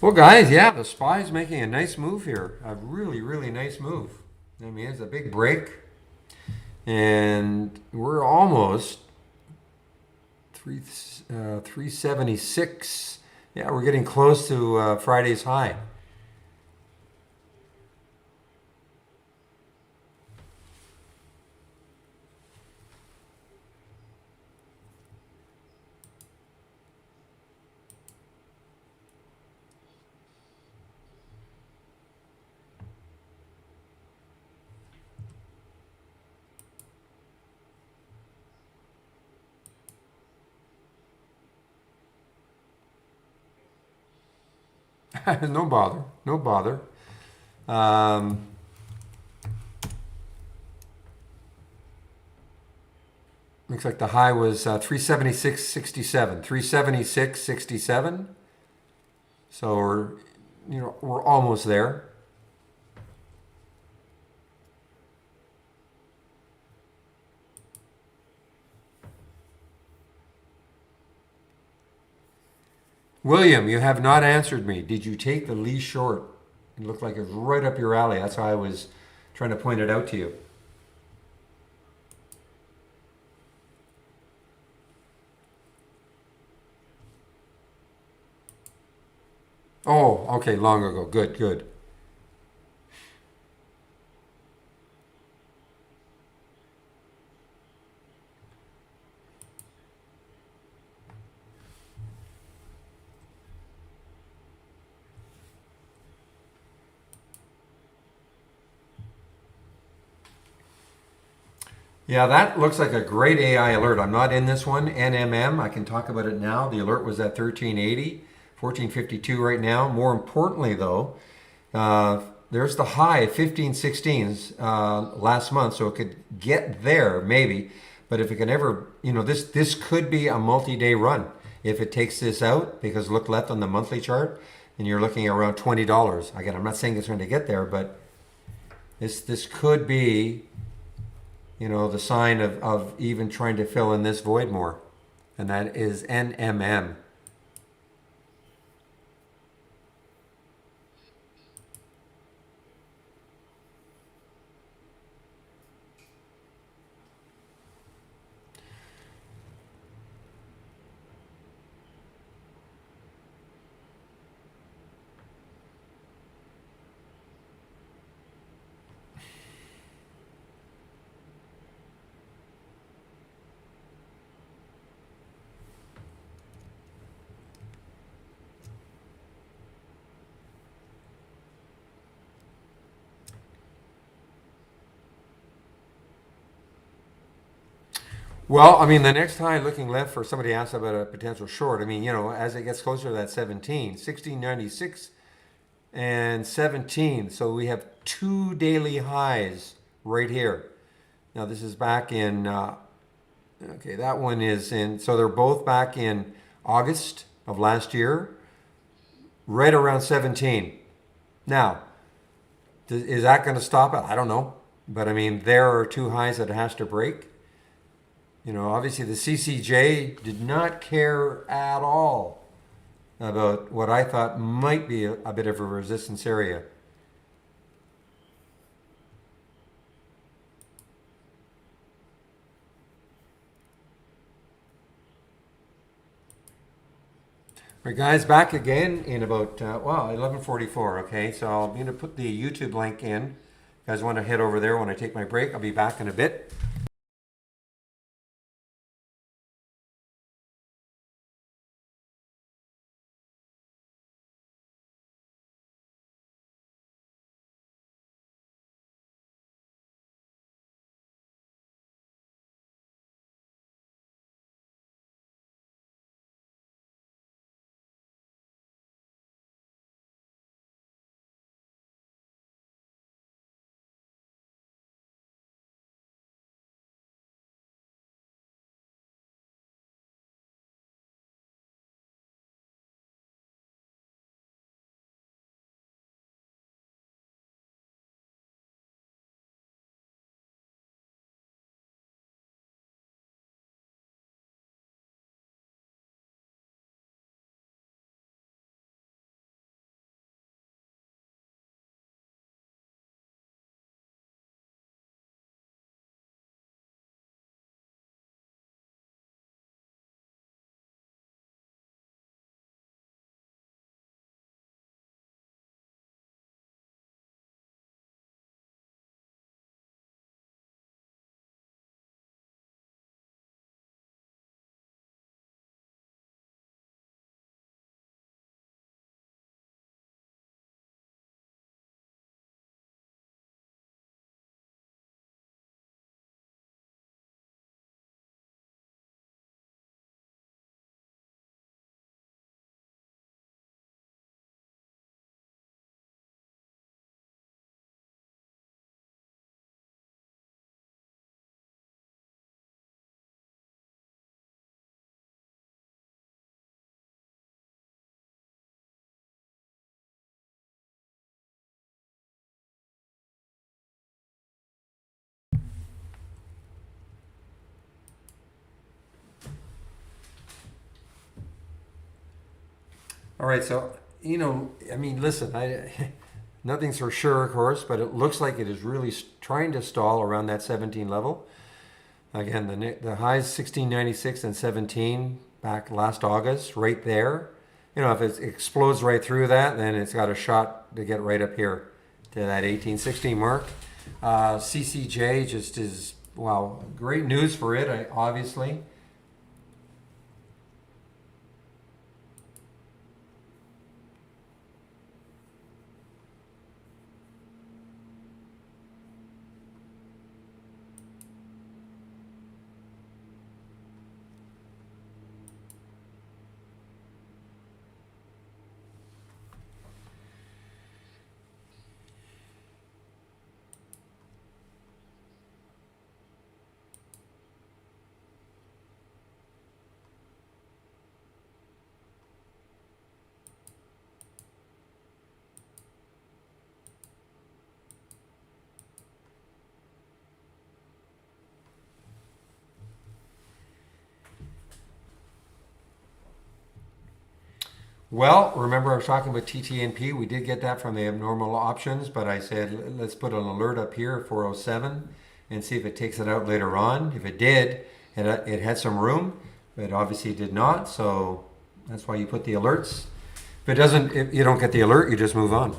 [SPEAKER 1] Well, guys, yeah, the SPY's making a nice move here. A really, really nice move. I mean, it's a big break. And we're almost 376. Yeah, we're getting close to Friday's high. No bother. No bother. Um, Looks like the high was 376.67. 376.67. So we're almost there. William, you have not answered me. Did you take the Lee short? It looked like it was right up your alley. That's how I was trying to point it out to you. Oh, okay, long ago. Good, good. Yeah, that looks like a great AI alert. I'm not in this one. NMM, I can talk about it now. The alert was at 1380, 1452 right now. More importantly, though, there's the high at 1516s last month, so it could get there maybe. But if it can ever, this could be a multi-day run if it takes this out. Because look left on the monthly chart, and you're looking at around $20. Again, I'm not saying it's going to get there, but this could be the sign of even trying to fill in this void more. And that is NMM. Well, I mean, the next high looking left for somebody asked about a potential short. I mean, as it gets closer to that 17, 1696 and 17. So we have two daily highs right here. Now, this is back in, okay, that one is in, so they're both back in August of last year, right around 17. Now, is that going to stop it? I don't know. But I mean, there are two highs that it has to break. Obviously the CCJ did not care at all about what I thought might be a bit of a resistance area. All right, guys, back again in about, 11:44, okay? So I'm going to put the YouTube link in. You guys want to head over there when I take my break. I'll be back in a bit. All right, so I mean, listen, nothing's for sure, of course, but it looks like it is really trying to stall around that 17 level. Again, the highs 1696 and 17 back last August, right there. If it explodes right through that, then it's got a shot to get right up here to that 1860 mark. CCJ just is, wow, great news for it, obviously. Well, remember I was talking about TTNP. We did get that from the abnormal options, but I said let's put an alert up here at 407 and see if it takes it out later on. If it did, it had some room, but obviously it did not. So that's why you put the alerts. If it doesn't, if you don't get the alert, you just move on.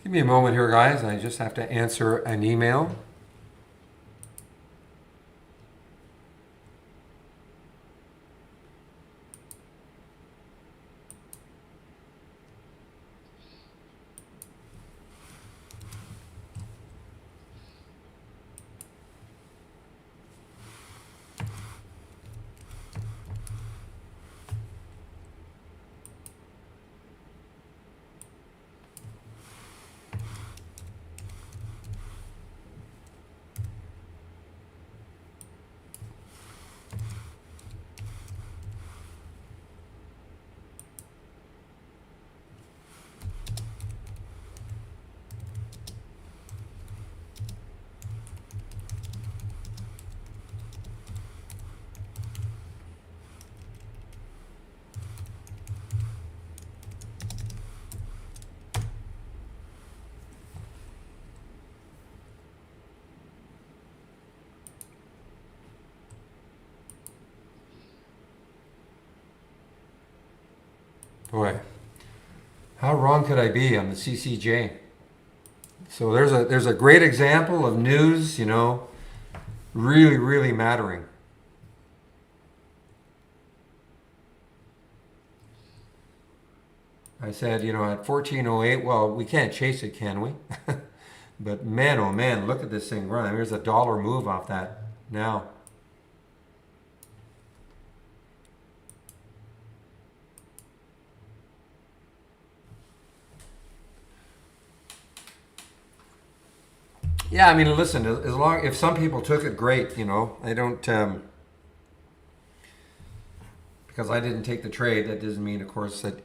[SPEAKER 1] Give me a moment here, guys. I just have to answer an email. Boy, how wrong could I be on the CCJ? So there's a great example of news, really, really mattering. I said, at 1408, well, we can't chase it, can we? But man, oh man, look at this thing run. There's a dollar move off that now. Yeah, I mean, listen, as long if some people took it, great. I don't because I didn't take the trade. That doesn't mean, of course, that.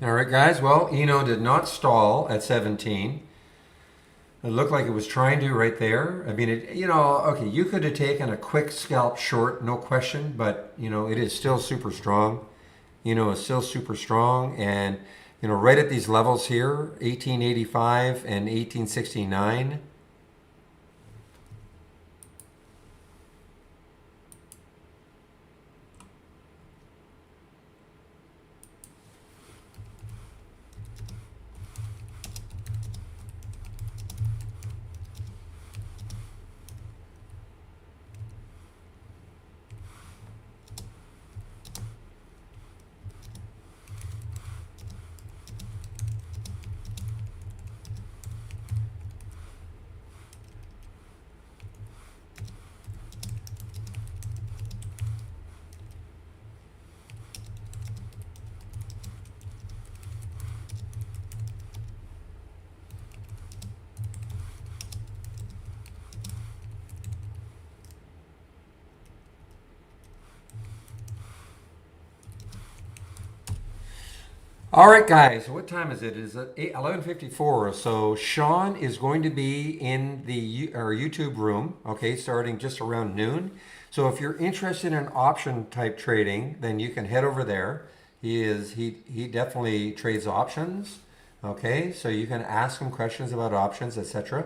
[SPEAKER 1] All right, guys. Well, Eno did not stall at 17. It looked like it was trying to right there. I mean, okay, you could have taken a quick scalp short, no question, but, it is still super strong. It's still super strong. And, right at these levels here, 1885 and 1869. All right, guys. What time is it? It's 11:54. So Sean is going to be in our YouTube room. Okay, starting just around noon. So if you're interested in option type trading, then you can head over there. He definitely trades options. Okay, so you can ask him questions about options, etc.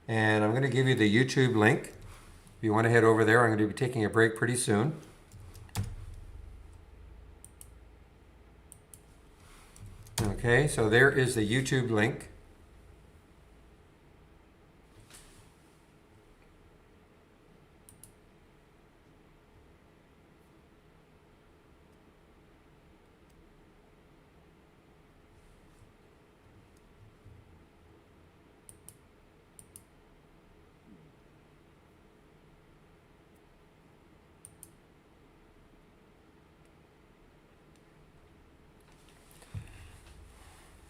[SPEAKER 1] And I'm going to give you the YouTube link. If you want to head over there, I'm going to be taking a break pretty soon. Okay, so there is the YouTube link.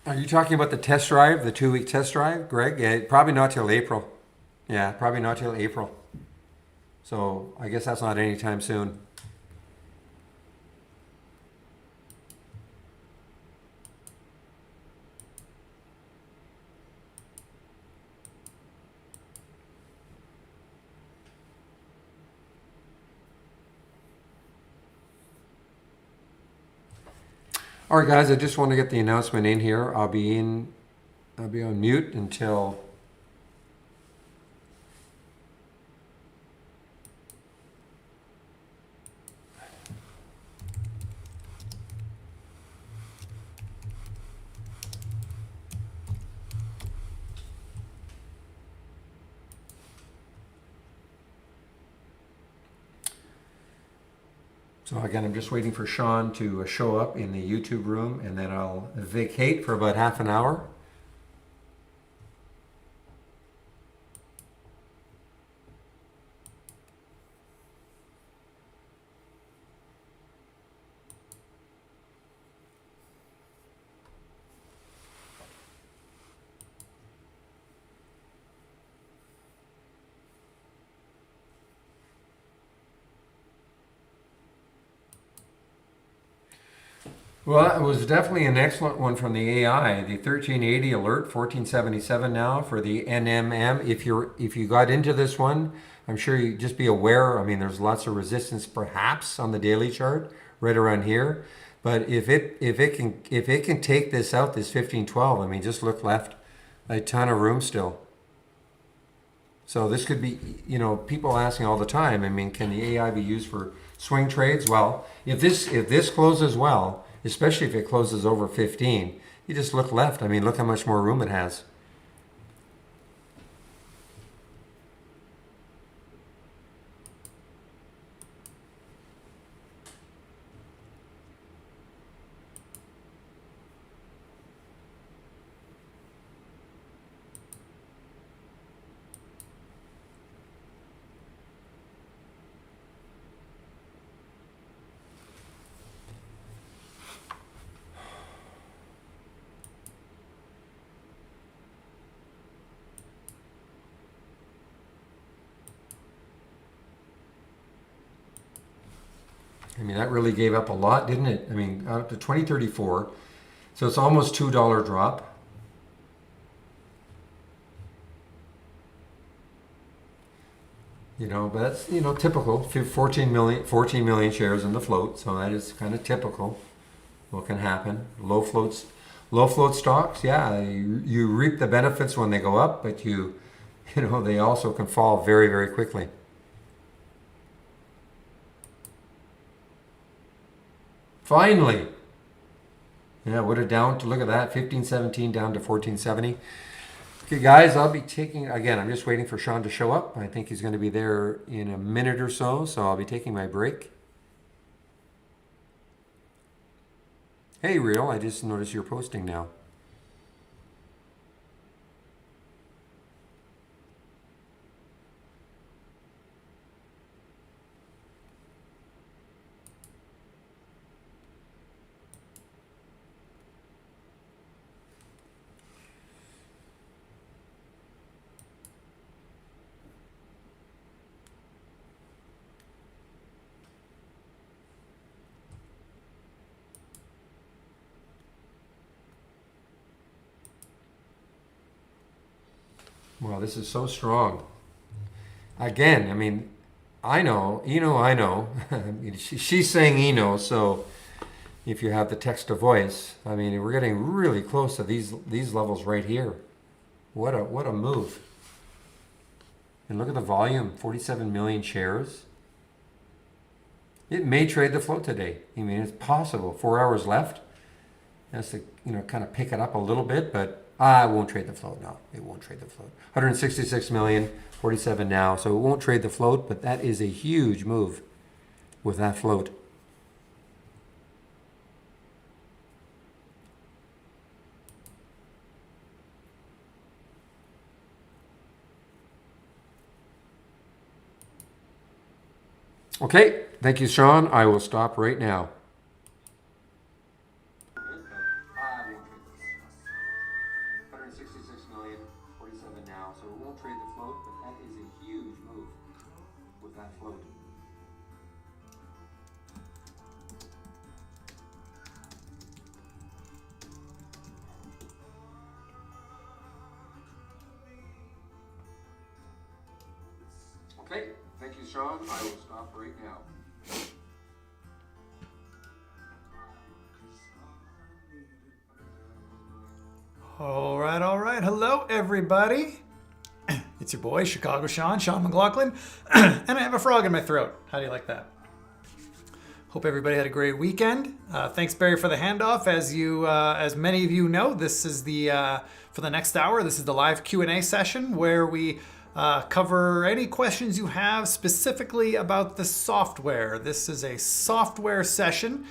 [SPEAKER 1] Are you talking about the test drive, the 2-week test drive, Greg? Yeah, probably not till April. Yeah, probably not till April. So I guess that's not anytime soon. All right, guys, I just want to get the announcement in here. I'll be on mute until. So again, I'm just waiting for Sean to show up in the YouTube room, and then I'll vacate for about half an hour. Well, it was definitely an excellent one from the AI. The 1380 alert, 1477 now for the NMM. If you got into this one, I'm sure you just be aware. I mean, there's lots of resistance perhaps on the daily chart right around here. But if it can take this out, this 1512, I mean, just look left, a ton of room still. So this could be, people asking all the time. I mean, can the AI be used for swing trades? Well, if this closes well, especially if it closes over 15, you just look left. I mean, look how much more room it has. I mean, that really gave up a lot, didn't it? I mean, up to 2034. So it's almost $2 drop. But that's, typical. 14 million shares in the float. So that is kind of typical. What can happen? Low float stocks. Yeah, you reap the benefits when they go up, but they also can fall very, very quickly. Finally. Yeah, what a down to look at that. 1517 down to 1470. Okay, guys, I'll be taking, again, I'm just waiting for Sean to show up. I think he's going to be there in a minute or so I'll be taking my break. Hey, Real, I just noticed you're posting now. Well, this is so strong. Again, I mean, I know. I mean, she's saying Eno, so if you have the text to voice, I mean, we're getting really close to these levels right here. What a move. And look at the volume, 47 million shares. It may trade the float today. I mean, it's possible. 4 hours left. Has to, kind of pick it up a little bit, but it won't trade the float. No, it won't trade the float. 166 million, 47 now. So it won't trade the float, but that is a huge move with that float. Okay, thank you, Sean. I will stop right now. Okay, thank you, Sean. I will stop right now.
[SPEAKER 2] All right. Hello, everybody. It's your boy, Chicago Sean McLaughlin, and I have a frog in my throat. How do you like that? Hope everybody had a great weekend. Thanks, Barry, for the handoff. As many of you know, this is for the next hour. This is the live Q&A session where we cover any questions you have specifically about the software. This is a software session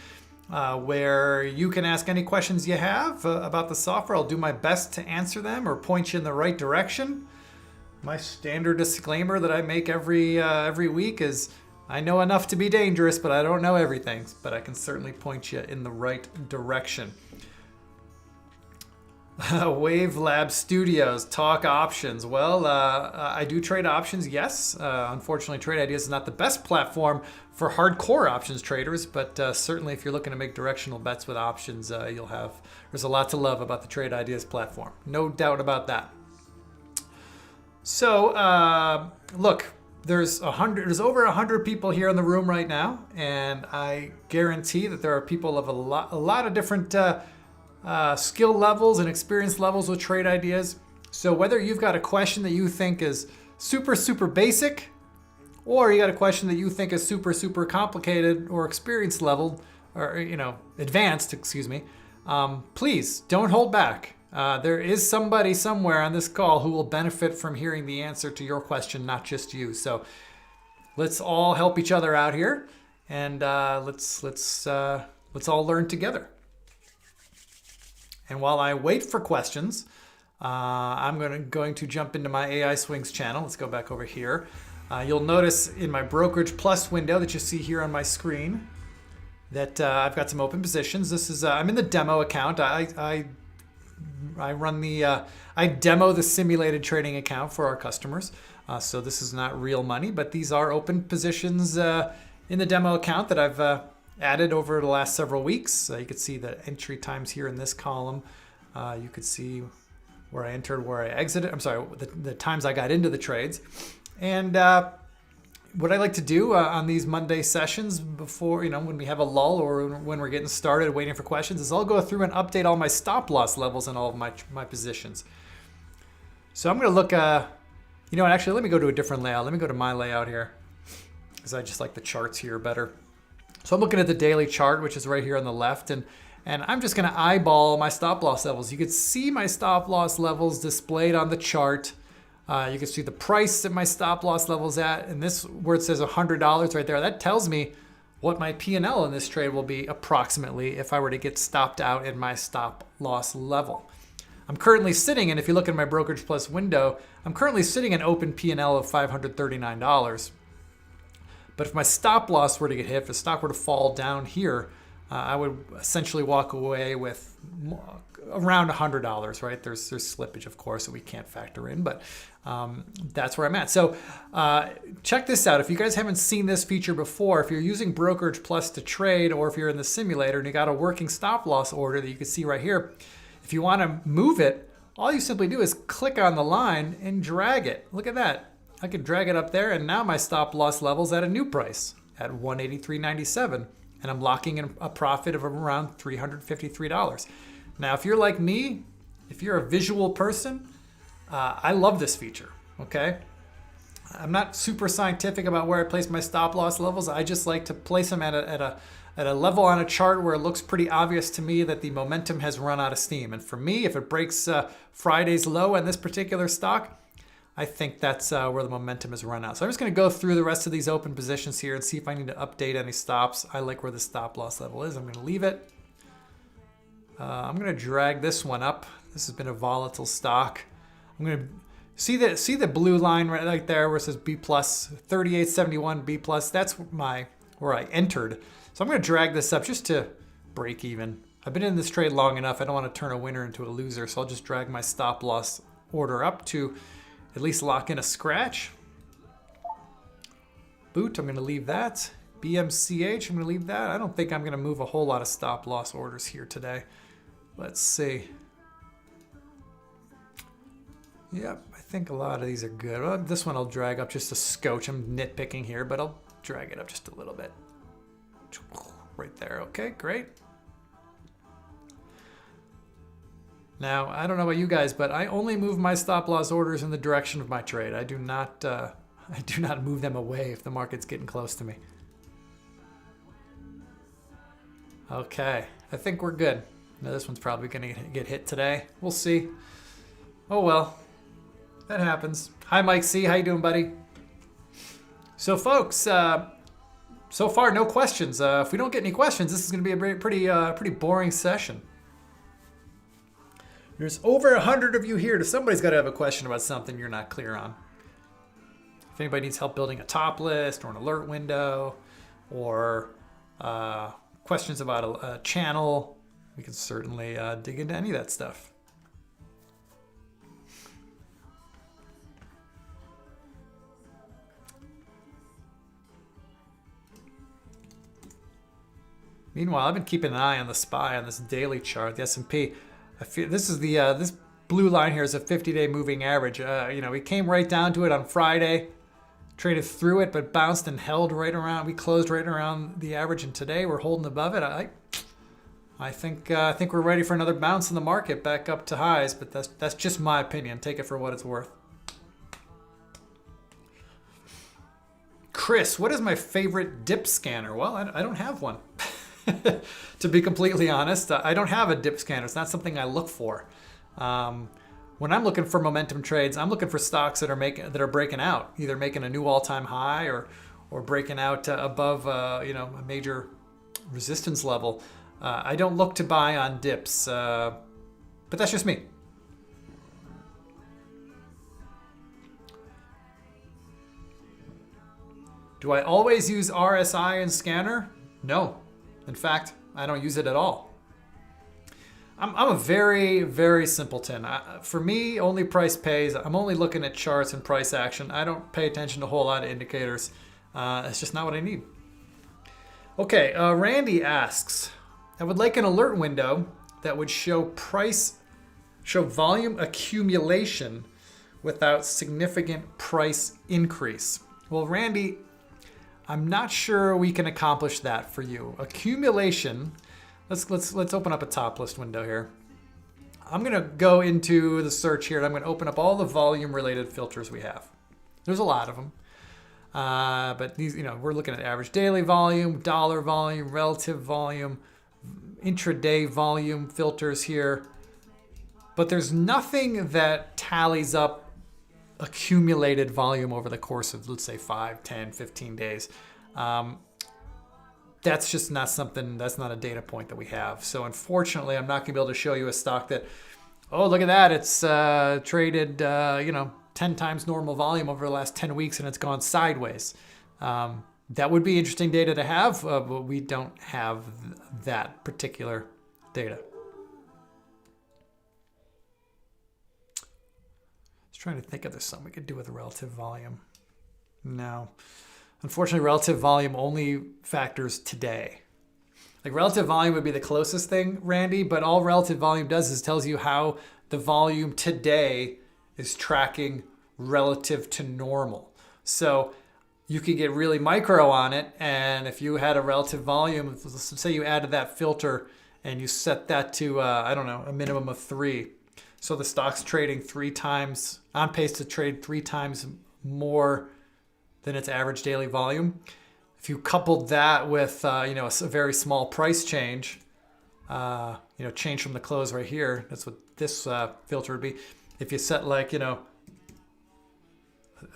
[SPEAKER 2] where you can ask any questions you have about the software. I'll do my best to answer them or point you in the right direction. My standard disclaimer that I make every week is I know enough to be dangerous, but I don't know everything. But I can certainly point you in the right direction. Wave Lab Studios, talk options. Well, I do trade options, yes. Unfortunately, Trade Ideas is not the best platform for hardcore options traders, but certainly if you're looking to make directional bets with options, there's a lot to love about the Trade Ideas platform. No doubt about that. So, look, there's over 100 people here in the room right now, and I guarantee that there are people of a lot of different skill levels and experience levels with Trade Ideas. So whether you've got a question that you think is super basic, or you got a question that you think is super complicated or experience level, or advanced, please don't hold back. There is somebody somewhere on this call who will benefit from hearing the answer to your question, not just you. So let's all help each other out here, and let's all learn together. And while I wait for questions, I'm going to jump into my AI Swings channel. Let's go back over here. You'll notice in my Brokerage Plus window that you see here on my screen that I've got some open positions. This is I'm in the demo account. I demo the simulated trading account for our customers. So this is not real money, but these are open positions in the demo account that I've added over the last several weeks. You can see the entry times here in this column. You could see where I entered, where I exited. I'm sorry, the times I got into the trades. And what I like to do on these Monday sessions before, when we have a lull or when we're getting started waiting for questions, is I'll go through and update all my stop loss levels in all of my positions. So I'm going to look, actually let me go to a different layout. Let me go to my layout here because I just like the charts here better. So I'm looking at the daily chart, which is right here on the left, and I'm just going to eyeball my stop loss levels. You can see my stop loss levels displayed on the chart. You can see the price that my stop loss level's at, and this where it says $100 right there, that tells me what my P&L in this trade will be approximately if I were to get stopped out in my stop loss level. I'm currently sitting, and if you look at my Brokerage Plus window, I'm currently sitting an open P&L of $539. But if my stop loss were to get hit, if the stock were to fall down here, I would essentially walk away with around $100, right? There's slippage, of course, that we can't factor in, but that's where I'm at. So check this out. If you guys haven't seen this feature before, if you're using Brokerage Plus to trade, or if you're in the simulator and you got a working stop loss order that you can see right here, if you want to move it, all you simply do is click on the line and drag it. Look at that. I can drag it up there, and now my stop loss level's at a new price at $183.97, and I'm locking in a profit of around $353. Now, if you're like me, if you're a visual person, I love this feature, okay? I'm not super scientific about where I place my stop loss levels. I just like to place them at a level on a chart where it looks pretty obvious to me that the momentum has run out of steam. And for me, if it breaks Friday's low in this particular stock, I think that's where the momentum has run out. So I'm just going to go through the rest of these open positions here and see if I need to update any stops. I like where the stop loss level is. I'm going to leave it. I'm going to drag this one up. This has been a volatile stock. I'm going to see the blue line right there where it says B plus 38.71 B plus. That's where I entered. So I'm going to drag this up just to break even. I've been in this trade long enough. I don't want to turn a winner into a loser, so I'll just drag my stop loss order up to at least lock in a scratch. Boot, I'm going to leave that. BMCH, I'm going to leave that. I don't think I'm going to move a whole lot of stop loss orders here today. Let's see. Yep, I think a lot of these are good. Well, this one I'll drag up just a scotch. I'm nitpicking here, but I'll drag it up just a little bit. Right there. Okay, great. Now, I don't know about you guys, but I only move my stop loss orders in the direction of my trade. I do not move them away if the market's getting close to me. Okay, I think we're good. Now this one's probably gonna get hit today. We'll see. Oh well, that happens. Hi Mike C, how you doing, buddy? So folks, so far no questions. If we don't get any questions, this is gonna be a pretty boring session. There's over 100 of you here. Somebody's got to have a question about something you're not clear on. If anybody needs help building a top list or an alert window, or questions about a channel, we can certainly dig into any of that stuff. Meanwhile, I've been keeping an eye on the SPY on this daily chart, the S&P. I feel this is the this blue line here is a 50-day moving average. You know, we came right down to it on Friday, traded through it, but bounced and held right around. We closed right around the average, and today we're holding above it. I think we're ready for another bounce in the market back up to highs, but that's just my opinion. Take it for what it's worth. Chris, what is my favorite dip scanner? Well, I don't have one. To be completely honest, I don't have a dip scanner. It's not something I look for. When I'm looking for momentum trades, I'm looking for stocks that are breaking out, either making a new all-time high or breaking out above a major resistance level. I don't look to buy on dips, but that's just me. Do I always use RSI and scanner? No. In fact, I don't use it at all. I'm a very, very simpleton. For me, only price pays. I'm only looking at charts and price action. I don't pay attention to a whole lot of indicators. It's just not what I need. Okay, Randy asks, I would like an alert window that would show volume accumulation without significant price increase. Well, Randy, I'm not sure we can accomplish that for you. Accumulation, let's open up a top list window here. I'm gonna go into the search here and I'm gonna open up all the volume related filters we have. There's a lot of them. But these, we're looking at average daily volume, dollar volume, relative volume, intraday volume filters here. But there's nothing that tallies up accumulated volume over the course of, let's say, 5, 10, 15 days. That's just not something, that's not a data point that we have. So unfortunately, I'm not gonna be able to show you a stock that, oh, look at that, it's traded, 10 times normal volume over the last 10 weeks and it's gone sideways. That would be interesting data to have, but we don't have that particular data. Trying to think if there's something we could do with relative volume. No. Unfortunately, relative volume only factors today. Like relative volume would be the closest thing, Randy, but all relative volume does is tells you how the volume today is tracking relative to normal. So you could get really micro on it, and if you had a relative volume, let's say you added that filter and you set that to, a minimum of 3. So the stock's trading 3 times, on pace to trade 3 times more than its average daily volume. If you coupled that with, a very small price change, change from the close right here, that's what this filter would be. If you set a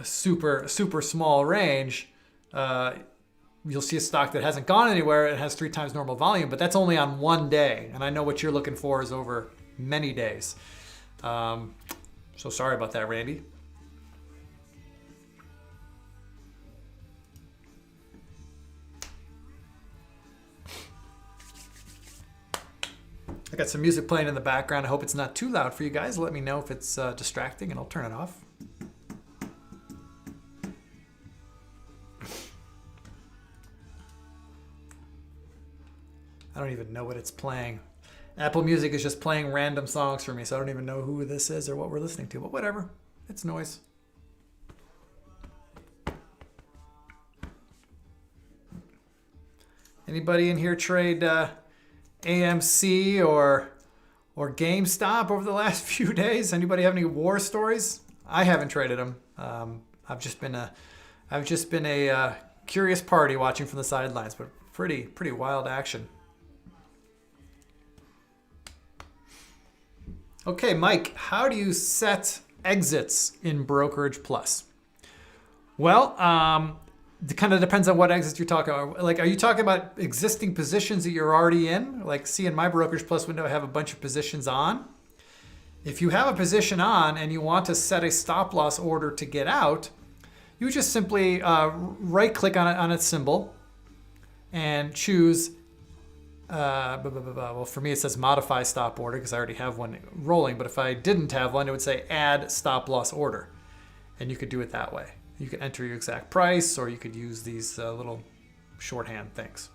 [SPEAKER 2] super small range, you'll see a stock that hasn't gone anywhere. It has 3 times normal volume, but that's only on one day. And I know what you're looking for is over many days. So sorry about that, Randy. I got some music playing in the background. I hope it's not too loud for you guys. Let me know if it's distracting and I'll turn it off. I don't even know what it's playing. Apple Music is just playing random songs for me, so I don't even know who this is or what we're listening to, but whatever. It's noise. Anybody in here trade AMC or GameStop over the last few days? Anybody have any war stories? I haven't traded them. I've just been a curious party watching from the sidelines, but pretty wild action. Okay, Mike, how do you set exits in Brokerage Plus? Well, it kind of depends on what exits you're talking about. Like, are you talking about existing positions that you're already in? Like, see, in my Brokerage Plus window, I have a bunch of positions on. If you have a position on and you want to set a stop loss order to get out, you just simply right-click on its symbol and choose, well, for me it says modify stop order because I already have one rolling, but if I didn't have one, it would say add stop loss order. And you could do it that way. You could enter your exact price, or you could use these little shorthand things.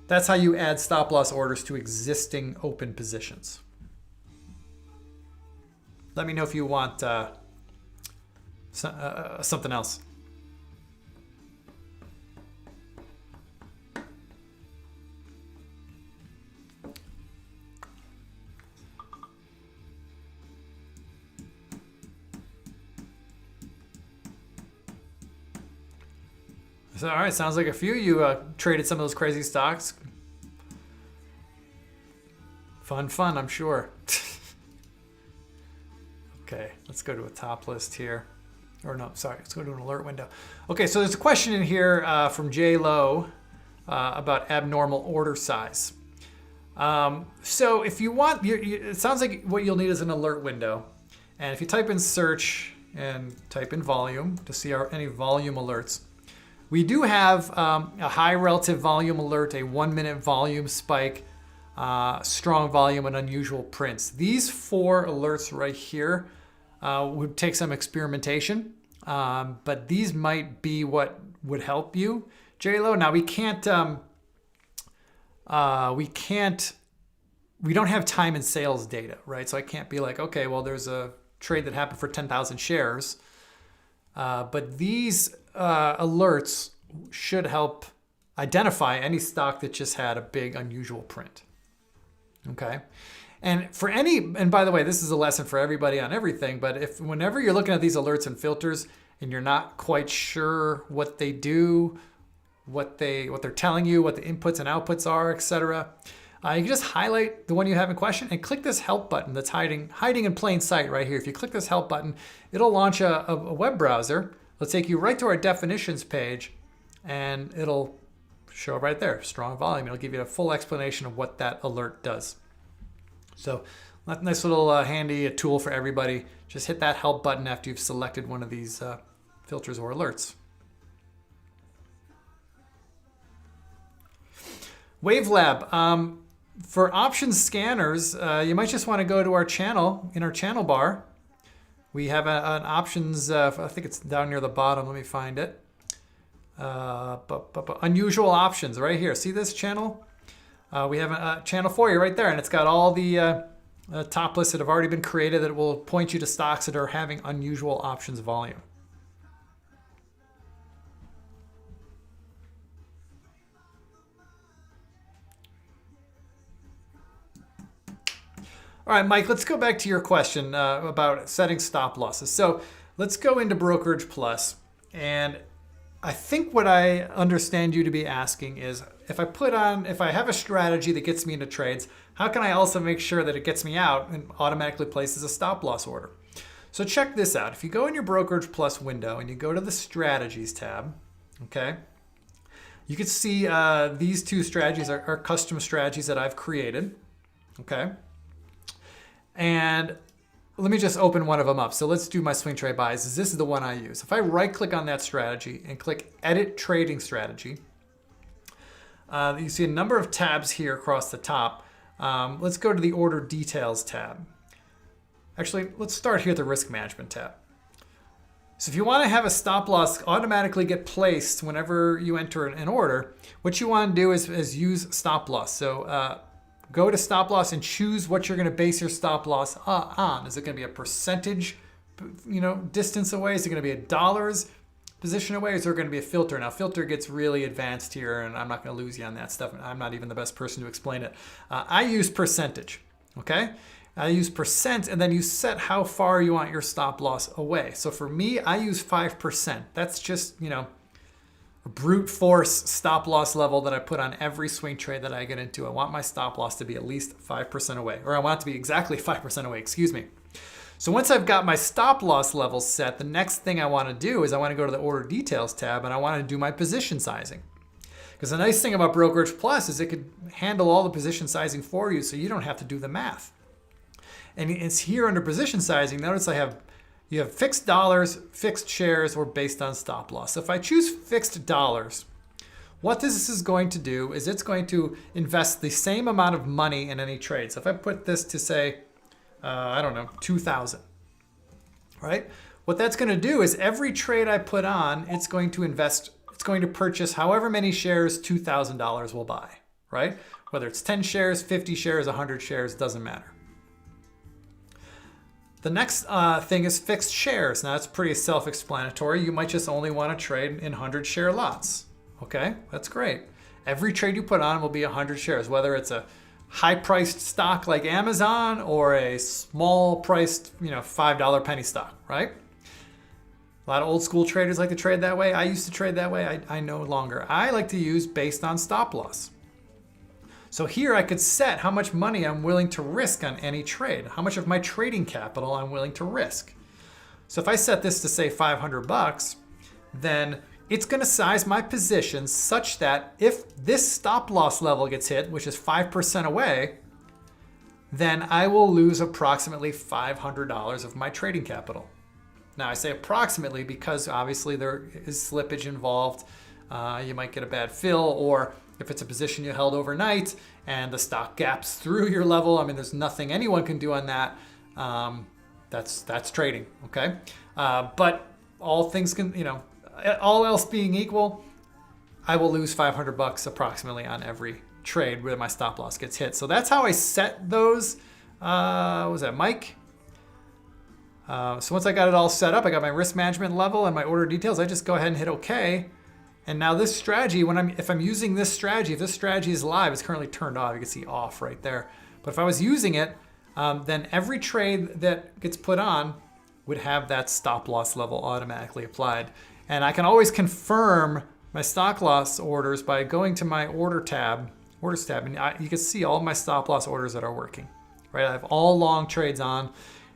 [SPEAKER 2] That's how you add stop loss orders to existing open positions. Let me know if you want something else. So, all right, sounds like a few you traded some of those crazy stocks. Fun, I'm sure. Okay, let's go to a top list here. Or no, sorry, let's go to an alert window. Okay, so there's a question in here from J Lo about abnormal order size. So if you want, it sounds like what you'll need is an alert window. And if you type in search and type in volume to see any volume alerts, we do have a high relative volume alert, a 1 minute volume spike, strong volume, and unusual prints. These 4 alerts right here would take some experimentation, but these might be what would help you, JLo. Now we don't have time and sales data, right? So I can't be like, okay, well, there's a trade that happened for 10,000 shares, but these alerts should help identify any stock that just had a big unusual print. Okay. And by the way, this is a lesson for everybody on everything, but whenever you're looking at these alerts and filters and you're not quite sure what they do, what they're telling you, what the inputs and outputs are, etc., you can just highlight the one you have in question and click this help button that's hiding in plain sight right here. If you click this help button, it'll launch a web browser. It'll take you right to our definitions page, and it'll show right there, strong volume. It'll give you a full explanation of what that alert does. So nice little handy tool for everybody. Just hit that help button after you've selected one of these filters or alerts. Wavelab. For options scanners, you might just want to go to our channel, in our channel bar. We have an options, I think it's down near the bottom. Let me find it. Unusual options right here. See this channel? We have a channel for you right there, and it's got all the top lists that have already been created that will point you to stocks that are having unusual options volume. All right, Mike, let's go back to your question about setting stop losses. So let's go into Brokerage Plus. And I think what I understand you to be asking is, if I have a strategy that gets me into trades, how can I also make sure that it gets me out and automatically places a stop loss order? So check this out. If you go in your Brokerage Plus window and you go to the Strategies tab, okay, you can see these 2 strategies are custom strategies that I've created, okay? And let me just open one of them up. So let's do my swing trade buys. This is the one I use. If I right click on that strategy and click edit trading strategy, you see a number of tabs here across the top. Let's go to the order details tab. Actually, let's start here at the risk management tab. So if you want to have a stop loss automatically get placed whenever you enter an order, what you want to do is use stop loss. So go to stop loss and choose what you're going to base your stop loss on. Is it going to be a percentage, distance away? Is it going to be a dollars position away? Is there going to be a filter? Now, filter gets really advanced here, and I'm not going to lose you on that stuff. I'm not even the best person to explain it. I use percentage, okay? I use percent, and then you set how far you want your stop loss away. So for me, I use 5%. That's just, a brute force stop loss level that I put on every swing trade that I get into. I want my stop loss to be at least 5% away, or I want it to be exactly 5% away, excuse me. So once I've got my stop loss level set, the next thing I want to do is I want to go to the order details tab and I want to do my position sizing. Because the nice thing about Brokerage Plus is it could handle all the position sizing for you so you don't have to do the math. And it's here under position sizing. Notice you have fixed dollars, fixed shares, or based on stop loss. So if I choose fixed dollars, what this is going to do is it's going to invest the same amount of money in any trade. So if I put this to say, 2,000, right? What that's going to do is every trade I put on, it's going to purchase however many shares $2,000 will buy, right? Whether it's 10 shares, 50 shares, 100 shares, doesn't matter. The next thing is fixed shares. Now that's pretty self-explanatory. You might just only want to trade in 100 share lots. Okay, that's great. Every trade you put on will be 100 shares, whether it's a high-priced stock like Amazon or a small-priced, $5 penny stock, right? A lot of old school traders like to trade that way. I used to trade that way. I no longer. I like to use based on stop loss. So here I could set how much money I'm willing to risk on any trade, how much of my trading capital I'm willing to risk. So if I set this to say $500, then it's going to size my position such that if this stop loss level gets hit, which is 5% away, then I will lose approximately $500 of my trading capital. Now I say approximately because obviously there is slippage involved. You might get a bad fill, or if it's a position you held overnight and the stock gaps through your level, there's nothing anyone can do on that. That's trading, okay? But all things can, all else being equal, I will lose $500 approximately on every trade where my stop loss gets hit. So that's how I set those. What was that, Mike? So once I got it all set up, I got my risk management level and my order details. I just go ahead and hit OK. And now this strategy, if I'm using this strategy, if this strategy is live, it's currently turned off. You can see off right there. But if I was using it, then every trade that gets put on would have that stop loss level automatically applied. And I can always confirm my stop loss orders by going to my orders tab, and you can see all my stop loss orders that are working. Right, I have all long trades on.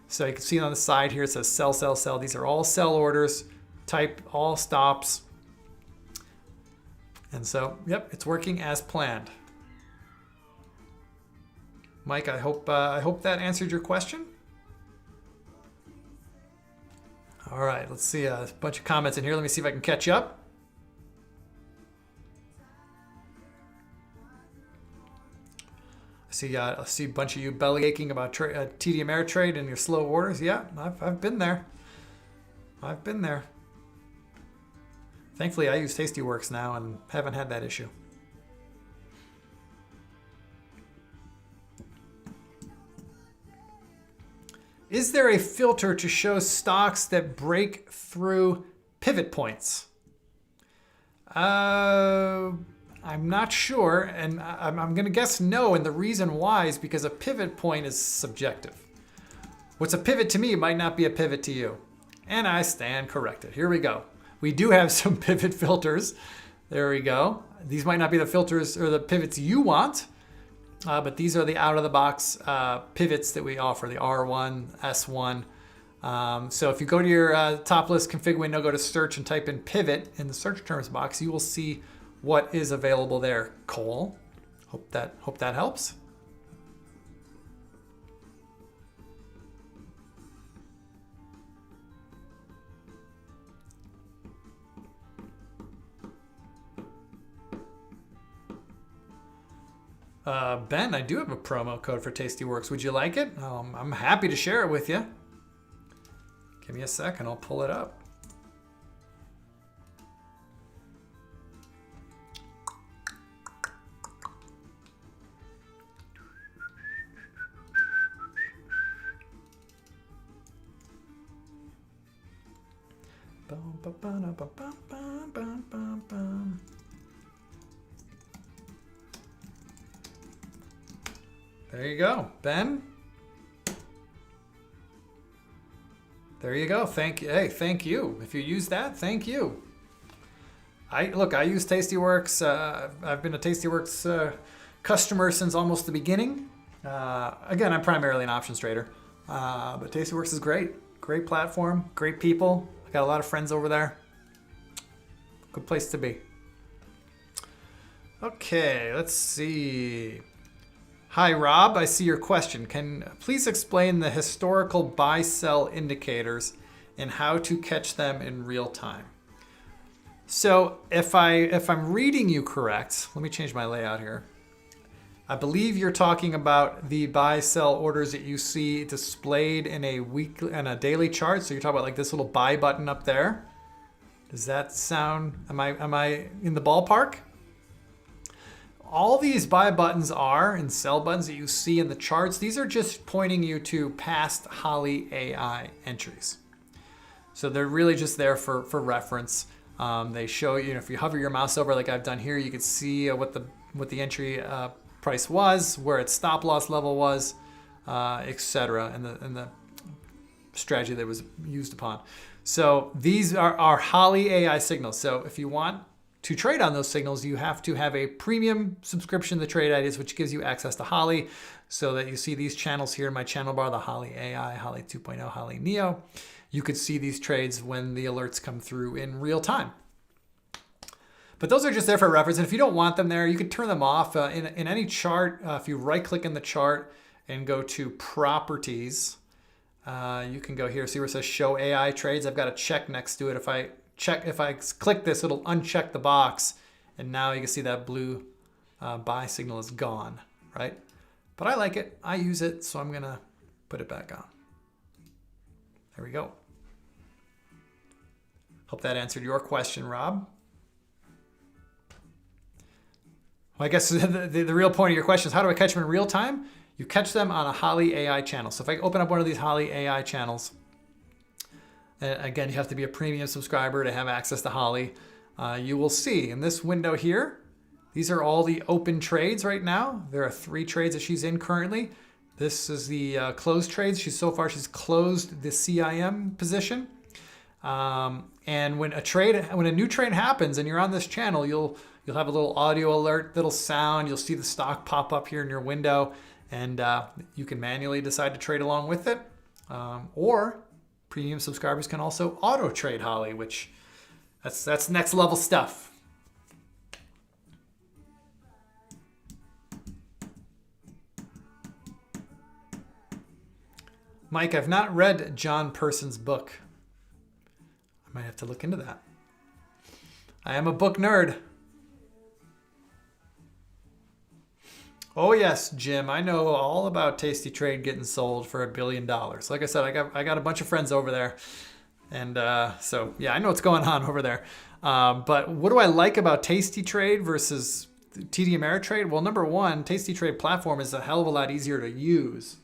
[SPEAKER 2] So you can see on the side here, it says sell, sell, sell. These are all sell orders, type all stops. And so, yep, it's working as planned. Mike, I hope that answered your question. All right, let's see a bunch of comments in here. Let me see if I can catch up. I see a bunch of you belly aching about TD Ameritrade and your slow orders. Yeah, I've been there. I've been there. Thankfully, I use Tastyworks now and haven't had that issue. Is there a filter to show stocks that break through pivot points? I'm not sure, and I'm going to guess no, and the reason why is because a pivot point is subjective. What's a pivot to me might not be a pivot to you. And I stand corrected. Here we go. We do have some pivot filters. There we go. These might not be the filters or the pivots you want, but these are the out-of-the-box pivots that we offer, the R1, S1. So if you go to your top list config window, go to search and type in pivot in the search terms box, you will see what is available there. Cole, hope that helps. Ben, I do have a promo code for Tastyworks. Would you like it? I'm happy to share it with you. Give me a second, I'll pull it up. There you go, Ben. There you go. Thank you. Hey, thank you. If you use that, thank you. I use Tastyworks. I've been a Tastyworks customer since almost the beginning. Again, I'm primarily an options trader, but Tastyworks is great. Great platform, great people. I got a lot of friends over there. Good place to be. Okay, let's see. Hi, Rob. I see your question. Can please explain the historical buy-sell indicators and how to catch them in real time? So if I'm reading you correct, let me change my layout here. I believe you're talking about the buy-sell orders that you see displayed in a weekly and a daily chart. So you're talking about like this little buy button up there. Does that sound? Am I in the ballpark? All these buy buttons are and sell buttons that you see in the charts. These are just pointing you to past Holly AI entries. So they're really just there for reference. They show you, if you hover your mouse over like I've done here, you can see what the entry price was, where its stop loss level was, etc., and the strategy that was used upon. So these are Holly AI signals. So if you want to trade on those signals, you have to have a premium subscription to Trade Ideas, which gives you access to Holly, so that you see these channels here in my channel bar, the Holly AI, Holly 2.0, Holly Neo. You could see these trades when the alerts come through in real time. But those are just there for reference. And if you don't want them there, you could turn them off. In any chart, if you right-click in the chart and go to Properties, you can go here, see where it says Show AI Trades. I've got a check next to it. If I click this, it'll uncheck the box, and now you can see that blue buy signal is gone, right? But I like it. I use it, so I'm gonna put it back on. There we go. Hope that answered your question, Rob. Well, I guess the real point of your question is, how do I catch them in real time? You catch them on a Holly AI channel. So if I open up one of these Holly AI channels, again, you have to be a premium subscriber to have access to Holly. You will see in this window here, these are all the open trades right now. There are 3 trades that she's in currently. This is the closed trades. She's closed the CIM position. And when a new trade happens and you're on this channel, you'll have a little audio alert, little sound. You'll see the stock pop up here in your window, and you can manually decide to trade along with it, or premium subscribers can also auto trade Holly, which that's next level stuff. Mike, I've not read John Person's book. I might have to look into that. I am a book nerd. Oh yes, Jim, I know all about Tasty Trade getting sold for $1 billion. Like I said, I got a bunch of friends over there. And so, yeah, I know what's going on over there. But what do I like about Tasty Trade versus TD Ameritrade? Well, number one, Tasty Trade platform is a hell of a lot easier to use.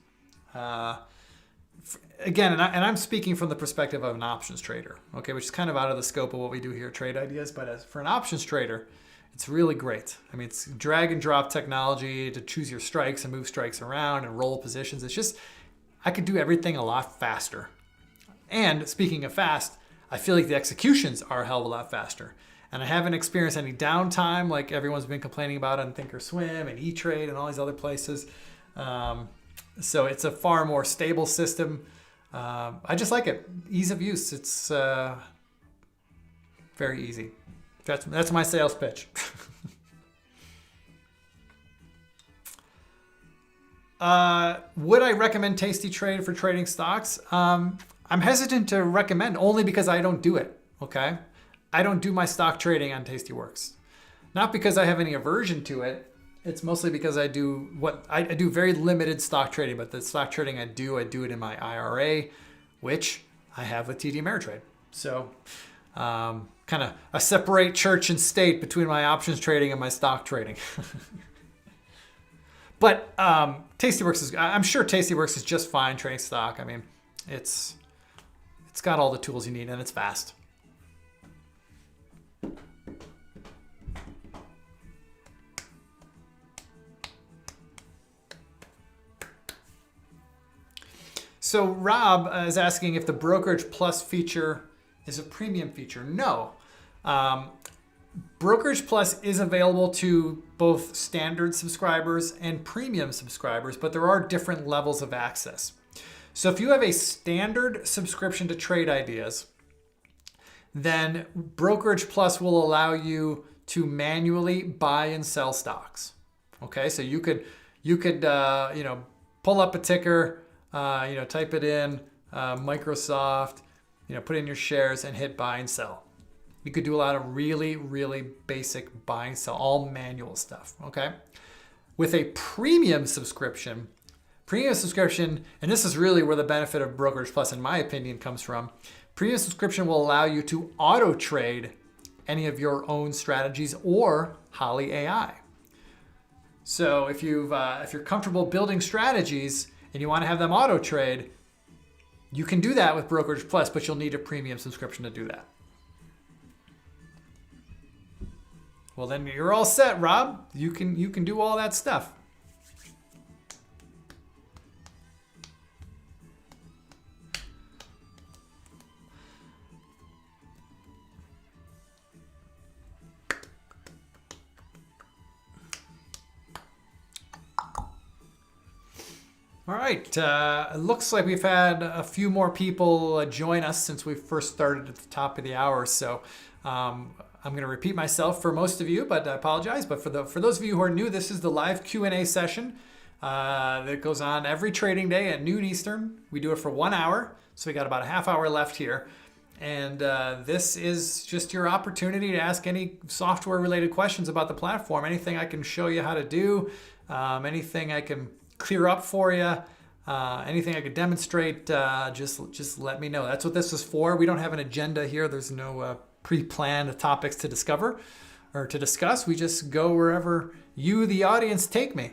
[SPEAKER 2] Again, and I'm speaking from the perspective of an options trader, okay, which is kind of out of the scope of what we do here at Trade Ideas. But for an options trader, it's really great. I mean, it's drag and drop technology to choose your strikes and move strikes around and roll positions. It's just, I could do everything a lot faster. And speaking of fast, I feel like the executions are a hell of a lot faster. And I haven't experienced any downtime like everyone's been complaining about on Thinkorswim and E-Trade and all these other places. So it's a far more stable system. I just like it. Ease of use. It's very easy. That's my sales pitch. Would I recommend Tasty Trade for trading stocks? I'm hesitant to recommend only because I don't do it. Okay, I don't do my stock trading on Tastyworks. Not because I have any aversion to it. It's mostly because I do very limited stock trading. But the stock trading I do it in my IRA, which I have with TD Ameritrade. So. Kind of a separate church and state between my options trading and my stock trading. But Tastyworks I'm sure Tastyworks is just fine trading stock. I mean, it's got all the tools you need and it's fast. So Rob is asking if the Brokerage Plus feature is a premium feature. No. Brokerage Plus is available to both standard subscribers and premium subscribers, but there are different levels of access. So if you have a standard subscription to Trade Ideas, then Brokerage Plus will allow you to manually buy and sell stocks. Okay, so you could pull up a ticker, type it in, Microsoft, put in your shares and hit buy and sell. You could do a lot of really, really basic buy and sell, all manual stuff. Okay, with a premium subscription, and this is really where the benefit of Brokerage Plus, in my opinion, comes from. Premium subscription will allow you to auto trade any of your own strategies or Holly AI. So if you're comfortable building strategies and you want to have them auto trade, you can do that with Brokerage Plus, but you'll need a premium subscription to do that. Well, then you're all set, Rob. You can do all that stuff. All right, it looks like we've had a few more people join us since we first started at the top of the hour. So I'm going to repeat myself for most of you, but I apologize. But for those of you who are new, this is the live Q&A session that goes on every trading day at noon Eastern. We do it for 1 hour, so we got about a half hour left here. And this is just your opportunity to ask any software-related questions about the platform. Anything I can show you how to do, anything I can clear up for you, anything I could demonstrate, just let me know. That's what this is for. We don't have an agenda here. There's no pre-planned topics to discover or to discuss. We just go wherever you, the audience, take me.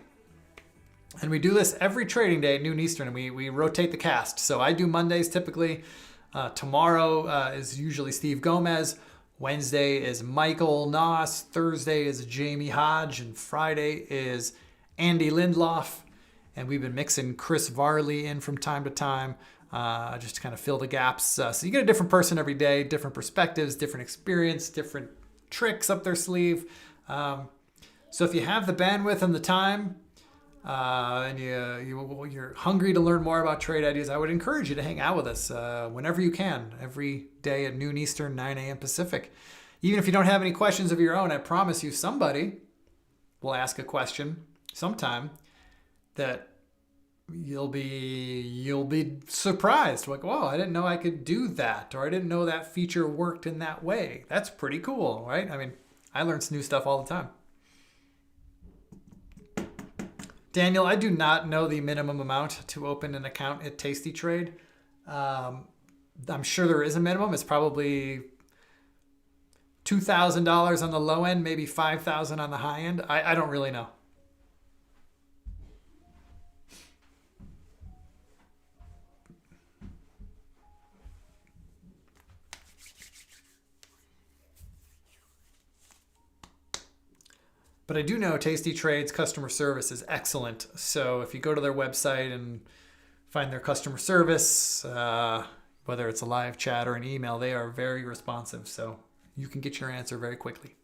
[SPEAKER 2] And we do this every trading day at noon Eastern, and we rotate the cast. So I do Mondays typically. Tomorrow is usually Steve Gomez. Wednesday is Michael Noss. Thursday is Jamie Hodge. And Friday is Andy Lindloff. And we've been mixing Chris Varley in from time to time, just to kind of fill the gaps. So you get a different person every day, different perspectives, different experience, different tricks up their sleeve. So if you have the bandwidth and the time, and you're hungry to learn more about Trade Ideas, I would encourage you to hang out with us whenever you can, every day at noon Eastern, 9 a.m. Pacific. Even if you don't have any questions of your own, I promise you somebody will ask a question sometime that you'll be surprised. Like, whoa, I didn't know I could do that, or I didn't know that feature worked in that way. That's pretty cool, right? I mean, I learn new stuff all the time. Daniel, I do not know the minimum amount to open an account at Tasty Trade. I'm sure there is a minimum. It's probably $2,000 on the low end, maybe $5,000 on the high end. I don't really know. But I do know Tasty Trade's customer service is excellent. So if you go to their website and find their customer service, whether it's a live chat or an email, they are very responsive. So you can get your answer very quickly.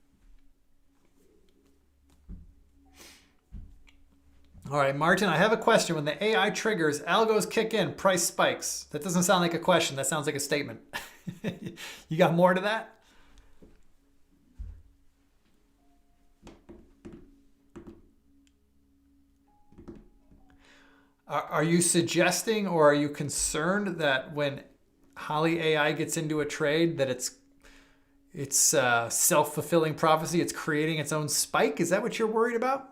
[SPEAKER 2] All right, Martin, I have a question. When the AI triggers, algos kick in, price spikes. That doesn't sound like a question. That sounds like a statement. You got more to that? Are you suggesting, or are you concerned that when Holly AI gets into a trade that it's self-fulfilling prophecy, it's creating its own spike? Is that what you're worried about?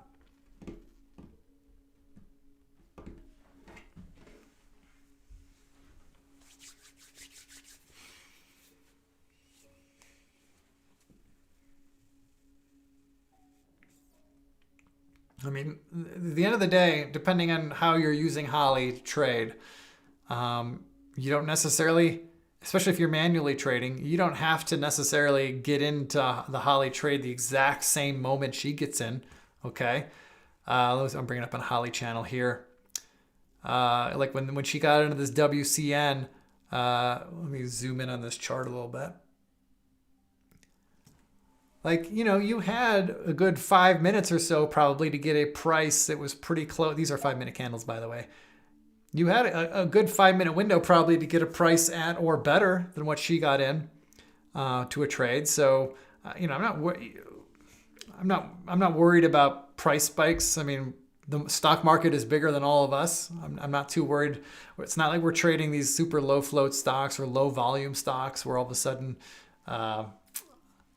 [SPEAKER 2] I mean, at the end of the day, depending on how you're using Holly to trade, you don't necessarily, especially if you're manually trading, you don't have to necessarily get into the Holly trade the exact same moment she gets in, okay? I'm bringing up a Holly channel here. Like when she got into this WCN, let me zoom in on this chart a little bit. Like, you had a good 5 minutes or so probably to get a price that was pretty close. These are 5-minute candles, by the way. You had a good 5-minute window probably to get a price at or better than what she got in to a trade. So, I'm not worried about price spikes. I mean, the stock market is bigger than all of us. I'm not too worried. It's not like we're trading these super low float stocks or low volume stocks where all of a sudden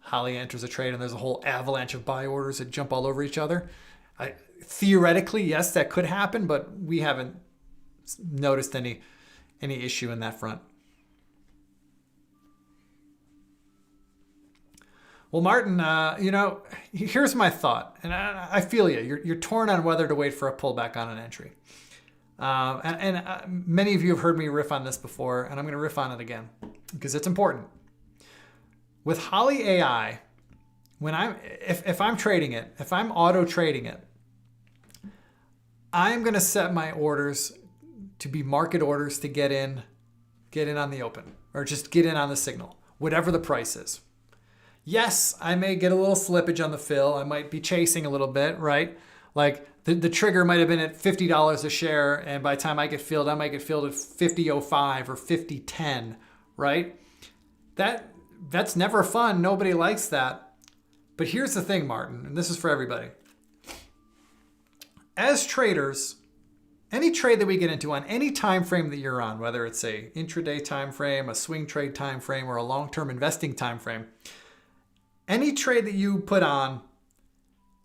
[SPEAKER 2] Holly enters a trade and there's a whole avalanche of buy orders that jump all over each other. Theoretically, yes, that could happen, but we haven't noticed any issue in that front. Well, Martin, here's my thought, and I feel you. You're torn on whether to wait for a pullback on an entry. Many of you have heard me riff on this before, and I'm going to riff on it again because it's important. With Holly AI, if I'm trading it, if I'm auto trading it, I'm going to set my orders to be market orders to get in on the open, or just get in on the signal, whatever the price is. Yes, I may get a little slippage on the fill. I might be chasing a little bit, right? Like the trigger might have been at $50 a share, and by the time I get filled, I might get filled at $50.05 or $50.10, right? That's never fun. Nobody likes that. But here's the thing, Martin, and this is for everybody. As traders, any trade that we get into on any time frame that you're on, whether it's a intraday time frame, a swing trade time frame, or a long-term investing time frame, any trade that you put on,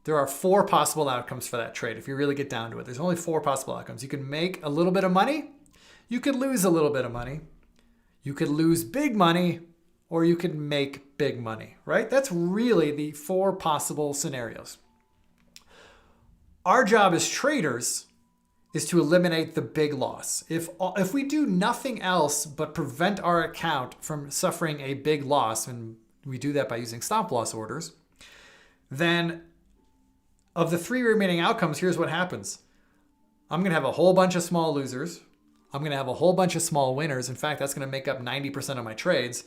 [SPEAKER 2] there are 4 possible outcomes for that trade. If you really get down to it, there's only 4 possible outcomes. You can make a little bit of money, you could lose a little bit of money, you could lose big money, or you could make big money, right? That's really the 4 possible scenarios. Our job as traders is to eliminate the big loss. If we do nothing else but prevent our account from suffering a big loss, and we do that by using stop loss orders, then of the 3 remaining outcomes, here's what happens. I'm going to have a whole bunch of small losers. I'm going to have a whole bunch of small winners. In fact, that's going to make up 90% of my trades.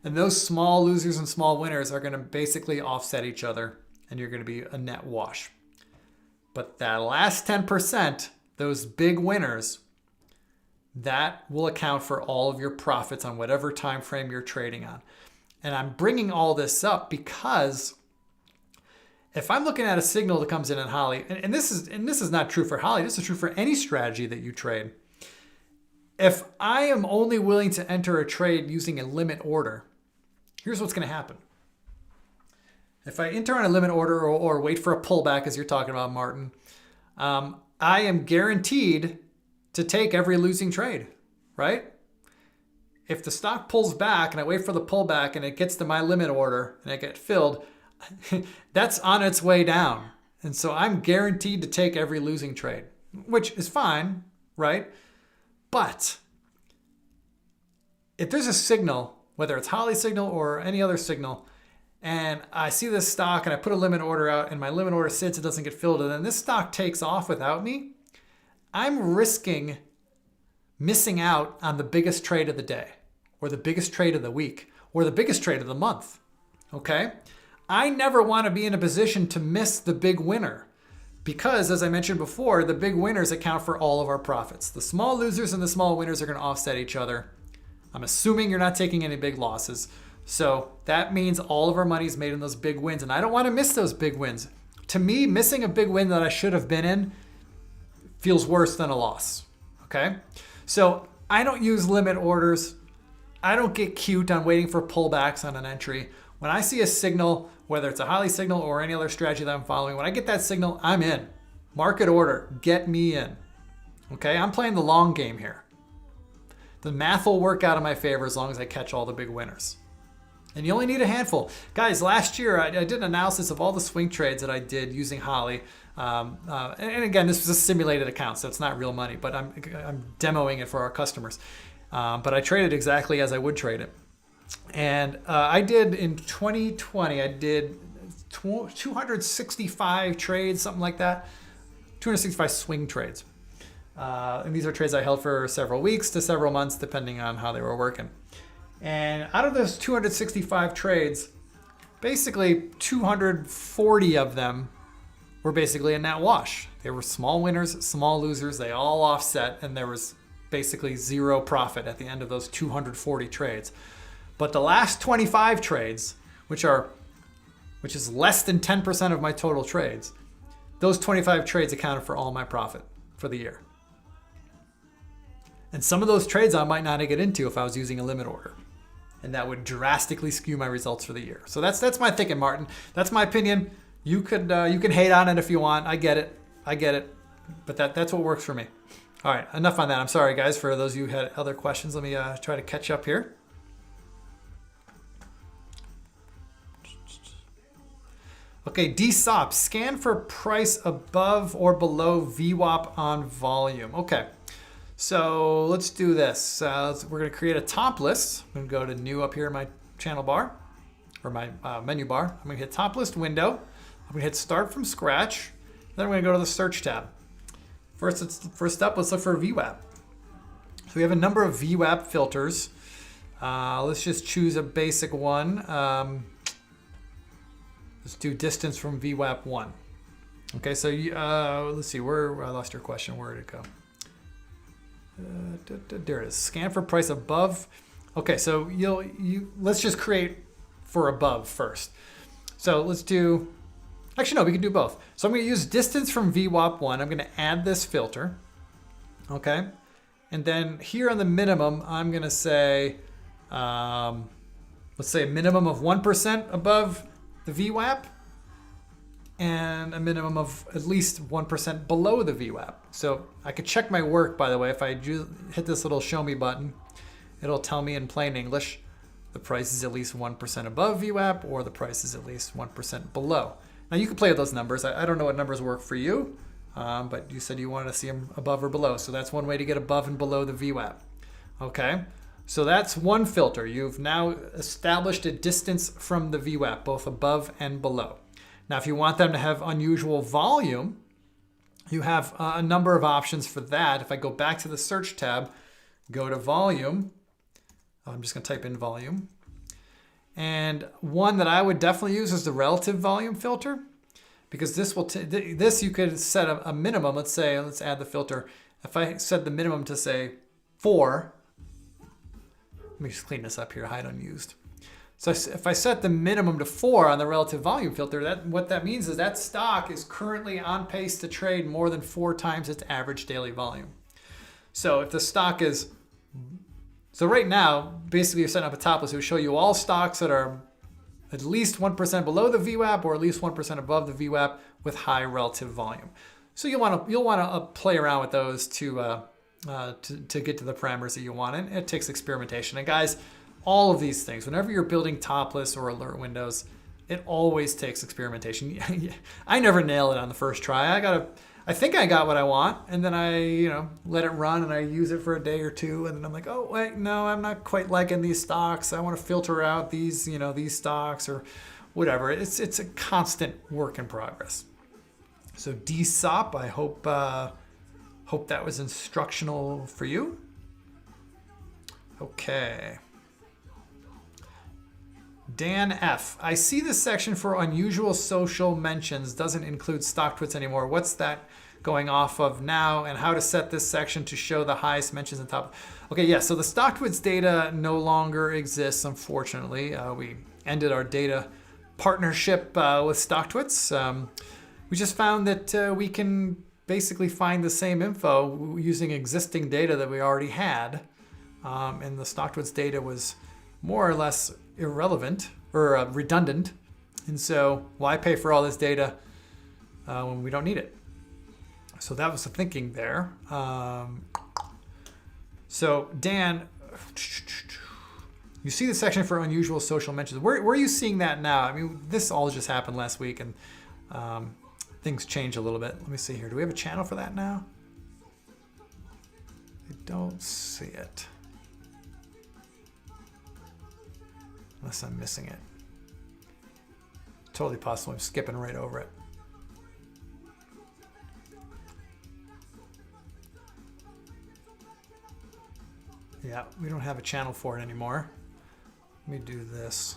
[SPEAKER 2] And those small losers and small winners are going to basically offset each other, and you're going to be a net wash. But that last 10%, those big winners, that will account for all of your profits on whatever time frame you're trading on. And I'm bringing all this up because if I'm looking at a signal that comes in Holly, and this is not true for Holly, this is true for any strategy that you trade. If I am only willing to enter a trade using a limit order, here's what's going to happen. If I enter on a limit order or wait for a pullback, as you're talking about, Martin, I am guaranteed to take every losing trade, right? If the stock pulls back and I wait for the pullback and it gets to my limit order and I get filled, that's on its way down. And so I'm guaranteed to take every losing trade, which is fine, right? But if there's a signal, whether it's Holly signal or any other signal, and I see this stock and I put a limit order out and my limit order sits, it doesn't get filled, and then this stock takes off without me, I'm risking missing out on the biggest trade of the day or the biggest trade of the week or the biggest trade of the month, okay? I never want to be in a position to miss the big winner. Because, as I mentioned before, the big winners account for all of our profits. The small losers and the small winners are going to offset each other. I'm assuming you're not taking any big losses. So that means all of our money is made in those big wins. And I don't want to miss those big wins. To me, missing a big win that I should have been in feels worse than a loss. Okay? So I don't use limit orders. I don't get cute on waiting for pullbacks on an entry. When I see a signal, whether it's a Holly signal or any other strategy that I'm following, when I get that signal, I'm in. Market order, get me in. Okay, I'm playing the long game here. The math will work out in my favor as long as I catch all the big winners. And you only need a handful. Guys, last year I did an analysis of all the swing trades that I did using Holly. And again, this was a simulated account, so it's not real money, but I'm demoing it for our customers. But I traded exactly as I would trade it. And I did in 2020, I did 265 trades, something like that, 265 swing trades. And these are trades I held for several weeks to several months, depending on how they were working. And out of those 265 trades, basically 240 of them were basically a net wash. They were small winners, small losers. They all offset, and there was basically zero profit at the end of those 240 trades. But the last 25 trades, which is less than 10% of my total trades, those 25 trades accounted for all my profit for the year. And some of those trades I might not get into if I was using a limit order. And that would drastically skew my results for the year. So that's my thinking, Martin. That's my opinion. You can hate on it if you want. I get it. But that's what works for me. All right, enough on that. I'm sorry, guys, for those of you who had other questions. Let me try to catch up here. Okay, DSOP, scan for price above or below VWAP on volume. Okay, so let's do this. We're going to create a top list. I'm going to go to new up here in my channel bar, or my menu bar. I'm going to hit top list window. I'm going to hit start from scratch. Then I'm going to go to the search tab. First up, let's look for VWAP. So we have a number of VWAP filters. Let's just choose a basic one. Let's do distance from VWAP 1. Okay, so let's see, I lost your question. Where did it go? There it is. Scan for price above. Okay, so let's just create for above first. So let's do, actually no, we can do both. So I'm going to use distance from VWAP 1. I'm going to add this filter. Okay, and then here on the minimum, I'm going to say, let's say a minimum of 1% above the VWAP and a minimum of at least 1% below the VWAP. So I could check my work, by the way. If I hit this little show me button, it'll tell me in plain English the price is at least 1% above VWAP or the price is at least 1% below. Now you can play with those numbers. I don't know what numbers work for you, but you said you wanted to see them above or below. So that's one way to get above and below the VWAP. Okay. So that's one filter. You've now established a distance from the VWAP, both above and below. Now, if you want them to have unusual volume, you have a number of options for that. If I go back to the search tab, go to volume, I'm just going to type in volume. And one that I would definitely use is the relative volume filter, because this you could set a minimum. Let's add the filter. If I set the minimum to say 4, let me just clean this up here, hide unused. So if I set the minimum to 4 on the relative volume filter, what that means is that stock is currently on pace to trade more than 4 times its average daily volume. So if the stock is, so right now, basically you're setting up a top list. It will show you all stocks that are at least 1% below the VWAP or at least 1% above the VWAP with high relative volume. So you'll want to play around with those to get to the parameters that you want. And it takes experimentation. And guys, all of these things, whenever you're building top lists or alert windows, it always takes experimentation. I never nail it on the first try. I think I got what I want, and then I let it run and I use it for a day or two, and then I'm like, oh wait, no, I'm not quite liking these stocks. I want to filter out these stocks or whatever. It's a constant work in progress. So DSOP, I hope that was instructional for you. Okay. Dan F. I see the section for unusual social mentions doesn't include StockTwits anymore. What's that going off of now, and how to set this section to show the highest mentions on top? Okay, yeah, so the StockTwits data no longer exists, unfortunately. We ended our data partnership with StockTwits. We just found that we can basically find the same info using existing data that we already had. And the StockTwits data was more or less irrelevant or redundant. And so why pay for all this data when we don't need it? So that was the thinking there. So Dan, you see the section for unusual social mentions. Where are you seeing that now? I mean, this all just happened last week, and things change a little bit. Let me see here. Do we have a channel for that now? I don't see it. Unless I'm missing it. Totally possible I'm skipping right over it. Yeah, we don't have a channel for it anymore. Let me do this.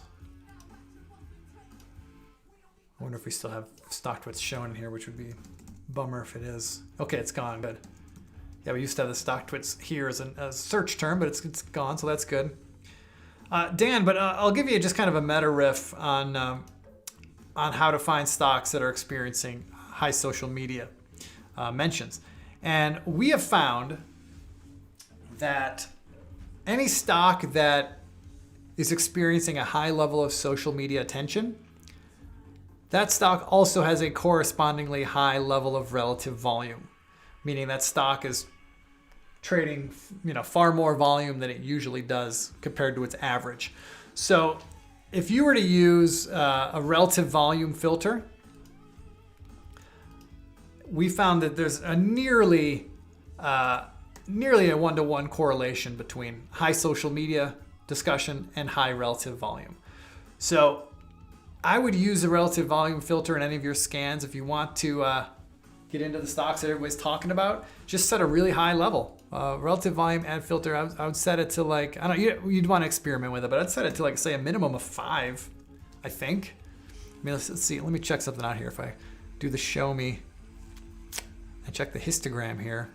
[SPEAKER 2] I wonder if we still have StockTwits shown in here, which would be a bummer if it is. Okay, it's gone, good. Yeah, we used to have the StockTwits here as a search term, but it's gone, so that's good. Dan, but I'll give you just kind of a meta riff on how to find stocks that are experiencing high social media mentions. And we have found that any stock that is experiencing a high level of social media attention, that stock also has a correspondingly high level of relative volume, meaning that stock is trading, far more volume than it usually does compared to its average. So if you were to use a relative volume filter, we found that there's a nearly a one-to-one correlation between high social media discussion and high relative volume. So I would use a relative volume filter in any of your scans if you want to get into the stocks that everybody's talking about. Just set a really high level. Relative volume ad filter, I would set it to like, I don't know, you'd want to experiment with it, but I'd set it to like, say, a minimum of 5, I think. I mean, let's see, let me check something out here. If I do the show me and check the histogram here.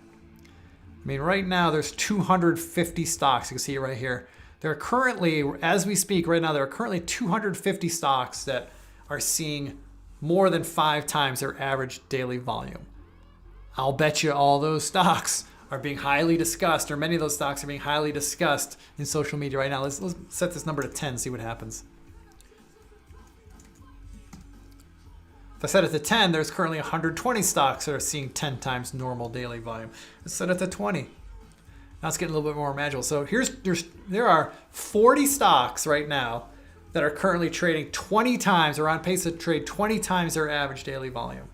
[SPEAKER 2] I mean, right now there's 250 stocks. You can see it right here. There are currently, as we speak right now, there are currently 250 stocks that are seeing more than 5 times their average daily volume. I'll bet you all those stocks are being highly discussed, or many of those stocks are being highly discussed in social media right now. Let's set this number to 10, see what happens. If I set it to 10, there's currently 120 stocks that are seeing 10 times normal daily volume. Let's set it to 20. Now it's getting a little bit more magical. So there are 40 stocks right now that are currently trading 20 times, or on pace to trade 20 times their average daily volume.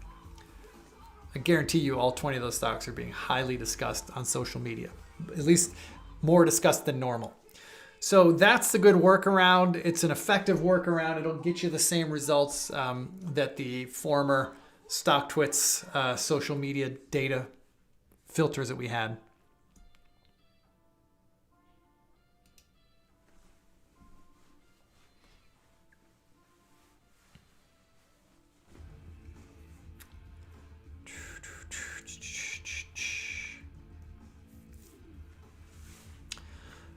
[SPEAKER 2] I guarantee you all 20 of those stocks are being highly discussed on social media, at least more discussed than normal. So that's the good workaround. It's an effective workaround. It'll get you the same results that the former StockTwits social media data filters that we had.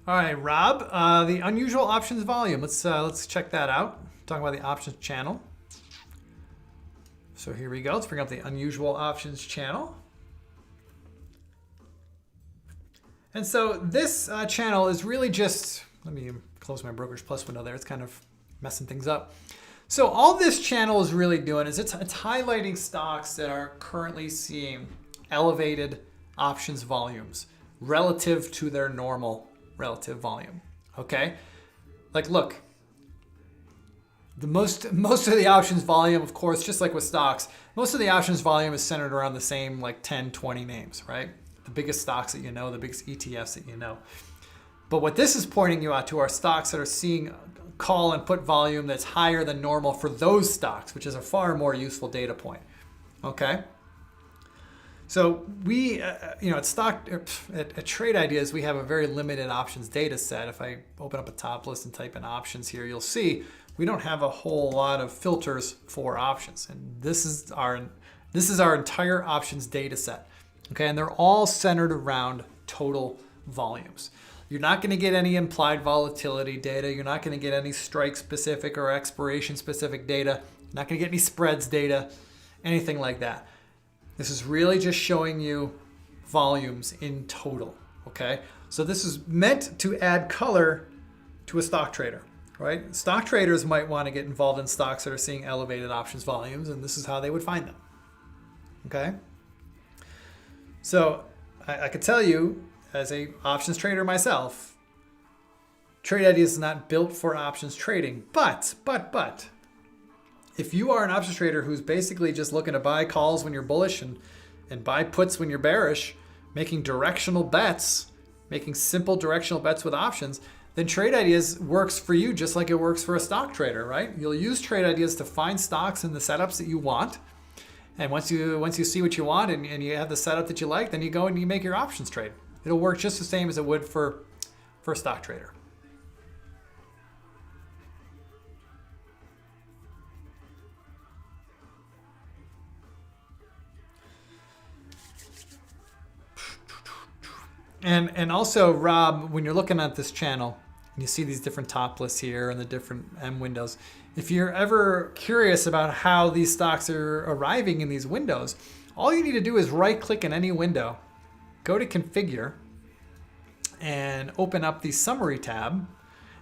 [SPEAKER 2] All right, Rob, the unusual options volume. Let's check that out. Talking about the options channel. So here we go. Let's bring up the unusual options channel. And so this channel is really just, let me close my Brokers Plus window there. It's kind of messing things up. So all this channel is really doing is it's highlighting stocks that are currently seeing elevated options volumes relative to their normal relative volume. Okay, like look, the most of the options volume, of course, just like with stocks, most of the options volume is centered around the same like 10, 20 names, right? The biggest stocks that you know, the biggest ETFs that you know. But what this is pointing you out to are stocks that are seeing call and put volume that's higher than normal for those stocks, which is a far more useful data point. Okay. So we, at Trade Ideas, we have a very limited options data set. If I open up a top list and type in options here, you'll see we don't have a whole lot of filters for options. And this is our entire options data set. Okay, and they're all centered around total volumes. You're not going to get any implied volatility data. You're not going to get any strike specific or expiration specific data. You're not going to get any spreads data, anything like that. This is really just showing you volumes in total, okay? So this is meant to add color to a stock trader, right? Stock traders might want to get involved in stocks that are seeing elevated options volumes, and this is how they would find them, okay? So I could tell you, as a options trader myself, Trade Ideas is not built for options trading, but, if you are an options trader who's basically just looking to buy calls when you're bullish and buy puts when you're bearish, making directional bets, making simple directional bets with options, then Trade Ideas works for you just like it works for a stock trader, right? You'll use Trade Ideas to find stocks in the setups that you want. And once you see what you want and you have the setup that you like, then you go and you make your options trade. It'll work just the same as it would for for a stock trader. And also, Rob, when you're looking at this channel and you see these different top lists here and the different M windows, if you're ever curious about how these stocks are arriving in these windows, all you need to do is right click in any window, go to configure, and open up the summary tab,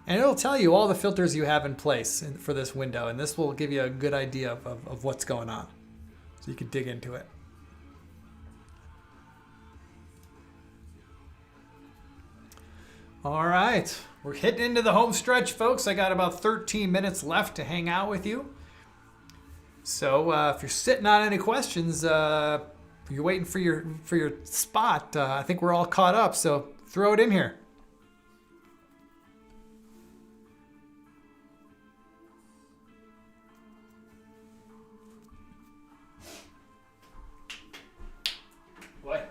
[SPEAKER 2] and it'll tell you all the filters you have in place for this window, and this will give you a good idea of what's going on, so you can dig into it. All right, we're hitting into the home stretch, folks. I got about 13 minutes left to hang out with you. So if you're sitting on any questions, you're waiting for your spot, I think we're all caught up, so throw it in here. Boy,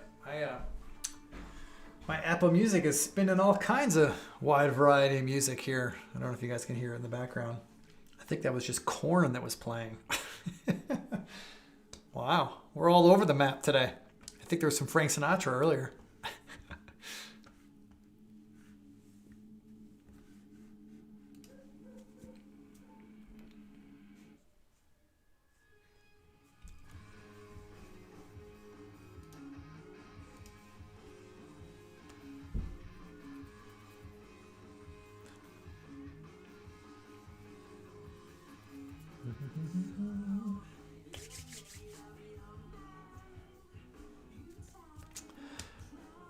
[SPEAKER 2] my Apple Music is spinning all kinds of wide variety of music here. I don't know if you guys can hear it in the background. I think that was just Korn that was playing. Wow, we're all over the map today. I think there was some Frank Sinatra earlier.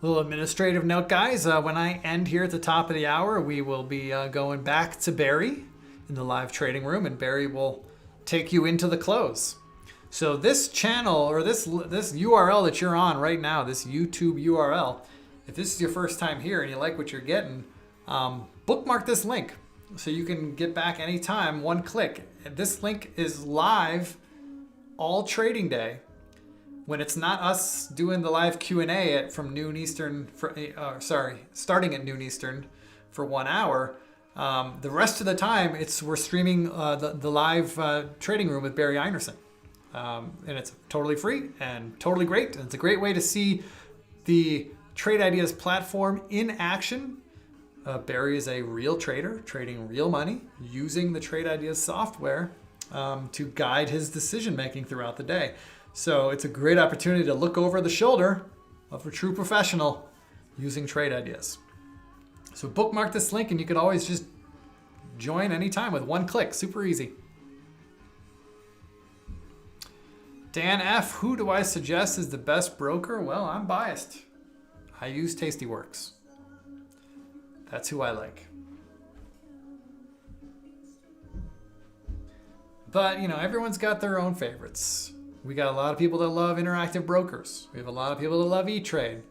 [SPEAKER 2] Little administrative note, guys. When I end here at the top of the hour, we will be going back to Barry in the live trading room, and Barry will take you into the close. So this channel, or this URL that you're on right now, this YouTube URL, if this is your first time here and you like what you're getting, bookmark this link so you can get back anytime, one click. This link is live all trading day. When it's not us doing the live Q&A from noon Eastern, starting at noon Eastern for 1 hour, the rest of the time we're streaming the live trading room with Barry Einerson. And it's totally free and totally great. And it's a great way to see the Trade Ideas platform in action. Barry is a real trader trading real money using the Trade Ideas software to guide his decision making throughout the day. So it's a great opportunity to look over the shoulder of a true professional using Trade Ideas. So bookmark this link and you can always just join anytime with one click. Super easy. Dan F., who do I suggest is the best broker? Well, I'm biased. I use Tastyworks. That's who I like. But, everyone's got their own favorites. We got a lot of people that love Interactive Brokers. We have a lot of people that love E-Trade.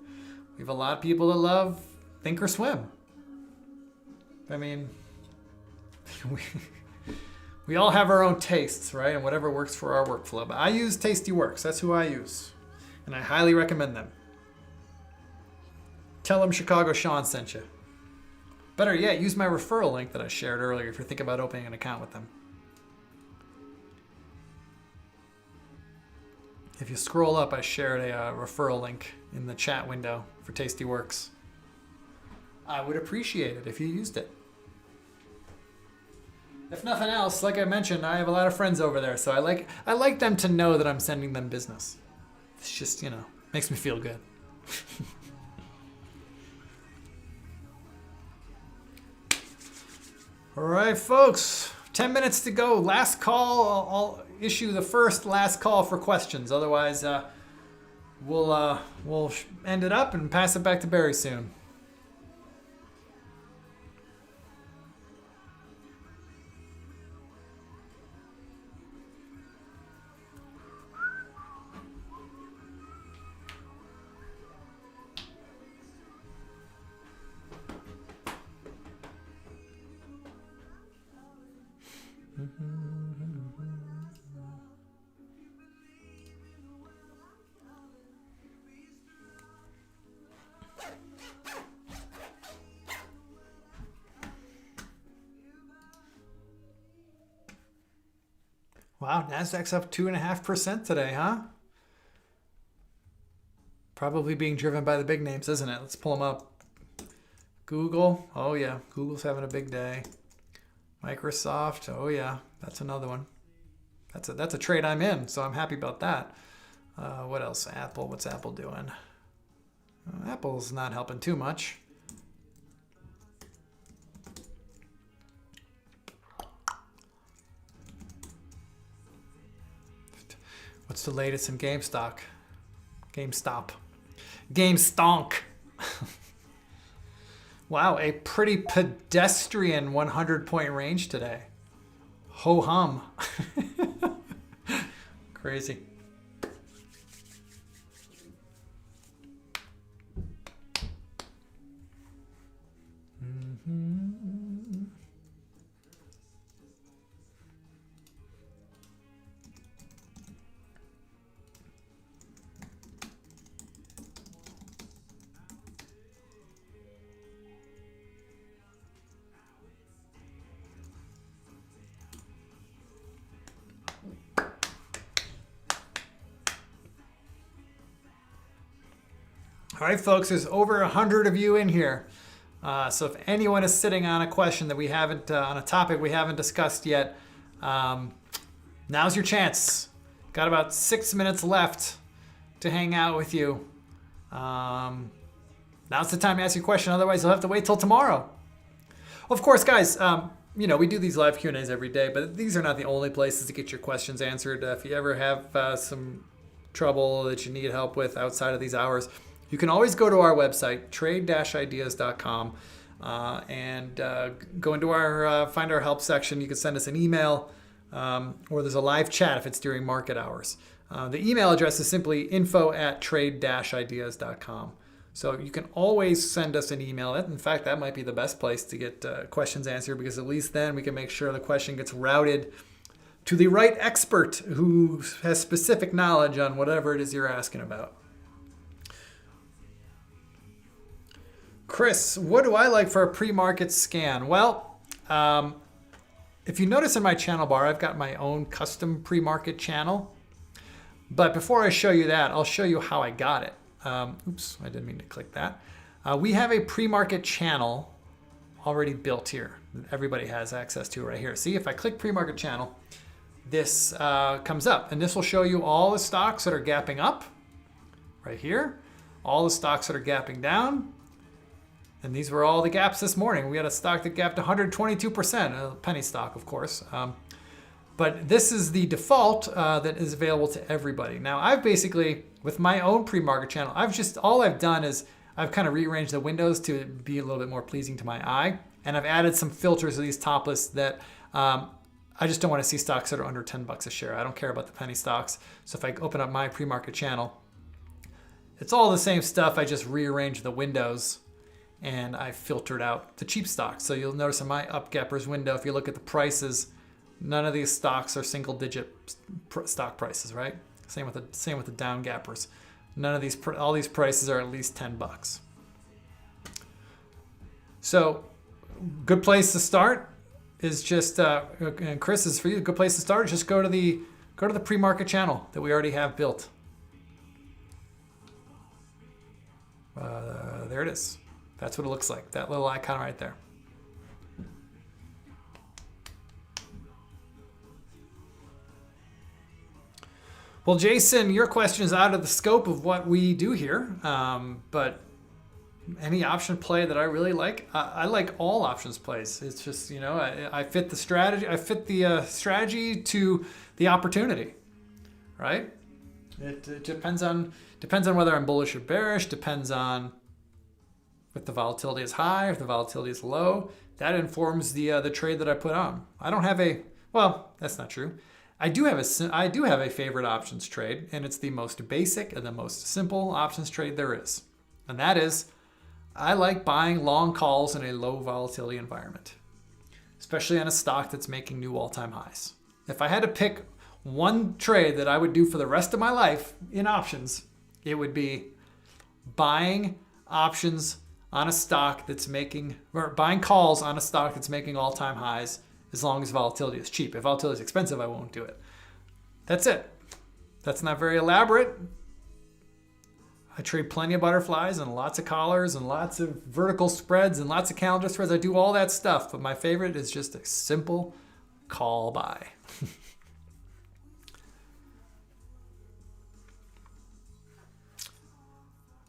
[SPEAKER 2] We have a lot of people that love Thinkorswim. I mean, we all have our own tastes, right? And whatever works for our workflow. But I use Tastyworks. That's who I use. And I highly recommend them. Tell them Chicago Sean sent you. Better yet, use my referral link that I shared earlier if you're thinking about opening an account with them. If you scroll up, I shared a referral link in the chat window for Tastyworks. I would appreciate it if you used it. If nothing else, like I mentioned, I have a lot of friends over there, so I like them to know that I'm sending them business. It's just, makes me feel good. All right, folks, 10 minutes to go. Last call. I'll issue the last call for questions. Otherwise, we'll end it up and pass it back to Barry soon. Wow, Nasdaq's up 2.5% today, huh? Probably being driven by the big names, isn't it? Let's pull them up. Google, oh yeah, Google's having a big day. Microsoft, oh yeah, that's another one. That's a trade I'm in, so I'm happy about that. What else? Apple, what's Apple doing? Apple's not helping too much. What's the latest in GameStop? GameStonk. Wow, a pretty pedestrian 100-point range today. Ho hum. Crazy. All right, folks, there's over 100 of you in here. So if anyone is sitting on a question that we haven't, on a topic we haven't discussed yet, now's your chance. Got about 6 minutes left to hang out with you. Now's the time to ask your question. Otherwise, you'll have to wait till tomorrow. Of course, guys, we do these live Q&As every day, but these are not the only places to get your questions answered. If you ever have some trouble that you need help with outside of these hours, you can always go to our website, trade-ideas.com, and go into our find our help section. You can send us an email, or there's a live chat if it's during market hours. The email address is simply info@trade-ideas.com. So you can always send us an email. In fact, that might be the best place to get questions answered, because at least then we can make sure the question gets routed to the right expert who has specific knowledge on whatever it is you're asking about. Chris, what do I like for a pre-market scan? Well, if you notice in my channel bar, I've got my own custom pre-market channel. But before I show you that, I'll show you how I got it. Oops, I didn't mean to click that. We have a pre-market channel already built here. Everybody has access to right here. See, if I click pre-market channel, this comes up. And this will show you all the stocks that are gapping up right here. All the stocks that are gapping down. And these were all the gaps this morning. We had a stock that gapped 122%, a penny stock, of course. But this is the default that is available to everybody. Now, I've basically, with my own pre-market channel, all I've done is I've kind of rearranged the windows to be a little bit more pleasing to my eye. And I've added some filters to these top lists that I just don't want to see stocks that are under 10 bucks a share. I don't care about the penny stocks. So if I open up my pre-market channel, it's all the same stuff. I just rearranged the windows and I filtered out the cheap stocks. So you'll notice in my up gappers window, if you look at the prices, none of these stocks are single digit stock prices, right? Same with the down gappers. None of these, all these prices are at least 10 bucks. So good place to start is just, and Chris, is for you, a good place to start is just go to the pre-market channel that we already have built. There it is. That's what it looks like, that little icon right there. Well, Jason, your question is out of the scope of what we do here, but any option play that I really like, I like all options plays. It's just, I fit the strategy. I fit the strategy to the opportunity, right? It depends on whether I'm bullish or bearish. Depends on if the volatility is high, or if the volatility is low. That informs the trade that I put on. I don't have well, that's not true. I do have a favorite options trade, and it's the most basic and the most simple options trade there is. And that is, I like buying long calls in a low volatility environment, especially on a stock that's making new all-time highs. If I had to pick one trade that I would do for the rest of my life in options, it would be buying options on a stock that's making, or buying calls on a stock that's making all-time highs, as long as volatility is cheap. If volatility is expensive, I won't do it. That's it. That's not very elaborate. I trade plenty of butterflies and lots of collars and lots of vertical spreads and lots of calendar threads. I do all that stuff, but my favorite is just a simple call buy.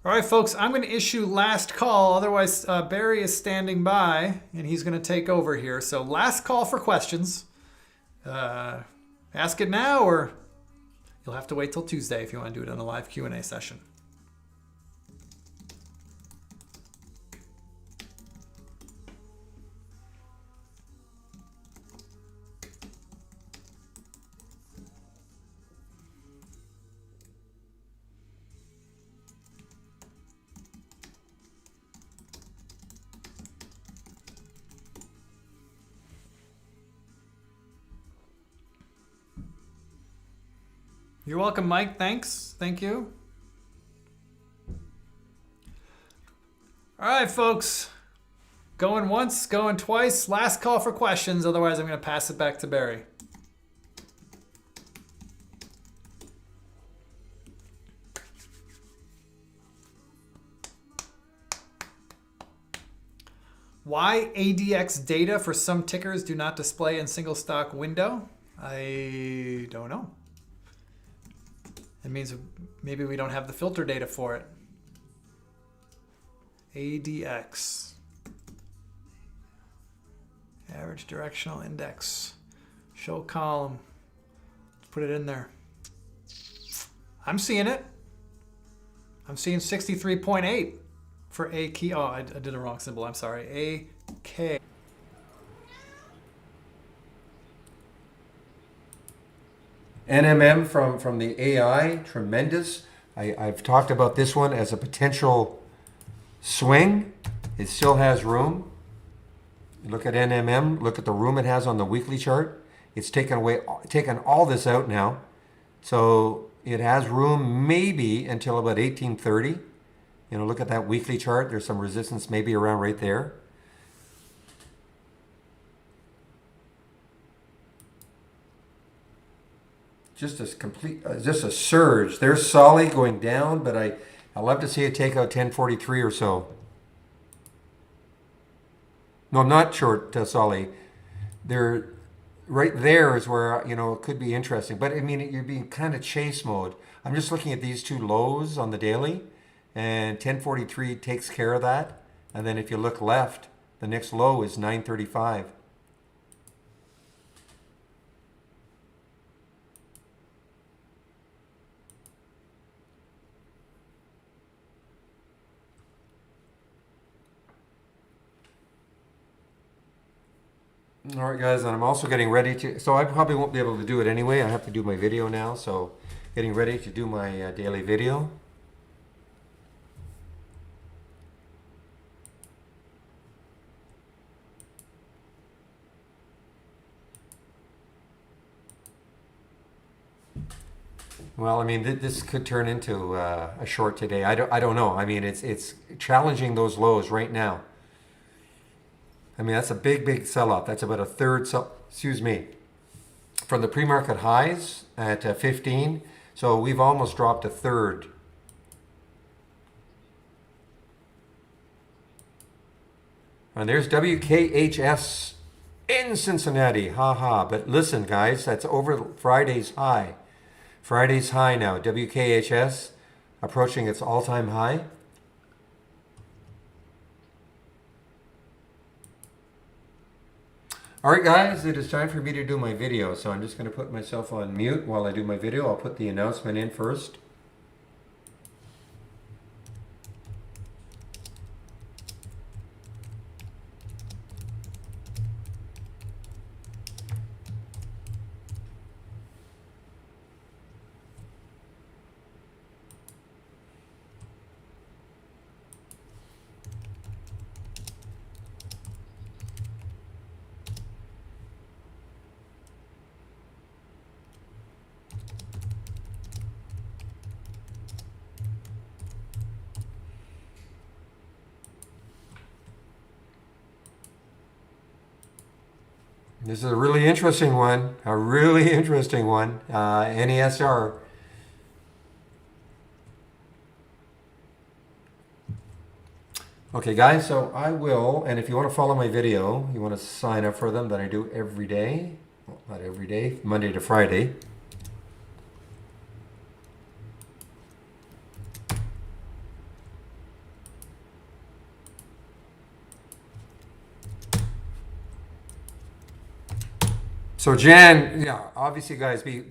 [SPEAKER 2] All right, folks, I'm going to issue last call. Otherwise, Barry is standing by, and he's going to take over here. So last call for questions. Ask it now, or you'll have to wait till Tuesday if you want to do it in a live Q&A session. You're welcome, Mike. Thanks. Thank you. All right, folks. Going once, going twice. Last call for questions. Otherwise, I'm going to pass it back to Barry. Why ADX data for some tickers do not display in single stock window? I don't know. It means maybe we don't have the filter data for it. ADX. Average directional index. Show column. Let's put it in there. I'm seeing it. I'm seeing 63.8 for A key. Oh, I did the wrong symbol. I'm sorry. AK.
[SPEAKER 1] NMM from the AI, tremendous. I've talked about this one as a potential swing. It still has room. Look at NMM. Look at the room it has on the weekly chart. It's taken all this out now. So it has room maybe until about 1830. You know, look at that weekly chart. There's some resistance maybe around right there. Just a surge. There's Solly going down, but I love to see it take out 1043 or so. No, I'm not short Solly. They're right there is where, you know, it could be interesting. But I mean, you're being kind of chase mode. I'm just looking at these two lows on the daily, and 1043 takes care of that. And then if you look left, the next low is 935. All right, guys, and I'm also getting ready to, so I probably won't be able to do it anyway. I have to do my video now, so getting ready to do my daily video. Well, I mean, this could turn into a short today. I don't know. I mean, it's challenging those lows right now. I mean, that's a big sell-off. That's about a third excuse me, from the pre-market highs at 15. So we've almost dropped a third. And there's WKHS in Cincinnati. Ha. But listen, guys, that's over Friday's high. Friday's high now. WKHS approaching its all-time high. All right, guys, it is time for me to do my video. So I'm just going to put myself on mute while I do my video. I'll put the announcement in first. This is a really interesting one. A really interesting one. NESR. Okay, guys, so I will, and if you want to follow my video, you want to sign up for them that I do every day. Well, not every day, Monday to Friday. So Jan, yeah, obviously, guys, be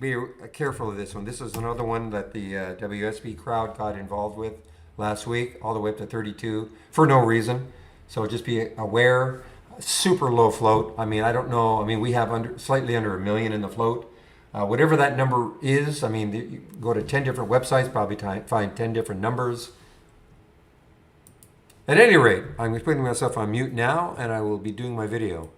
[SPEAKER 1] careful of this one. This is another one that the WSB crowd got involved with last week, all the way up to 32 for no reason. So just be aware. Super low float. I mean, I don't know. I mean, we have slightly under 1 million in the float. Whatever that number is, I mean, you go to 10 different websites, probably find 10 different numbers. At any rate, I'm putting myself on mute now, and I will be doing my video.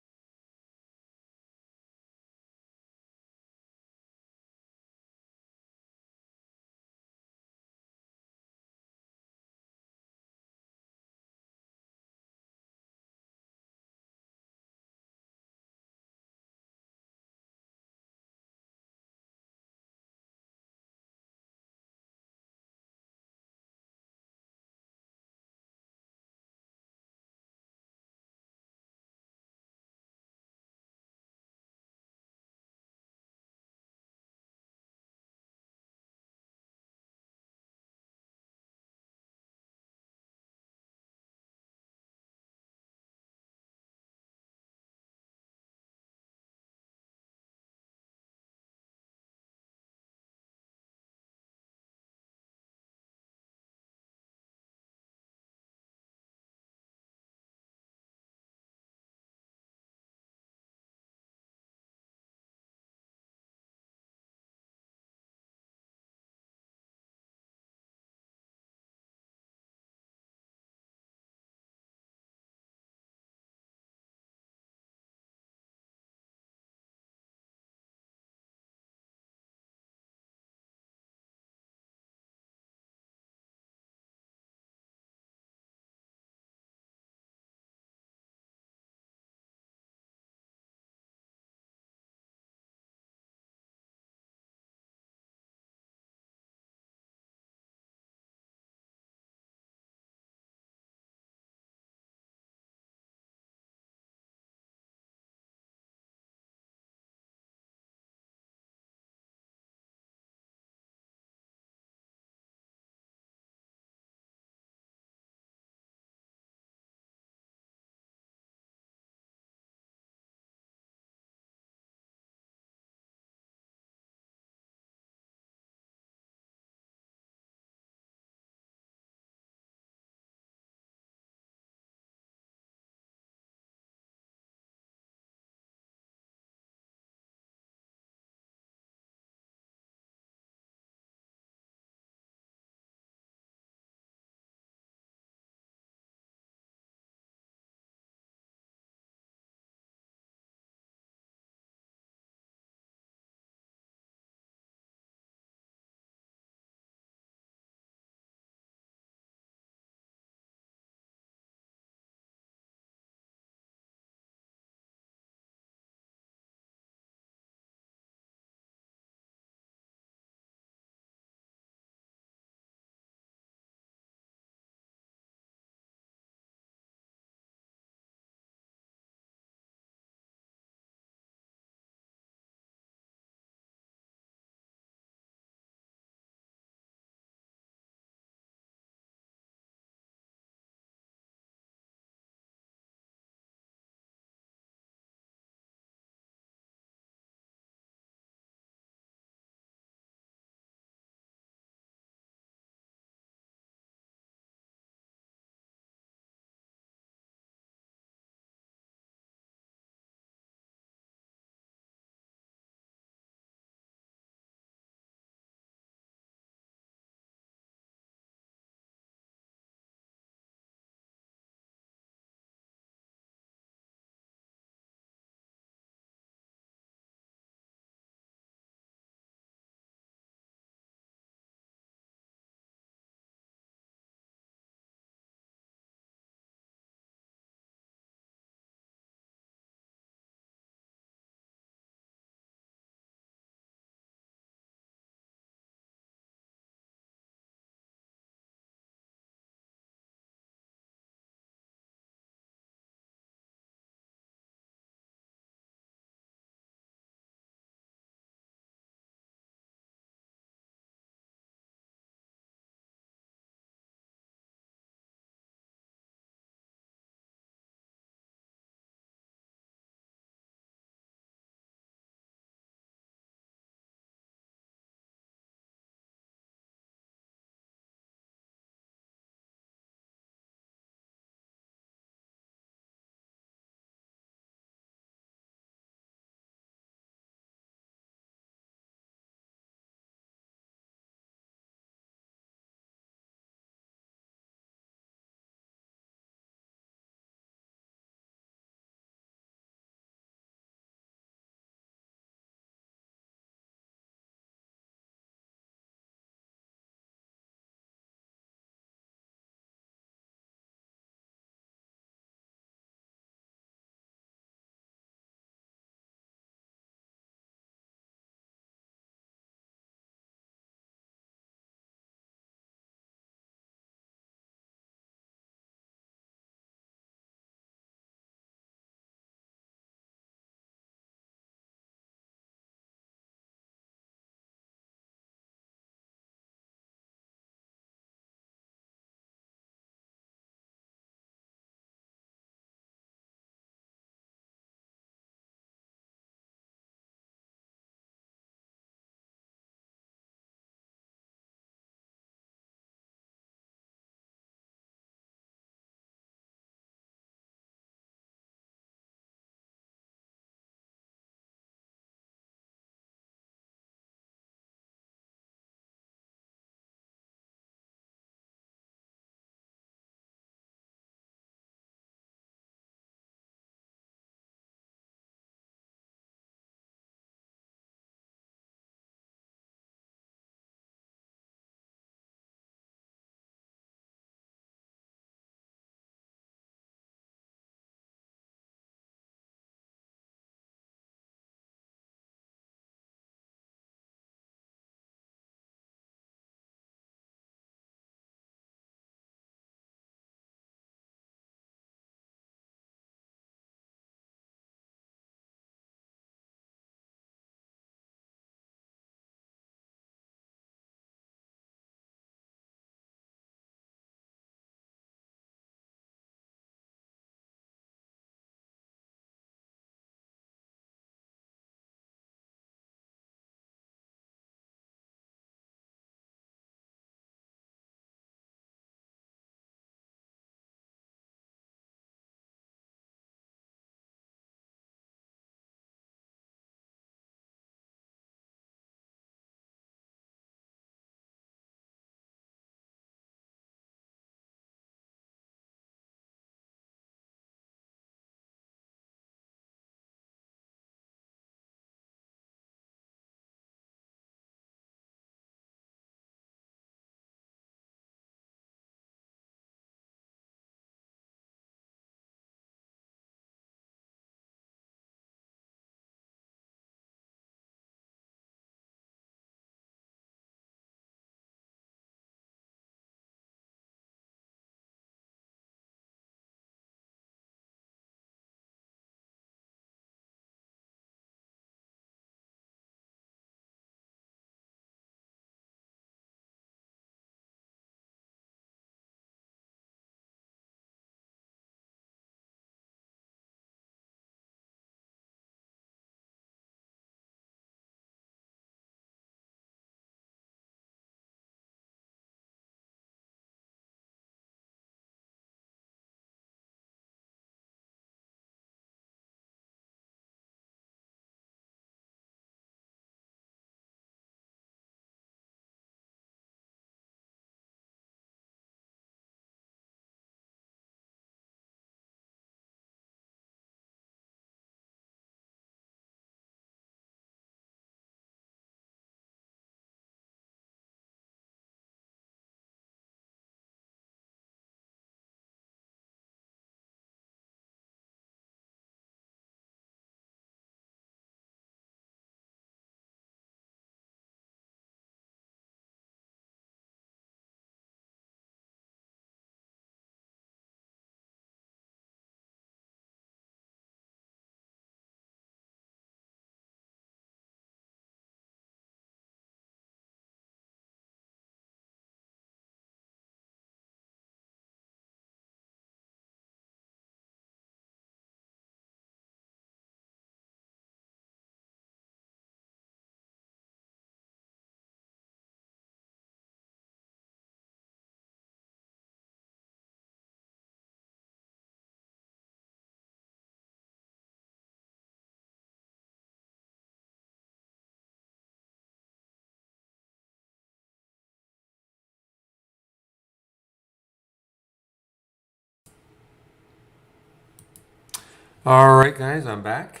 [SPEAKER 1] All right, guys, I'm back.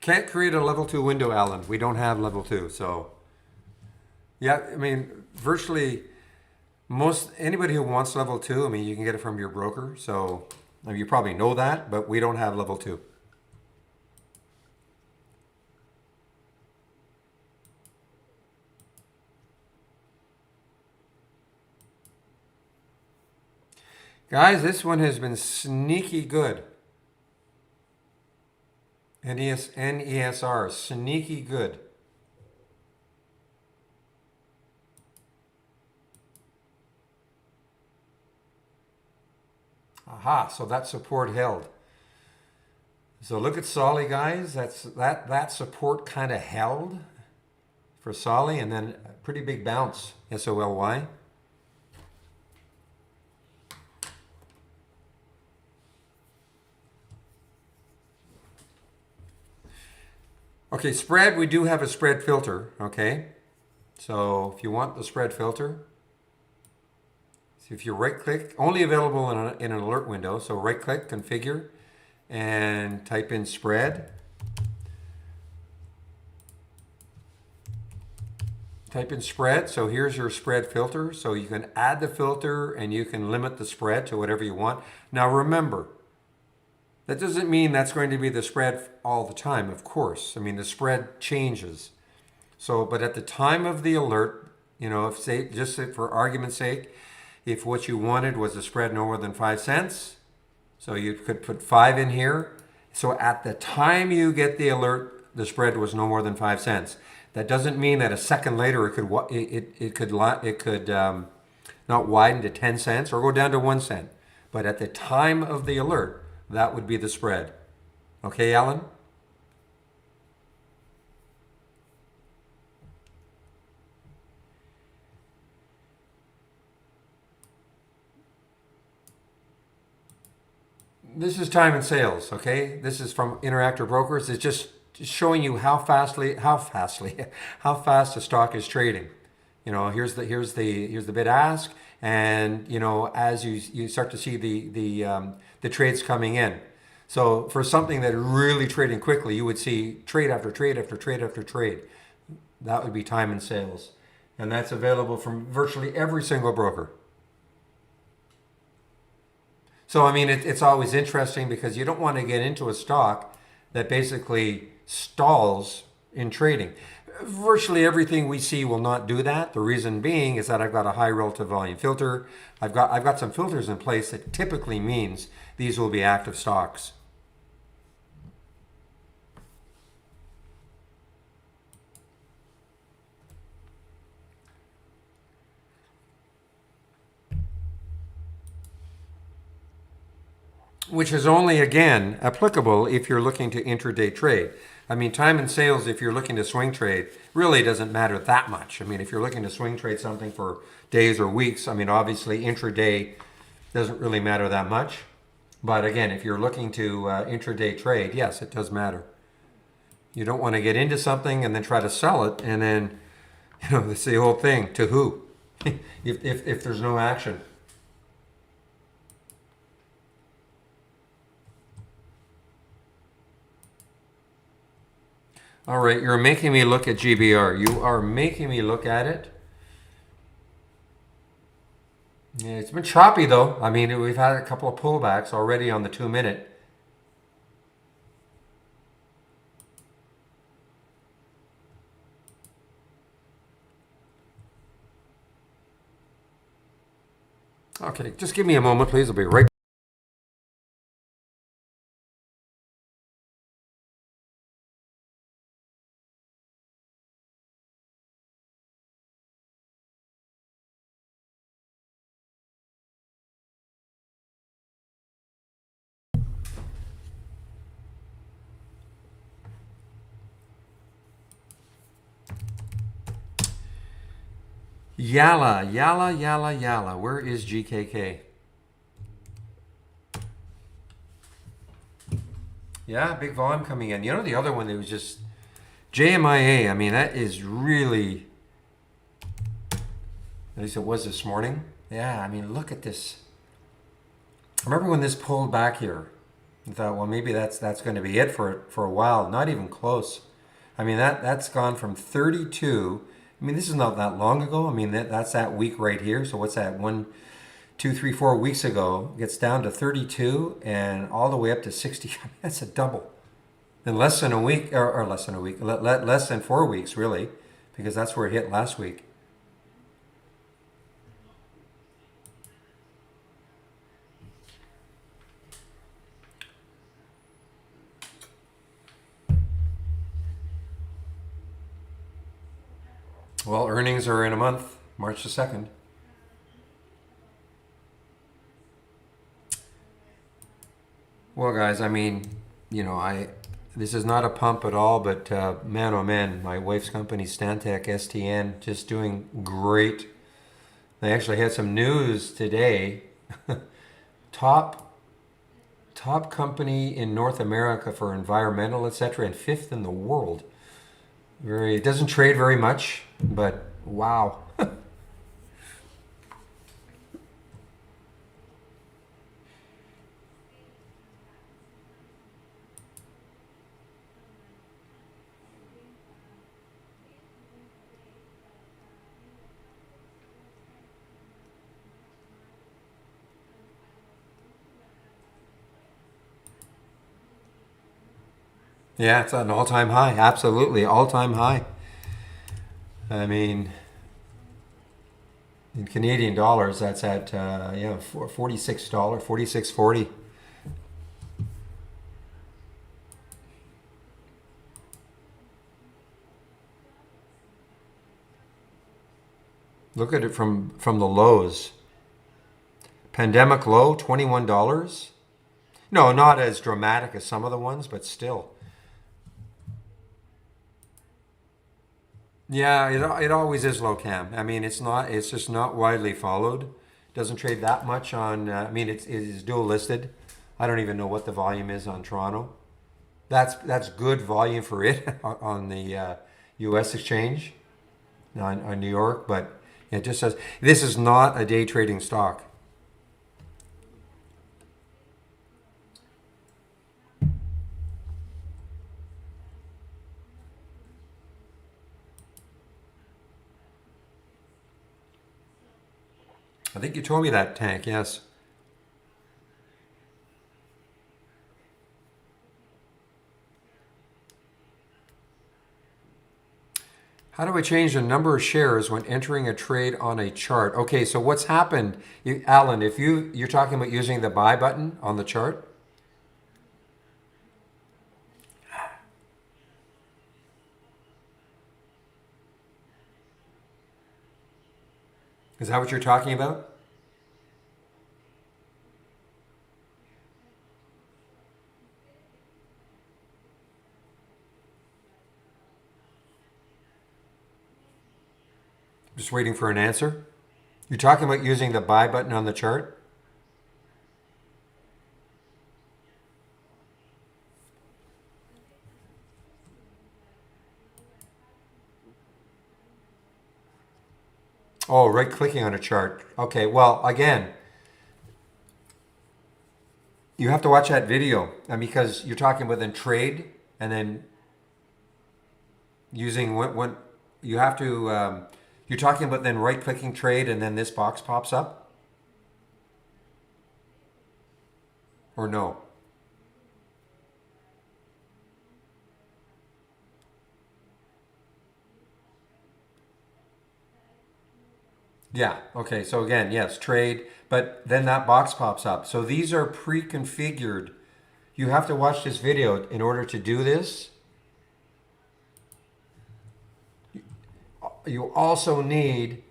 [SPEAKER 1] Can't create a level 2 window, Alan. We don't have level 2. So, yeah, I mean, virtually most anybody who wants level 2, I mean, you can get it from your broker. So, I mean, you probably know that, but we don't have level 2. Guys, this one has been sneaky good. NESR, sneaky good. Aha, so that support held. So look at Solly, guys. That support kind of held for Solly, and then a pretty big bounce, SOLY. Okay, spread, we do have a spread filter, okay? So if you want the spread filter, so if you right click, only available in an alert window, so right click, configure, and type in spread. Type in spread, so here's your spread filter. So you can add the filter and you can limit the spread to whatever you want. Now remember, that doesn't mean that's going to be the spread all the time, of course. I mean, the spread changes. So, but at the time of the alert, you know, if say, just for argument's sake, if what you wanted was a spread no more than 5 cents, so you could put 5 in here. So at the time you get the alert, the spread was no more than 5 cents. That doesn't mean that a second later it could not widen to 10 cents or go down to 1 cent. But at the time of the alert, that would be the spread. Okay, Alan? This is time and sales, okay? This is from Interactive Brokers. It's just showing you how fast a stock is trading. You know, here's the bid ask, and you know, as you start to see the trades coming in. So for something that really trading quickly, you would see trade after trade after trade after trade. That would be time and sales, and that's available from virtually every single broker. So I mean, it's always interesting because you don't want to get into a stock that basically stalls in trading. Virtually everything we see will not do that. The reason being is that I've got a high relative volume filter. I've got some filters in place that typically means these will be active stocks. Which is only, again, applicable if you're looking to intraday trade. I mean, time and sales, if you're looking to swing trade, really doesn't matter that much. I mean, if you're looking to swing trade something for days or weeks, I mean, obviously intraday doesn't really matter that much. But again, if you're looking to intraday trade, yes, it does matter. You don't want to get into something and then try to sell it, and then, you know, it's the old thing, to who? if there's no action. All right, you're making me look at GBR. You are making me look at it. Yeah, it's been choppy though. I mean, we've had a couple of pullbacks already on the 2-minute. Okay, just give me a moment, please. I'll be right Yalla. Where is GKK? Yeah, big volume coming in. You know, the other one that was just JMIA. I mean, that is really, at least it was this morning. Yeah, I mean, look at this. I remember when this pulled back here. I thought, well, maybe that's going to be it for a while. Not even close. I mean, that's gone from 32. I mean, this is not that long ago. I mean, that's that week right here. So what's that? 1, 2, 3, 4 weeks ago. Gets down to 32 and all the way up to 60. I mean, that's a double in less than a week, or less than a week, less than 4 weeks, really, because that's where it hit last week. Well, earnings are in a month, March the 2nd. Well, guys, I mean, you know, this is not a pump at all, but man, oh man, my wife's company, Stantec STN, just doing great. They actually had some news today. top company in North America for environmental, etc., and 5th in the world. It doesn't trade very much, but wow. Yeah, it's an all-time high. Absolutely, all-time high. I mean, in Canadian dollars, that's at $46, 46.40. Look at it from the lows. Pandemic low, $21. No, not as dramatic as some of the ones, but still. Yeah, it always is low cam. I mean, it's just not widely followed. Doesn't trade that much on, I mean, it is dual listed. I don't even know what the volume is on Toronto. That's good volume for it on the US exchange, on New York, but it just says, this is not a day trading stock. I think you told me that, Tank, yes. How do I change the number of shares when entering a trade on a chart? Okay, so what's happened, Alan, if you're talking about using the buy button on the chart? Is that what you're talking about? Just waiting for an answer. You're talking about using the buy button on the chart? Oh, right clicking on a chart. Okay, well, again, you have to watch that video, and because you're talking about then trade and then using when you have to, you're talking about then right clicking trade and then this box pops up? Or no? Yeah, okay, so again, yes, trade, but then that box pops up. So these are pre-configured. You have to watch this video in order to do this. You also need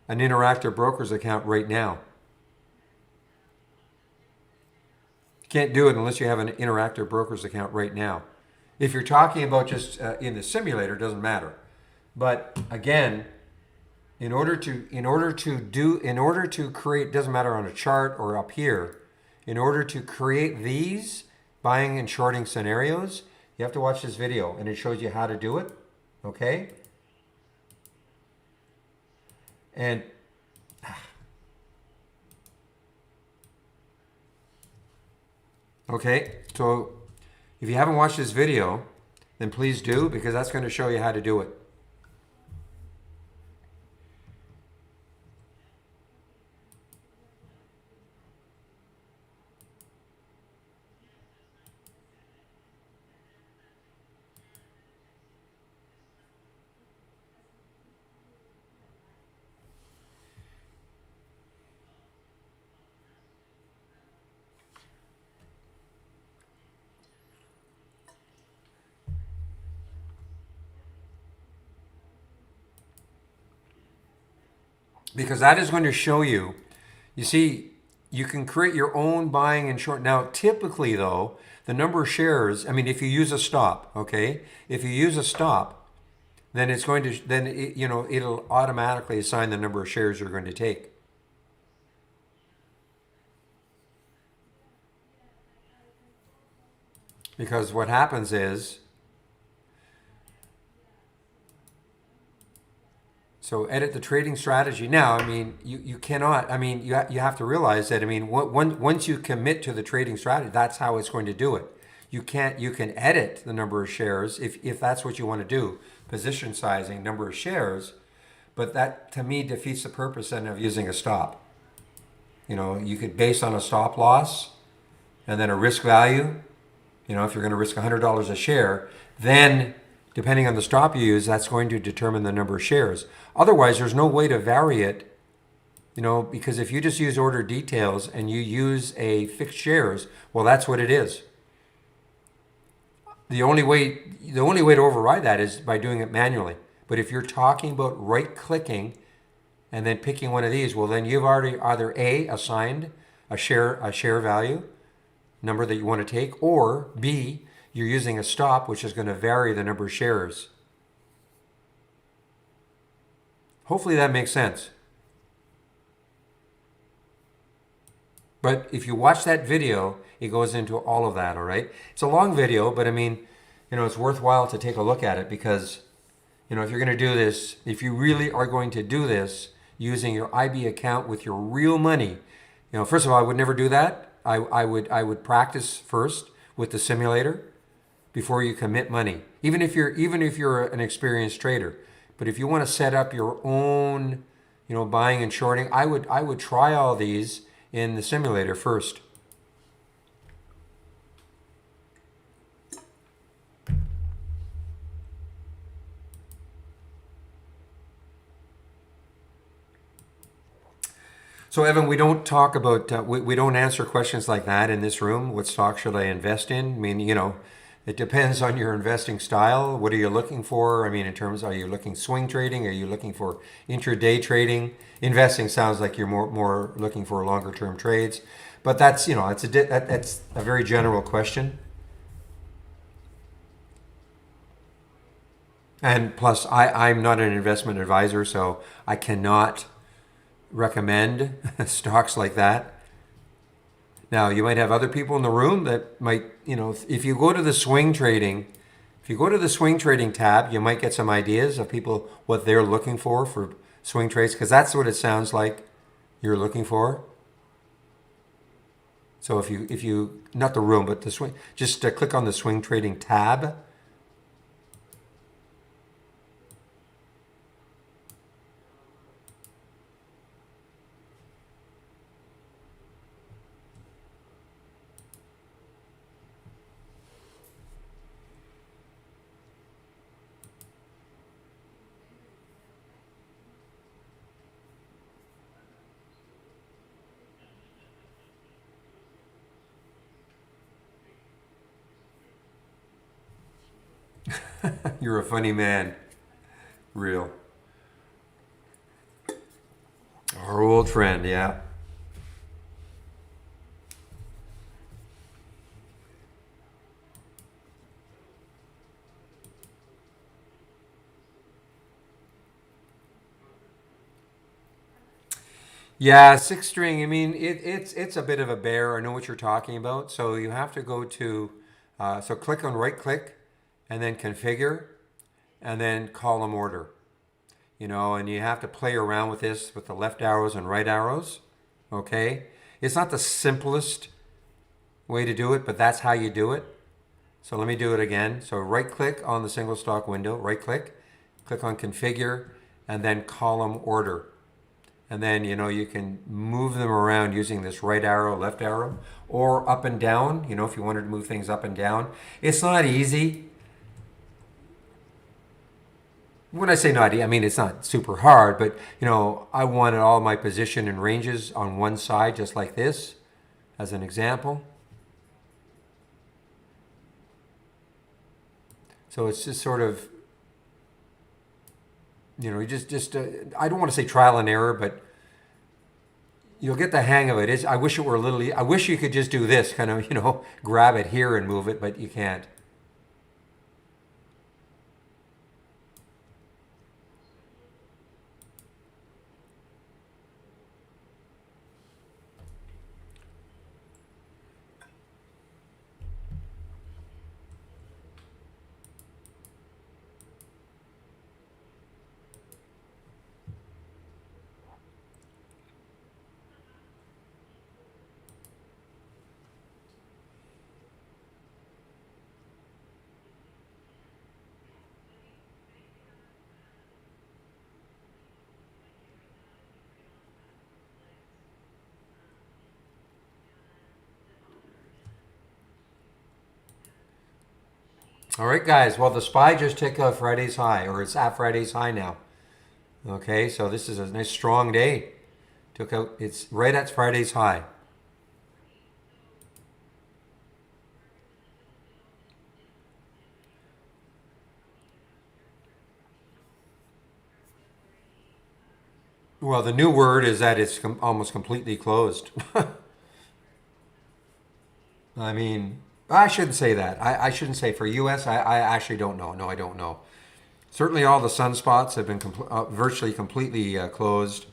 [SPEAKER 1] an Interactive Brokers account right now. You can't do it unless you have an Interactive Brokers account right now. If you're talking about just in the simulator, it doesn't matter. But again, in order to create, doesn't matter on a chart or up here, in order to create these buying and shorting scenarios, you have to watch this video and it shows you how to do it. Okay? And okay, so if you haven't watched this video, then please do, because that's going to show you how to do it. Because that is going to show you, you see, you can create your own buying and short. Now, typically though, the number of shares, I mean, if you use a stop, okay? If you use a stop, then it's going to, then it, you know, it'll automatically assign the number of shares you're going to take. Because what happens is, so edit the trading strategy. Now, I mean, you cannot, I mean, you have to realize that, I mean, once you commit to the trading strategy, that's how it's going to do it. You can edit the number of shares if that's what you want to do, position sizing, number of shares, but that to me defeats the purpose then of using a stop. You know, you could base on a stop loss and then a risk value. You know, if you're going to risk $100 a share, then depending on the stop you use, that's going to determine the number of shares. Otherwise, there's no way to vary it, you know, because if you just use order details and you use a fixed shares, well, that's what it is. The only way to override that is by doing it manually. But if you're talking about right-clicking and then picking one of these, well, then you've already either A, assigned a share value, number that you want to take, or B, you're using a stop, which is going to vary the number of shares. Hopefully that makes sense. But if you watch that video, it goes into all of that, all right? It's a long video, but I mean, you know, it's worthwhile to take a look at it because, you know, if you're going to do this, if you really are going to do this using your IB account with your real money, you know, first of all, I would never do that. I would practice first with the simulator before you commit money. Even if you're an experienced trader. But if you want to set up your own, you know, buying and shorting, I would try all these in the simulator first. So Evan, we don't talk about, we don't answer questions like that in this room. What stock should I invest in? I mean, you know, it depends on your investing style. What are you looking for? I mean, in terms, are you looking swing trading? Are you looking for intraday trading? Investing sounds like you're more looking for longer term trades, but that's, you know, that's a very general question. And plus, I'm not an investment advisor, so I cannot recommend stocks like that. Now, you might have other people in the room that might, you know, if you go to the swing trading, if you go to the swing trading tab, you might get some ideas of people, what they're looking for swing trades, because that's what it sounds like you're looking for. So if you, not the room, but the swing, just click on the swing trading tab. You're a funny man. Real. Our old friend, yeah. Yeah, six string. I mean, it's a bit of a bear. I know what you're talking about. So you have to go to, so click on right click, and then configure, and then column order. You know, and you have to play around with this with the left arrows and right arrows. Okay, it's not the simplest way to do it, but that's how you do it. So let me do it again. So right click on the single stock window, right click, click on configure, and then column order. And then, you know, you can move them around using this right arrow, left arrow, or up and down, you know, if you wanted to move things up and down. It's not easy. When I say not easy, I mean it's not super hard, but, you know, I wanted all my position and ranges on one side, just like this, as an example. So it's just sort of, you know, I don't want to say trial and error, but you'll get the hang of it. I wish it were a little, I wish you could just do this, kind of, you know, grab it here and move it, but you can't. All right, guys. Well, the SPY just took out Friday's high, or it's at Friday's high now. Okay, so this is a nice strong day. Took out, it's right at Friday's high. Well, the new word is that it's almost completely closed. I mean, I shouldn't say that. I shouldn't say for US. I actually don't know. No, I don't know. Certainly, all the sunspots have been virtually completely closed.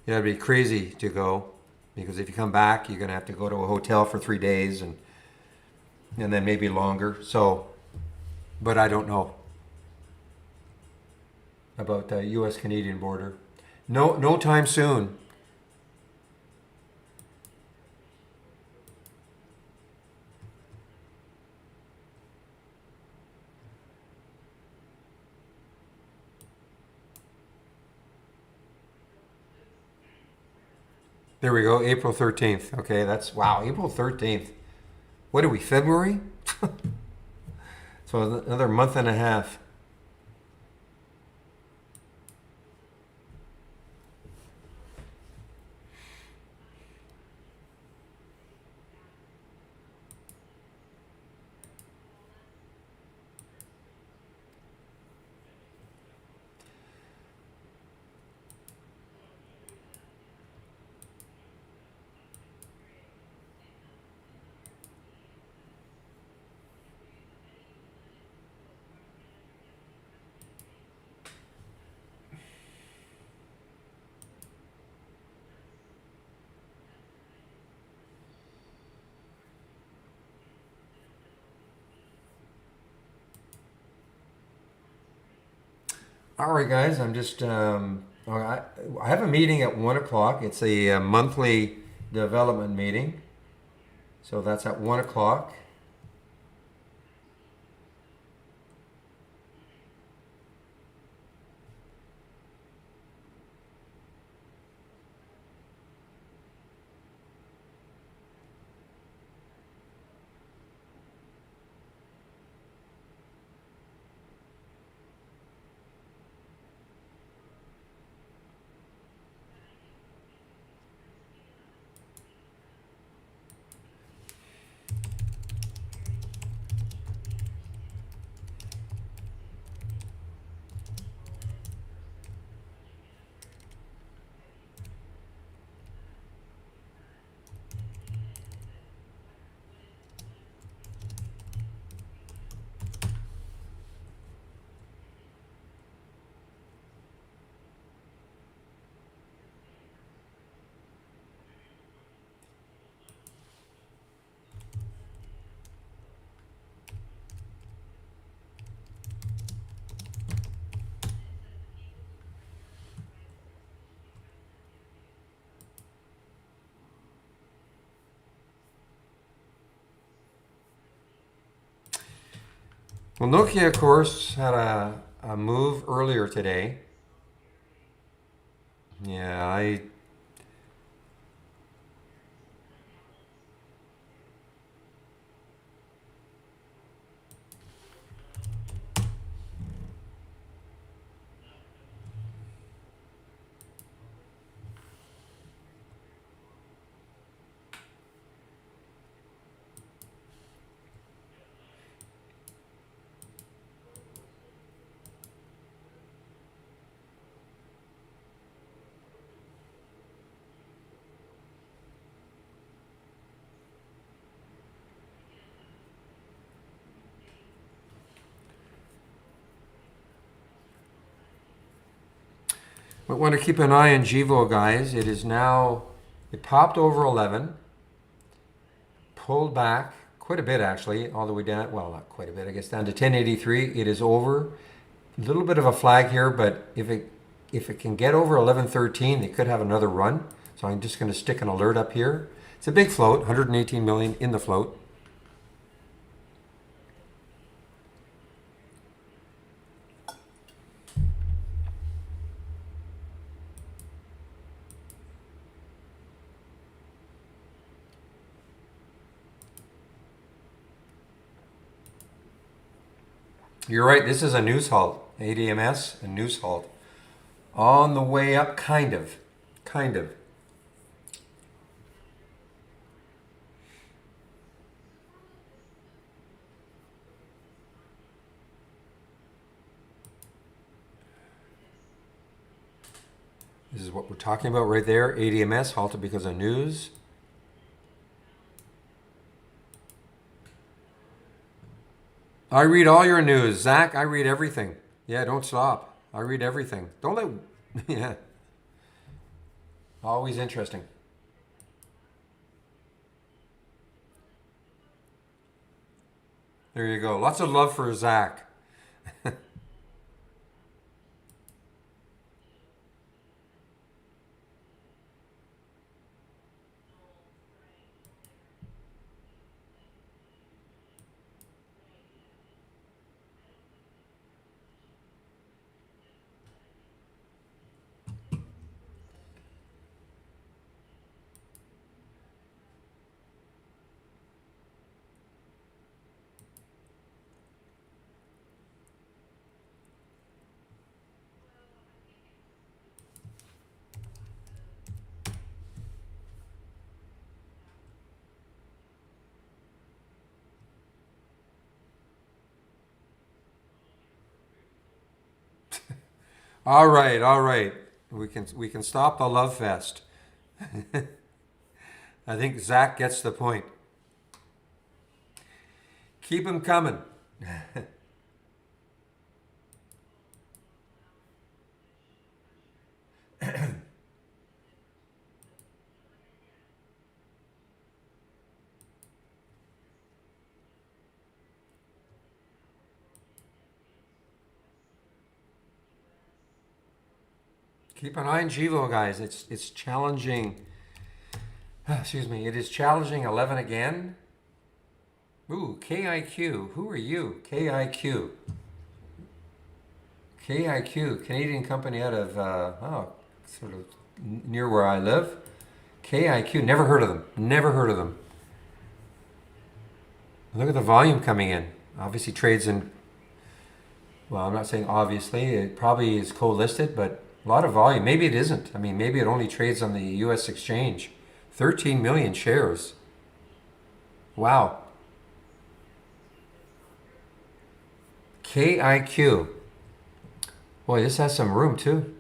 [SPEAKER 1] It'd be crazy to go because if you come back, you're gonna have to go to a hotel for 3 days and then maybe longer. So, but I don't know about the U.S. Canadian border. No, no time soon. There we go. April 13th. Okay, that's wow. April 13th. What are we? February? So another month and a half. All right, guys. I'm just. I have a meeting at 1 o'clock. It's a monthly development meeting. So that's at 1 o'clock. Well, Nokia, of course, had a move earlier today. Yeah, but want to keep an eye on GVO, guys. It is now, it popped over 11, pulled back quite a bit actually, all the way down, well, not quite a bit, I guess, down to 1083. It is over. A little bit of a flag here, but if it can get over 1113, it could have another run. So I'm just going to stick an alert up here. It's a big float, 118 million in the float. You're right, this is a news halt. ADMS, a news halt. On the way up, kind of. Kind of. This is what we're talking about right there. ADMS halted because of news. I read all your news. Zach, I read everything. Yeah, don't stop. I read everything. Don't let... Yeah. Always interesting. There you go. Lots of love for Zach. All right, all right. We can stop the love fest. I think Zach gets the point. Keep him coming. Keep an eye on GVO, guys. It's challenging. Excuse me. It is challenging 11 again. Ooh, KIQ. Who are you? KIQ. KIQ, Canadian company out of sort of near where I live. KIQ. Never heard of them. Never heard of them. Look at the volume coming in. Obviously trades in. Well, I'm not saying obviously. It probably is co-listed, but a lot of volume. Maybe it isn't. I mean, maybe it only trades on the U.S. exchange. 13 million shares. Wow. KIQ. Boy, this has some room too.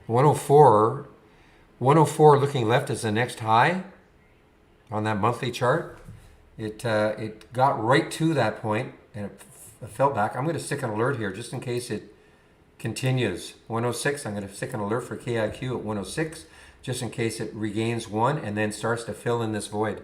[SPEAKER 1] 104. 104 looking left is the next high on that monthly chart. It got right to that point and it fell back. I'm going to stick an alert here just in case it continues. 106, I'm going to stick an alert for KIQ at 106 just in case it regains one and then starts to fill in this void.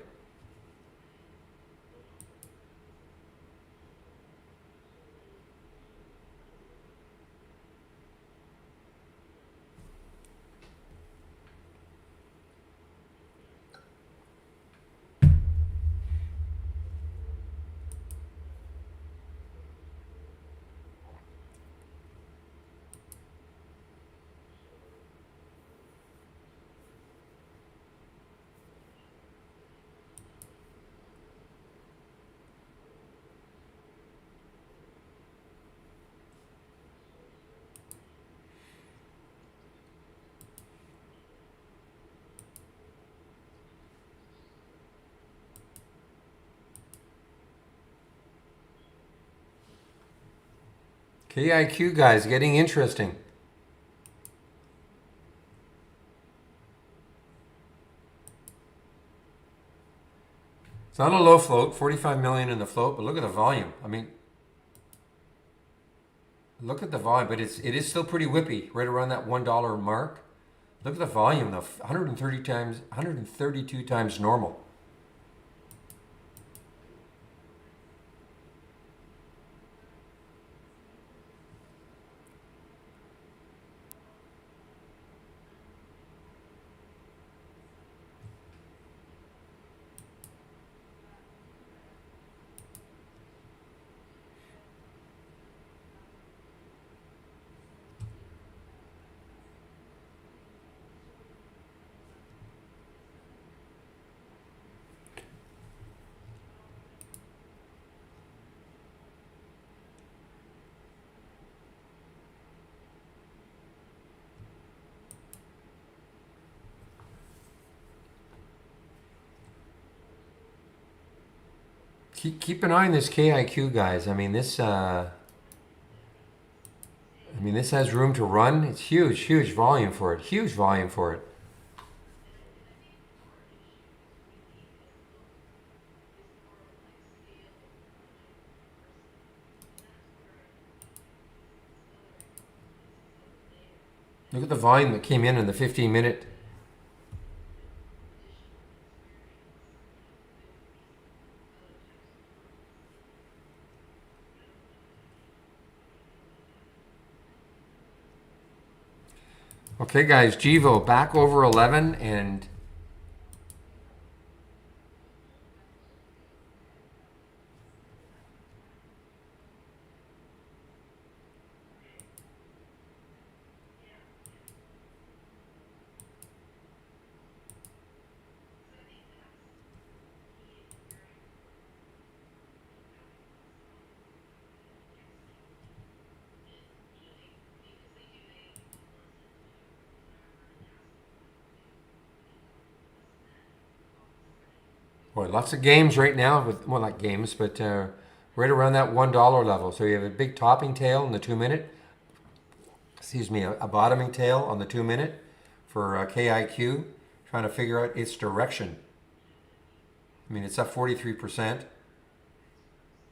[SPEAKER 1] KIQ guys, getting interesting. It's not a low float, 45 million in the float, but look at the volume. I mean, look at the volume, but it is still pretty whippy, right around that $1 mark. Look at the volume though, 130 times, 132 times normal. Keep an eye on this KIQ, guys. I mean, this has room to run. It's huge, huge volume for it. Huge volume for it. Look at the volume that came in the 15-minute. Okay, guys, Gevo back over 11 and boy, lots of games right now with, well, not games, but right around that $1 level. So you have a big topping tail in the 2-minute. Excuse me, a bottoming tail on the 2-minute for KIQ, trying to figure out its direction. I mean, it's up 43%.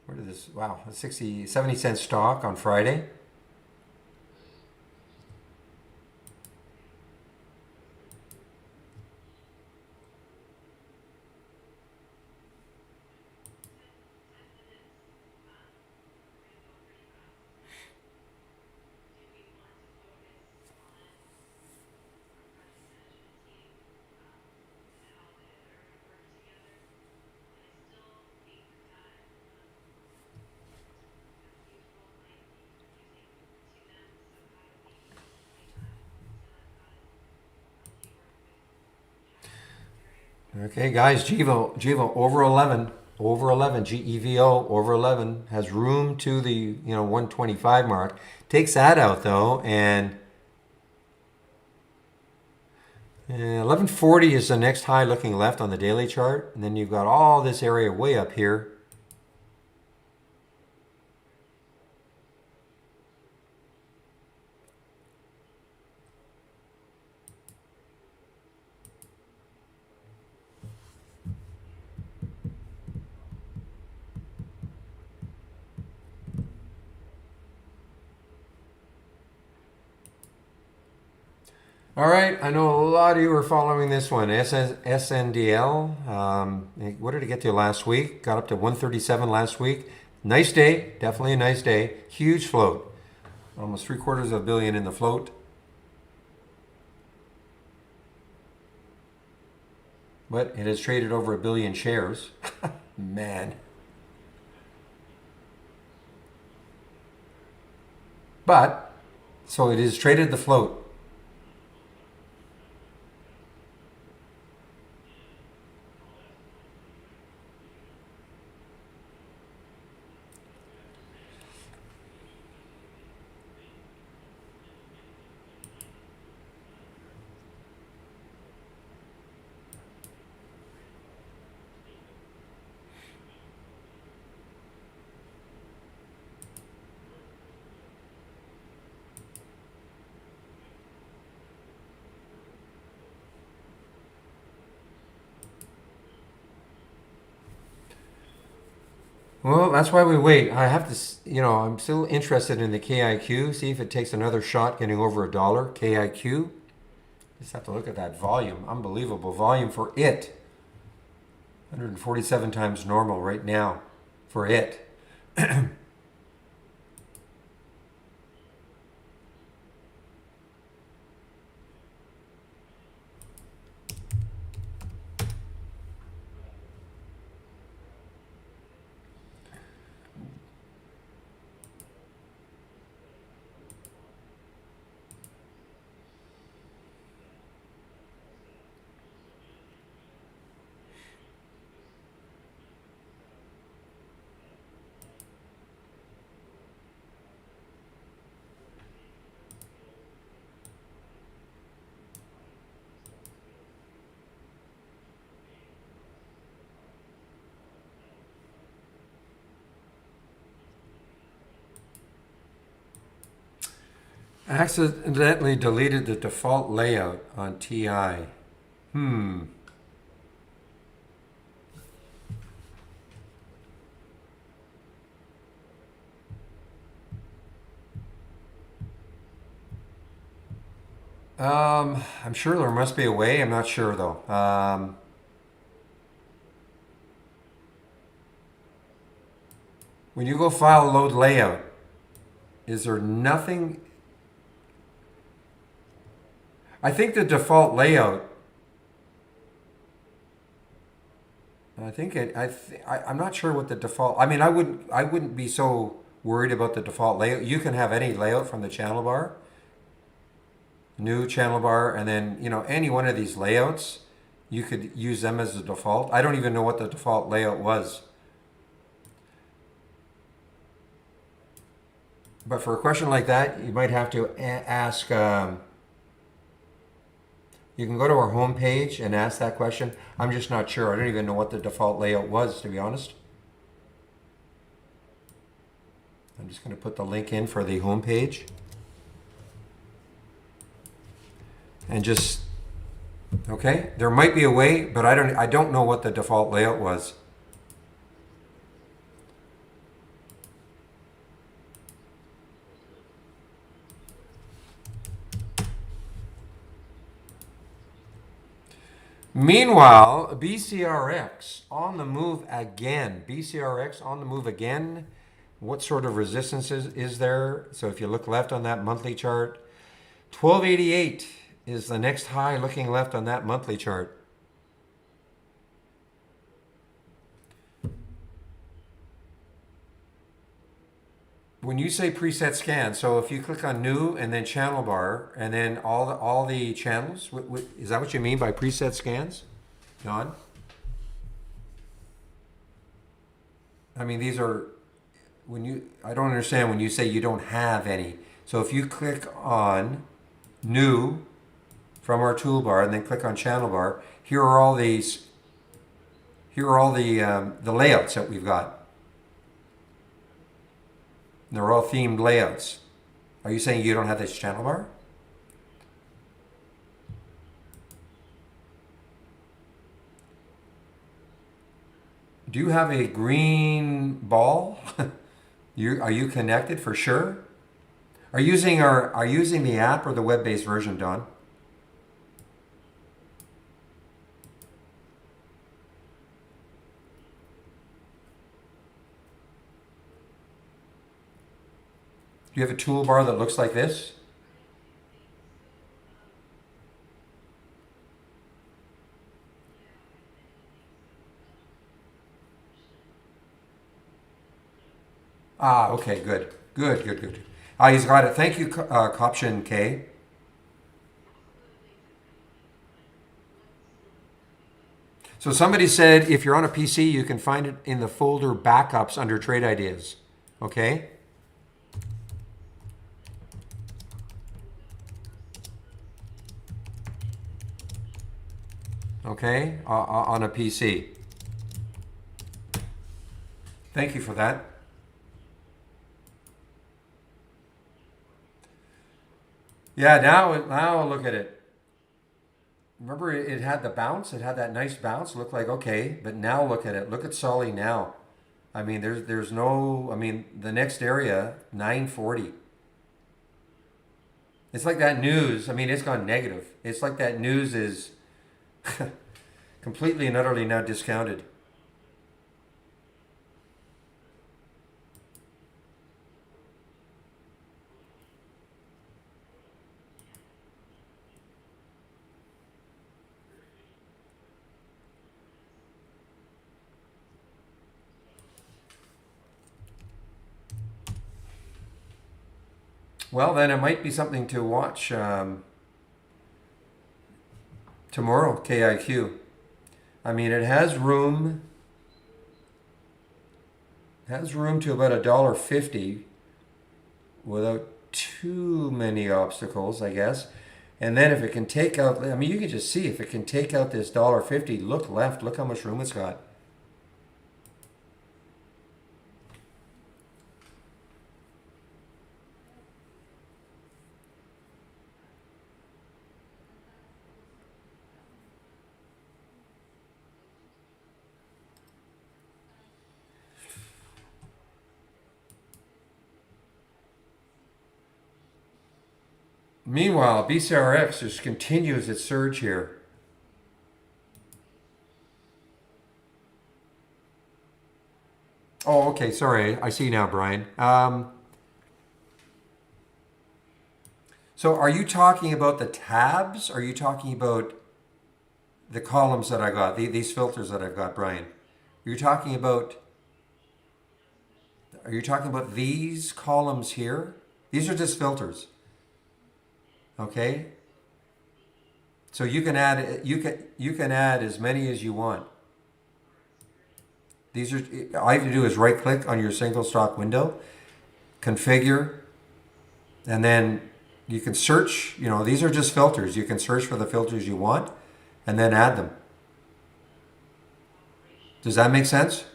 [SPEAKER 1] Where did this, wow, 70 cent stock on Friday. Okay, guys, Gevo over 11, GEVO over 11 has room to the 125 mark. Takes that out though, and 1140 is the next high looking left on the daily chart, and then you've got all this area way up here. All right, I know a lot of you are following this one. SNDL, what did it get to last week? Got up to 137 last week. Nice day, definitely a nice day. Huge float, almost 750 million in the float. But it has traded over 1 billion shares. Man. But, so it has traded the float. Well, that's why we wait. I have to, I'm still interested in the KIQ. See if it takes another shot getting over $1. KIQ. Just have to look at that volume. Unbelievable volume for it. 147 times normal right now for it. Accidentally deleted the default layout on TI. I'm sure there must be a way. I'm not sure though. When you go file load layout, is there nothing? I think the default layout. I'm not sure what the default. I mean, I wouldn't be so worried about the default layout. You can have any layout from the channel bar, new channel bar, and then any one of these layouts. You could use them as the default. I don't even know what the default layout was. But for a question like that, you might have to ask. You can go to our home page and ask that question. I'm just not sure. I don't even know what the default layout was, to be honest. I'm just going to put the link in for the home page. And just, okay, there might be a way, but I don't know what the default layout was. Meanwhile, BCRX on the move again. BCRX on the move again. What sort of resistance is there? So if you look left on that monthly chart, 1288 is the next high looking left on that monthly chart. When you say preset scan, so if you click on new and then channel bar and then all the channels, is that what you mean by preset scans, John? I mean, these are I don't understand when you say you don't have any. So if you click on new from our toolbar and then click on channel bar, here are all the layouts that we've got. They're all themed layouts. Are you saying you don't have this channel bar? Do you have a green ball? Are you connected for sure? Are you using the app or the web-based version, Don? Do you have a toolbar that looks like this? Ah, okay, good. Good. Ah, he's got it. Thank you, Coption K. So somebody said if you're on a PC, you can find it in the folder backups under trade ideas. Okay? Okay, on a PC. Thank you for that. Yeah, now look at it. Remember it had the bounce? It had that nice bounce. Looked like, okay, but now look at it. Look at Solly now. I mean, there's no. I mean, the next area 940. It's like that news. I mean, it's gone negative. It's like that news is completely and utterly now discounted. Well, then it might be something to watch tomorrow, KIQ. I mean, it has room. Has room to about $1.50 without too many obstacles, I guess. And then if it can take out, I mean, you can just see if it can take out this $1.50. Look left. Look how much room it's got. Meanwhile, BCRX just continues its surge here. Oh, okay. Sorry. I see now, Brian. So are you talking about the tabs? Are you talking about the columns that I got, these filters that I've got, Brian? You're talking about, are you talking about these columns here? These are just filters. Okay? So you can add add as many as you want. These are, all you have to do is right click on your single stock window, configure, and then you can search. You know, these are just filters. You can search for the filters you want and then add them. Does that make sense?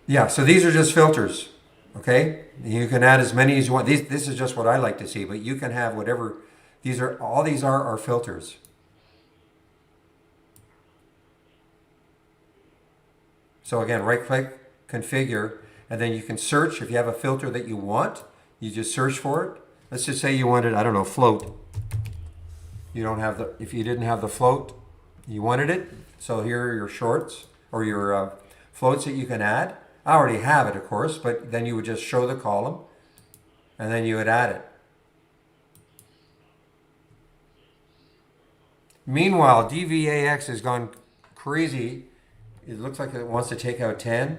[SPEAKER 1] Yeah, so these are just filters, okay? You can add as many as you want. This is just what I like to see, but you can have whatever. All these are filters. So again, right click, configure, and then you can search. If you have a filter that you want, you just search for it. Let's just say you wanted, I don't know, float. You don't have if you didn't have the float, you wanted it. So here are your shorts or your floats that you can add. I already have it, of course, but then you would just show the column and then you would add it. Meanwhile, DVAX has gone crazy. It looks like it wants to take out 10.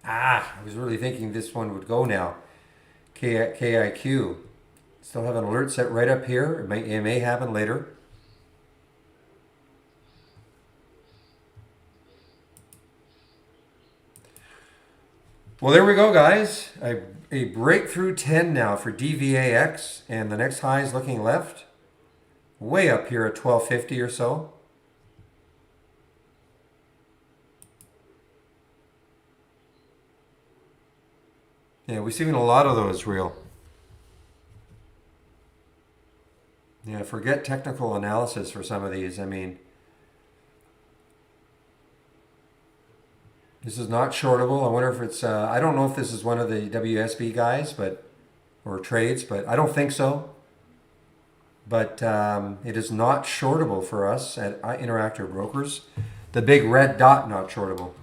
[SPEAKER 1] I was really thinking this one would go now. KIQ. Still have an alert set right up here. It may happen later. Well, there we go, guys. A breakthrough 10 now for DVAX, and the next high is looking left, way up here at 1250 or so. Yeah, we've seen a lot of those real. Yeah, forget technical analysis for some of these. I mean, this is not shortable. I wonder if it's, I don't know if this is one of the WSB guys, or trades, but I don't think so. But it is not shortable for us at Interactive Brokers. The big red dot, not shortable.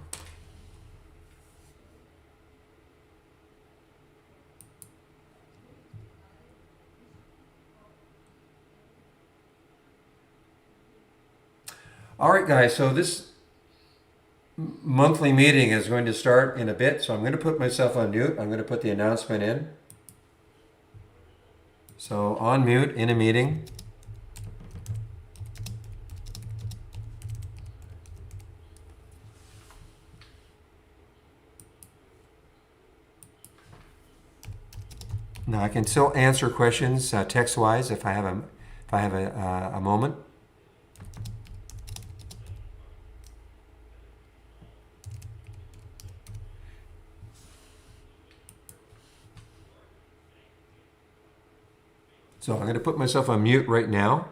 [SPEAKER 1] All right, guys, so this monthly meeting is going to start in a bit, so I'm going to put myself on mute. I'm going to put the announcement in. So on mute in a meeting. Now I can still answer questions text-wise if I have a moment. So I'm going to put myself on mute right now.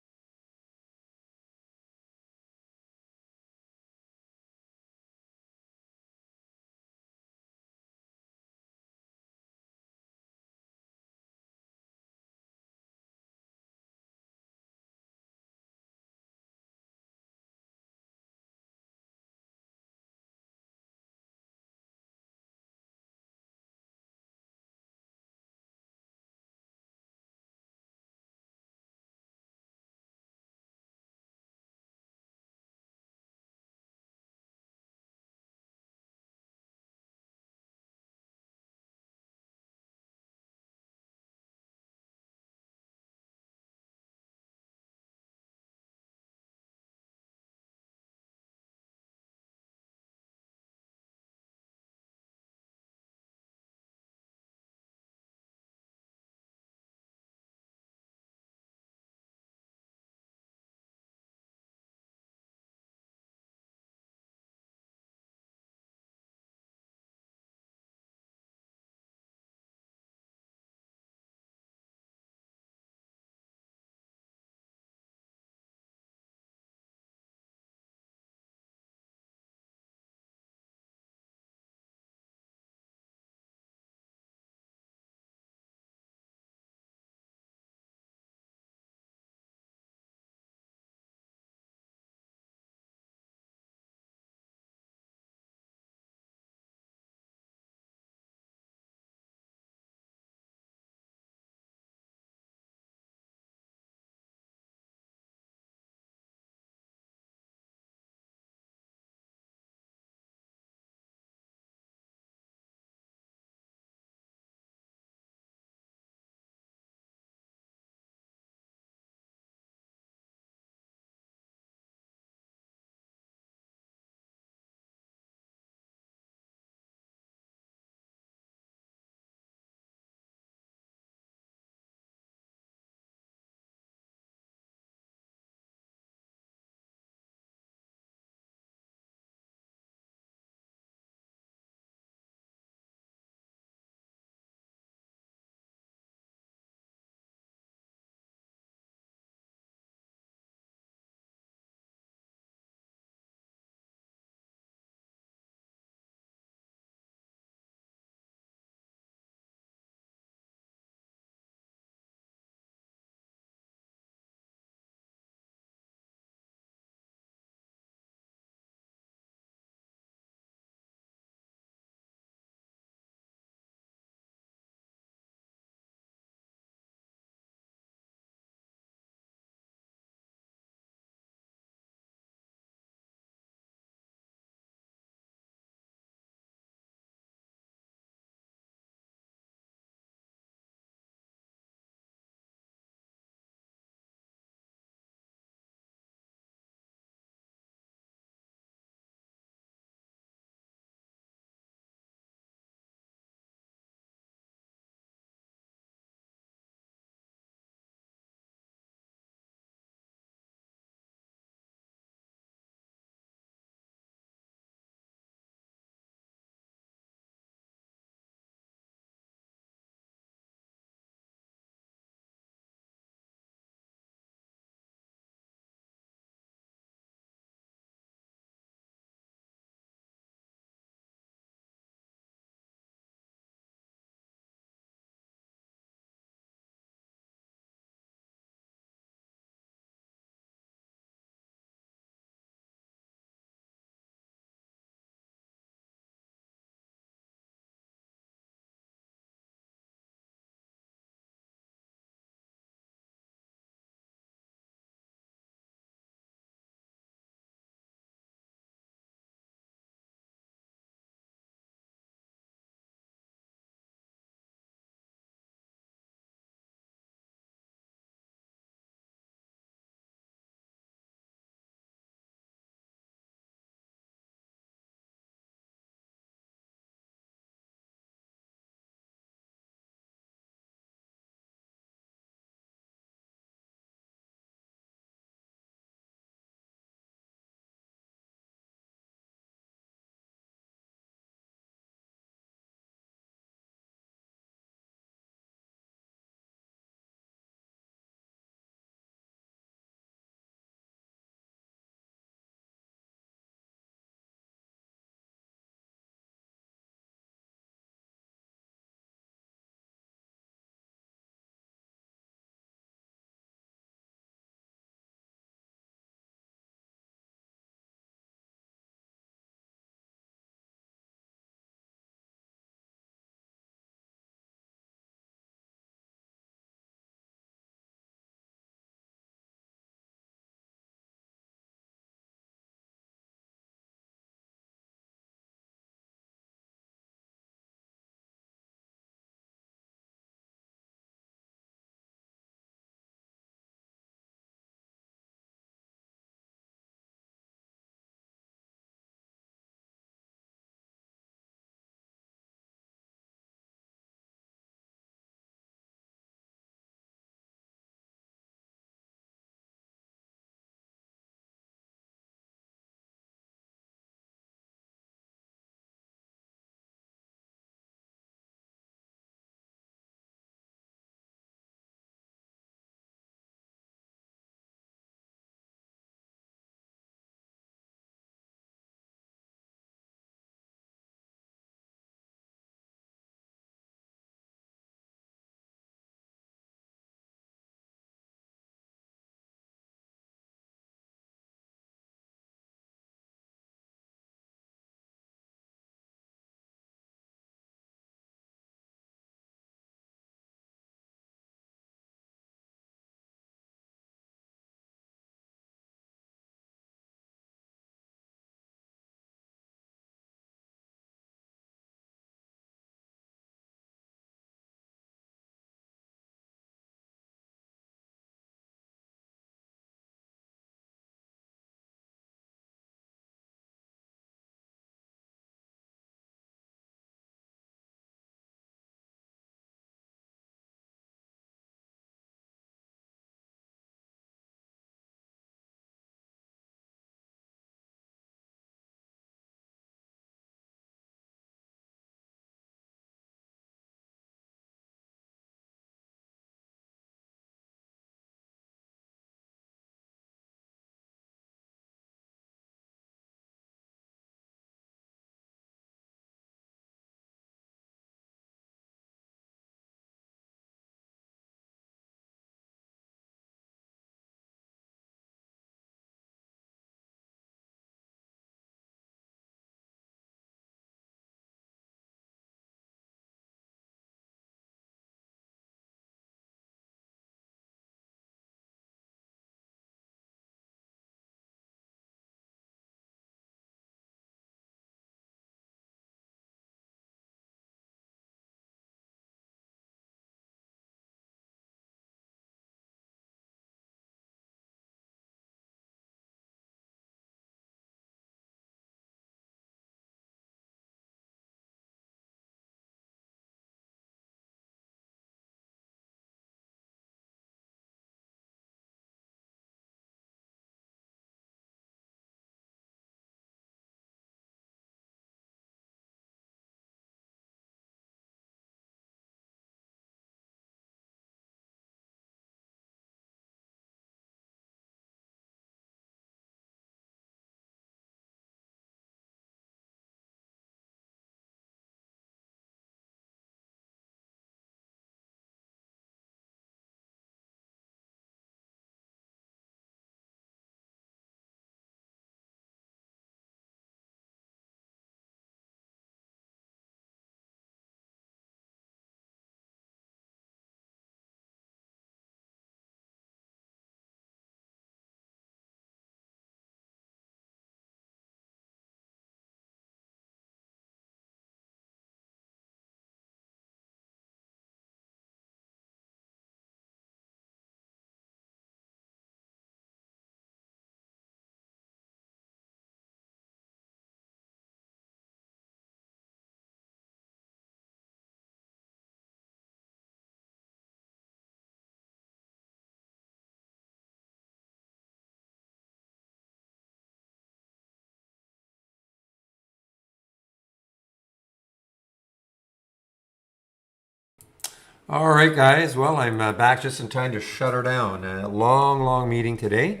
[SPEAKER 1] All right, guys. Well, I'm back just in time to shut her down. A long, long meeting today.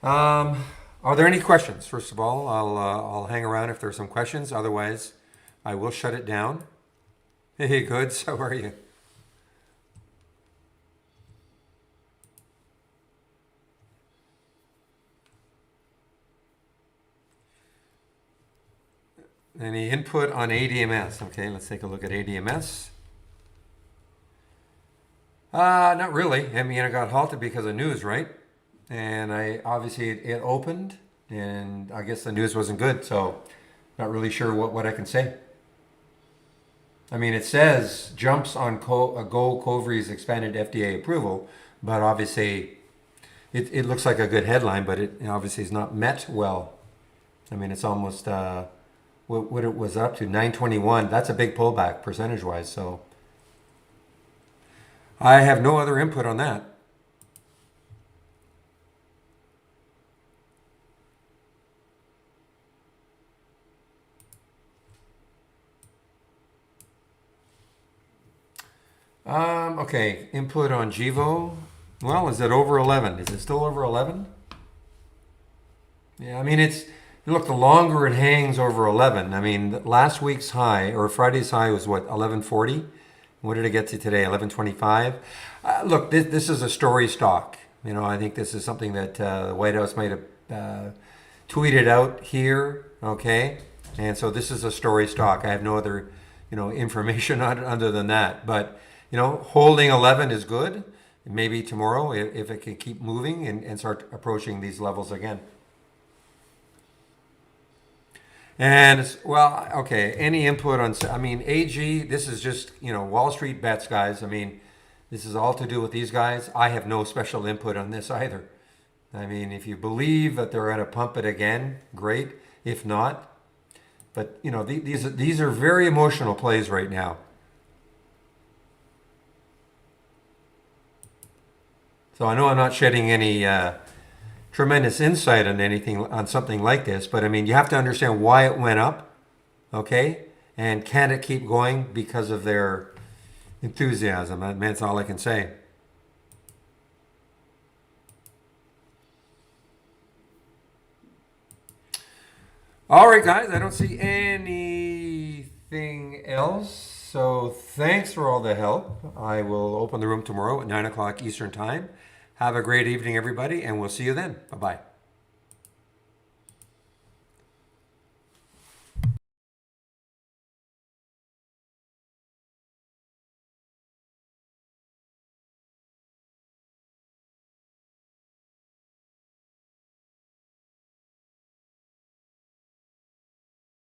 [SPEAKER 1] Are there any questions? First of all, I'll hang around if there's some questions. Otherwise, I will shut it down. Hey, good. How are you? Any input on ADMS? Okay, let's take a look at ADMS. Not really. I mean, I got halted because of news, right? And I obviously it opened, and I guess the news wasn't good, so not really sure what I can say. I mean, it says jumps on Go Covery's expanded FDA approval, but obviously it looks like a good headline, but it obviously is not met well. I mean, it's almost what it was up to 921. That's a big pullback percentage wise. So I have no other input on that. Okay, input on Givo. Well, is it over 11? Is it still over 11? Yeah, I mean, look, the longer it hangs over 11, I mean, last week's high or Friday's high was what, 1140? What did it get to today? 1125? Look, this is a story stock. You know, I think this is something that the White House might have tweeted out here, okay? And so this is a story stock. I have no other, information on it other than that. But, holding 11 is good. Maybe tomorrow, if it can keep moving and start approaching these levels again. And well, okay, any input on, I mean, AG, this is just, Wall Street bets, guys. I mean, this is all to do with these guys. I have no special input on this either. I mean, if you believe that they're going to pump it again, great. If not, but, these are very emotional plays right now. So I know I'm not shedding any tremendous insight on something like this, but I mean, you have to understand why it went up, okay? And can it keep going because of their enthusiasm? That's all I can say. All right, guys, I don't see anything else. So thanks for all the help. I will open the room tomorrow at 9 o'clock Eastern Time. Have a great evening, everybody, and we'll see you then. Bye-bye.